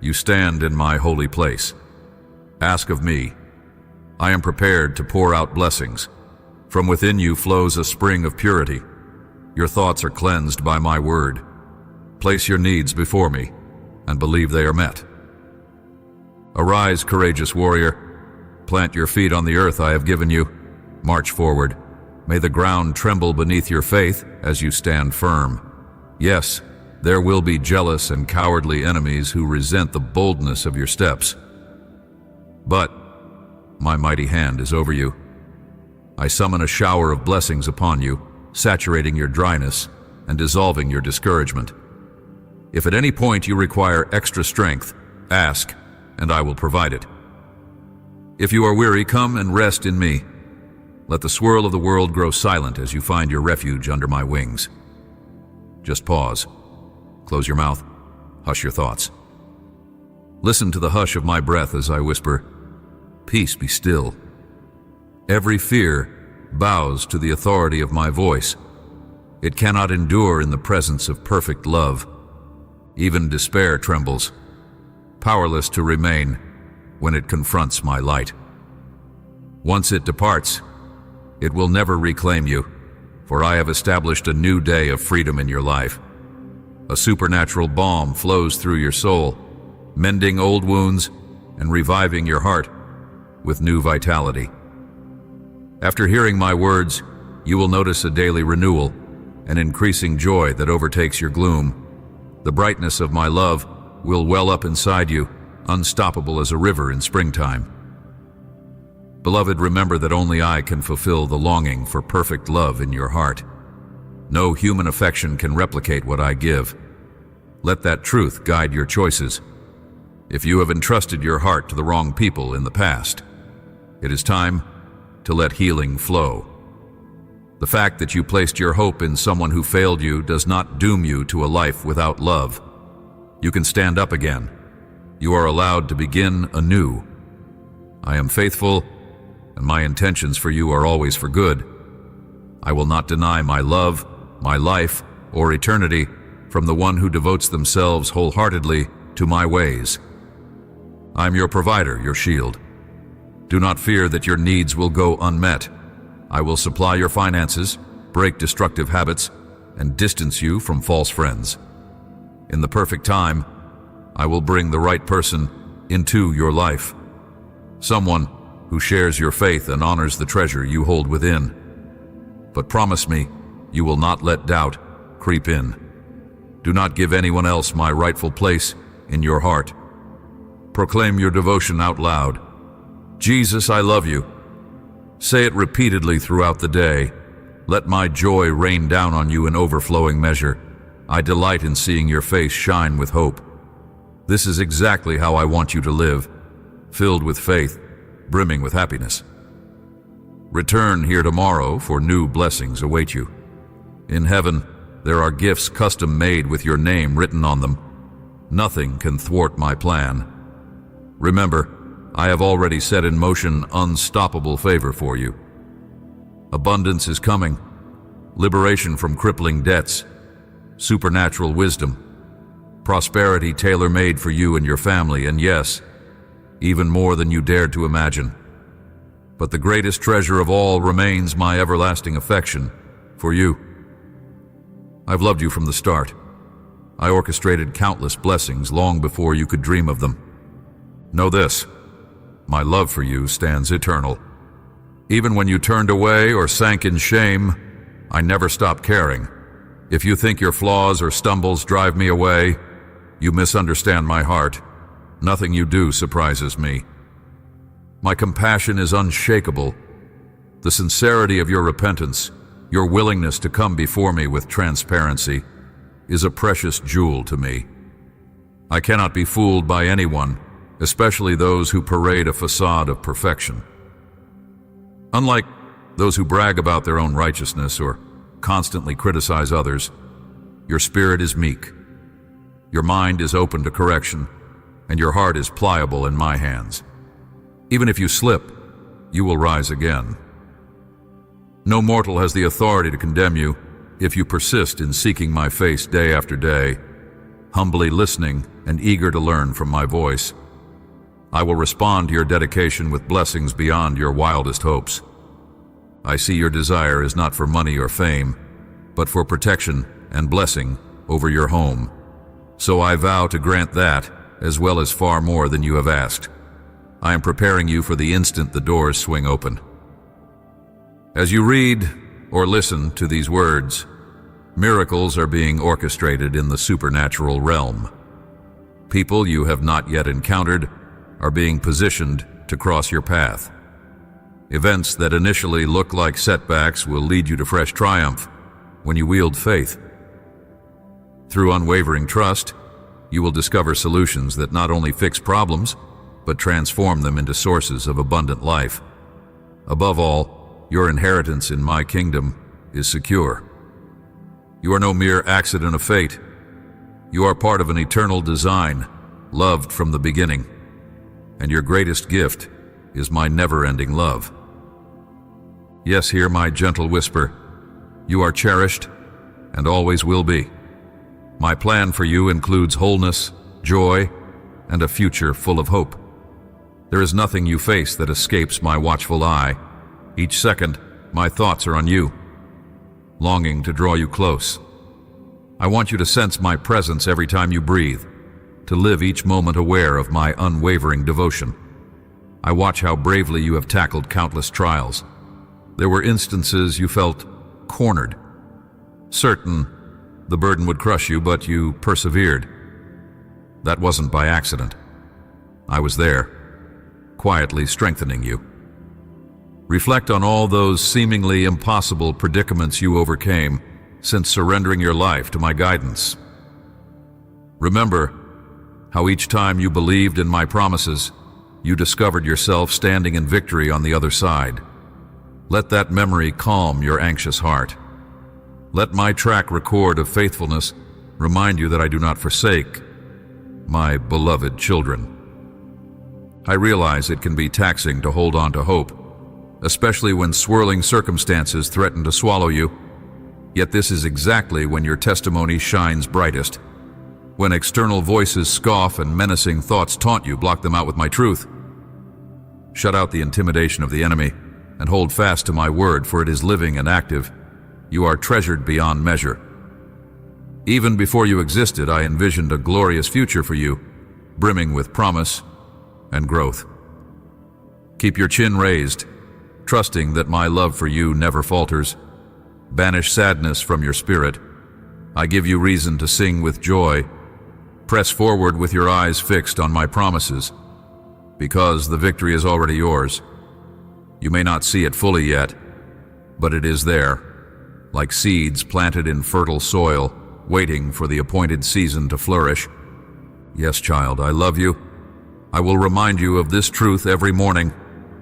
you stand in my holy place. Ask of me. I am prepared to pour out blessings. From within you flows a spring of purity. Your thoughts are cleansed by my word. Place your needs before me and believe they are met. Arise, courageous warrior. Plant your feet on the earth I have given you. March forward. May the ground tremble beneath your faith as you stand firm. Yes, there will be jealous and cowardly enemies who resent the boldness of your steps. But my mighty hand is over you. I summon a shower of blessings upon you, saturating your dryness and dissolving your discouragement. If at any point you require extra strength, ask, and I will provide it. If you are weary, come and rest in me. Let the swirl of the world grow silent as you find your refuge under my wings. Just pause. Close your mouth. Hush your thoughts. Listen to the hush of my breath as I whisper, "Peace, be still." Every fear bows to the authority of my voice. It cannot endure in the presence of perfect love. Even despair trembles, powerless to remain when it confronts my light. Once it departs, it will never reclaim you, for I have established a new day of freedom in your life. A supernatural balm flows through your soul, mending old wounds and reviving your heart with new vitality. After hearing my words, you will notice a daily renewal, an increasing joy that overtakes your gloom. The brightness of my love will well up inside you, unstoppable as a river in springtime. Beloved, remember that only I can fulfill the longing for perfect love in your heart. No human affection can replicate what I give. Let that truth guide your choices. If you have entrusted your heart to the wrong people in the past, it is time to let healing flow. The fact that you placed your hope in someone who failed you does not doom you to a life without love. You can stand up again. You are allowed to begin anew. I am faithful, and my intentions for you are always for good. I will not deny my love, my life, or eternity from the one who devotes themselves wholeheartedly to my ways. I am your provider, your shield. Do not fear that your needs will go unmet. I will supply your finances, break destructive habits, and distance you from false friends. In the perfect time, I will bring the right person into your life. Someone who shares your faith and honors the treasure you hold within. But promise me, you will not let doubt creep in. Do not give anyone else my rightful place in your heart. Proclaim your devotion out loud. Jesus, I love you. Say it repeatedly throughout the day. Let my joy rain down on you in overflowing measure. I delight in seeing your face shine with hope. This is exactly how I want you to live, filled with faith, brimming with happiness. Return here tomorrow, for new blessings await you. In heaven, there are gifts custom made with your name written on them. Nothing can thwart my plan. Remember, I have already set in motion unstoppable favor for you. Abundance is coming, liberation from crippling debts, supernatural wisdom, prosperity tailor-made for you and your family, and yes, even more than you dared to imagine. But the greatest treasure of all remains my everlasting affection for you. I've loved you from the start. I orchestrated countless blessings long before you could dream of them. Know this, my love for you stands eternal. Even when you turned away or sank in shame, I never stopped caring. If you think your flaws or stumbles drive me away, you misunderstand my heart. Nothing you do surprises me. My compassion is unshakable. The sincerity of your repentance, your willingness to come before me with transparency, is a precious jewel to me. I cannot be fooled by anyone, especially those who parade a facade of perfection. Unlike those who brag about their own righteousness or constantly criticize others, your spirit is meek. Your mind is open to correction, and your heart is pliable in my hands. Even if you slip, you will rise again. No mortal has the authority to condemn you if you persist in seeking my face day after day, humbly listening and eager to learn from my voice. I will respond to your dedication with blessings beyond your wildest hopes. I see your desire is not for money or fame, but for protection and blessing over your home. So I vow to grant that, as well as far more than you have asked. I am preparing you for the instant the doors swing open. As you read or listen to these words, miracles are being orchestrated in the supernatural realm. People you have not yet encountered are being positioned to cross your path. Events that initially look like setbacks will lead you to fresh triumph when you wield faith. Through unwavering trust, you will discover solutions that not only fix problems, but transform them into sources of abundant life. Above all, your inheritance in my kingdom is secure. You are no mere accident of fate. You are part of an eternal design, loved from the beginning. And your greatest gift is my never-ending love. Yes, hear my gentle whisper. You are cherished and always will be. My plan for you includes wholeness, joy, and a future full of hope. There is nothing you face that escapes my watchful eye. Each second, my thoughts are on you, longing to draw you close. I want you to sense my presence every time you breathe, to live each moment aware of my unwavering devotion. I watch how bravely you have tackled countless trials. There were instances you felt cornered, certain the burden would crush you, but you persevered. That wasn't by accident. I was there, quietly strengthening you. Reflect on all those seemingly impossible predicaments you overcame since surrendering your life to my guidance. Remember how each time you believed in my promises, you discovered yourself standing in victory on the other side. Let that memory calm your anxious heart. Let my track record of faithfulness remind you that I do not forsake my beloved children. I realize it can be taxing to hold on to hope, especially when swirling circumstances threaten to swallow you. Yet this is exactly when your testimony shines brightest. When external voices scoff and menacing thoughts taunt you, block them out with my truth. Shut out the intimidation of the enemy and hold fast to my word, for it is living and active. You are treasured beyond measure. Even before you existed, I envisioned a glorious future for you, brimming with promise and growth. Keep your chin raised, trusting that my love for you never falters. Banish sadness from your spirit. I give you reason to sing with joy. Press forward with your eyes fixed on my promises, because the victory is already yours. You may not see it fully yet, but it is there, like seeds planted in fertile soil, waiting for the appointed season to flourish. Yes, child, I love you. I will remind you of this truth every morning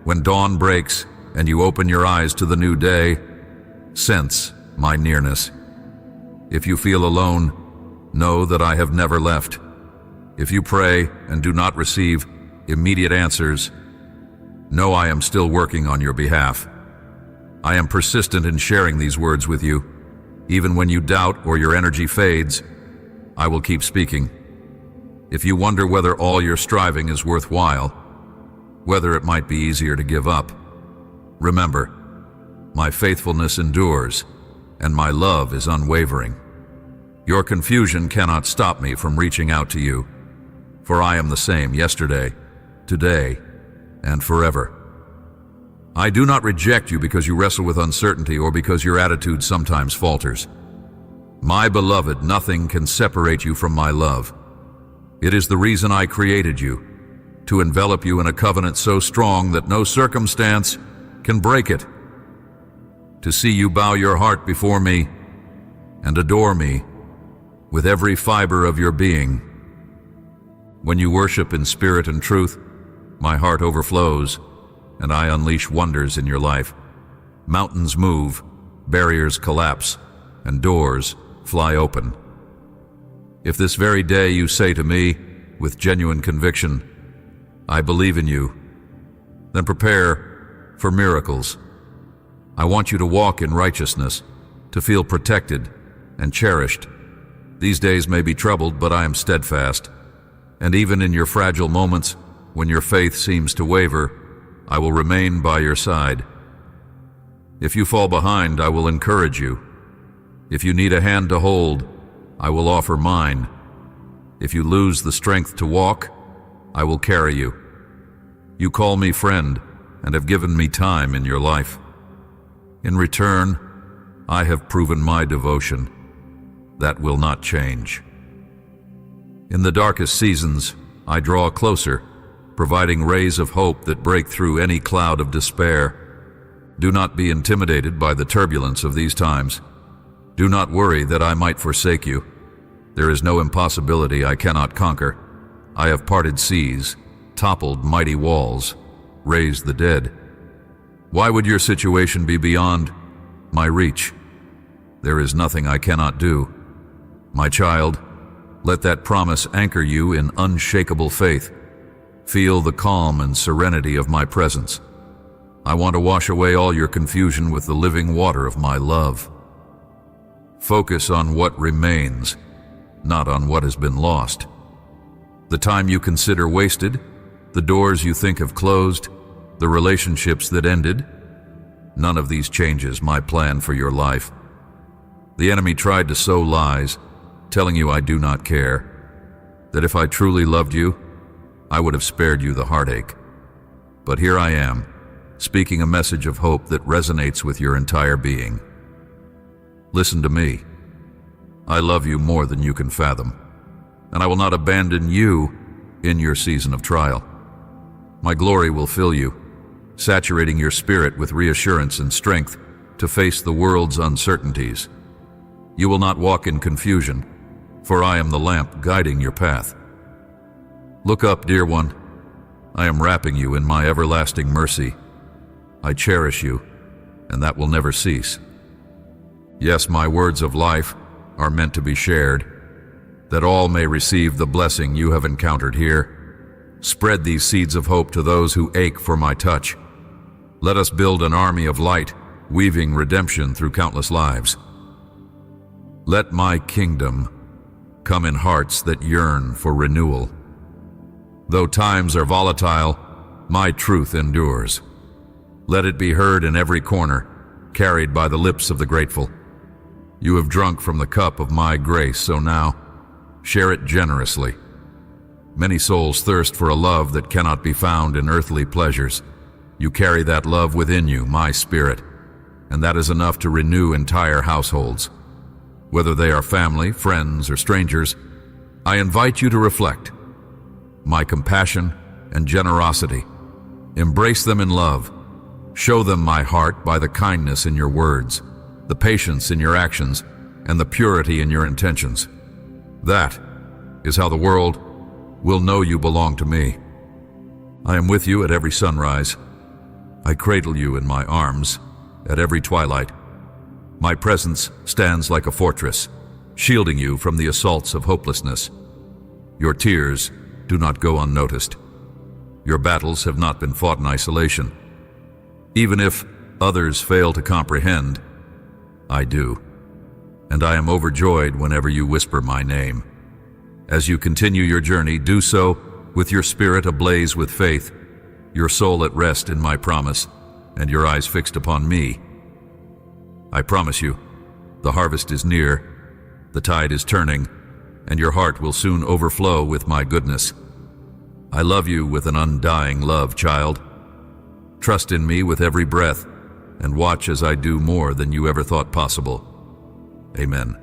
when dawn breaks and you open your eyes to the new day. Sense my nearness. If you feel alone, know that I have never left. If you pray and do not receive immediate answers, know I am still working on your behalf. I am persistent in sharing these words with you. Even when you doubt or your energy fades, I will keep speaking. If you wonder whether all your striving is worthwhile, whether it might be easier to give up, remember, my faithfulness endures, and my love is unwavering. Your confusion cannot stop me from reaching out to you, for I am the same yesterday, today, and forever. I do not reject you because you wrestle with uncertainty or because your attitude sometimes falters. My beloved, nothing can separate you from my love. It is the reason I created you, to envelop you in a covenant so strong that no circumstance can break it. To see you bow your heart before me and adore me with every fiber of your being. When you worship in spirit and truth, my heart overflows, and I unleash wonders in your life. Mountains move, barriers collapse, and doors fly open. If this very day you say to me, with genuine conviction, I believe in you, then prepare for miracles. I want you to walk in righteousness, to feel protected and cherished. These days may be troubled, but I am steadfast. And even in your fragile moments, when your faith seems to waver, I will remain by your side. If you fall behind, I will encourage you. If you need a hand to hold, I will offer mine. If you lose the strength to walk, I will carry you. You call me friend and have given me time in your life. In return, I have proven my devotion. That will not change. In the darkest seasons, I draw closer, providing rays of hope that break through any cloud of despair. Do not be intimidated by the turbulence of these times. Do not worry that I might forsake you. There is no impossibility I cannot conquer. I have parted seas, toppled mighty walls, raised the dead. Why would your situation be beyond my reach? There is nothing I cannot do. My child, let that promise anchor you in unshakable faith. Feel the calm and serenity of my presence. I want to wash away all your confusion with the living water of my love. Focus on what remains, not on what has been lost. The time you consider wasted, the doors you think have closed, the relationships that ended, none of these changes my plan for your life. The enemy tried to sow lies, telling you I do not care, that if I truly loved you, I would have spared you the heartache. But here I am, speaking a message of hope that resonates with your entire being. Listen to me. I love you more than you can fathom, and I will not abandon you in your season of trial. My glory will fill you, saturating your spirit with reassurance and strength to face the world's uncertainties. You will not walk in confusion, for I am the lamp guiding your path. Look up, dear one. I am wrapping you in my everlasting mercy. I cherish you, and that will never cease. Yes, my words of life are meant to be shared, that all may receive the blessing you have encountered here. Spread these seeds of hope to those who ache for my touch. Let us build an army of light, weaving redemption through countless lives. Let my kingdom come in hearts that yearn for renewal. Though times are volatile, my truth endures. Let it be heard in every corner, carried by the lips of the grateful. You have drunk from the cup of my grace, so now share it generously. Many souls thirst for a love that cannot be found in earthly pleasures. You carry that love within you, my spirit, and that is enough to renew entire households. Whether they are family, friends, or strangers, I invite you to reflect my compassion and generosity. Embrace them in love. Show them my heart by the kindness in your words, the patience in your actions, and the purity in your intentions. That is how the world will know you belong to me. I am with you at every sunrise. I cradle you in my arms at every twilight. My presence stands like a fortress, shielding you from the assaults of hopelessness. Your tears do not go unnoticed. Your battles have not been fought in isolation. Even if others fail to comprehend, I do. And I am overjoyed whenever you whisper my name. As you continue your journey, do so with your spirit ablaze with faith, your soul at rest in my promise, and your eyes fixed upon me. I promise you, the harvest is near, the tide is turning, and your heart will soon overflow with my goodness. I love you with an undying love, child. Trust in me with every breath, and watch as I do more than you ever thought possible. Amen.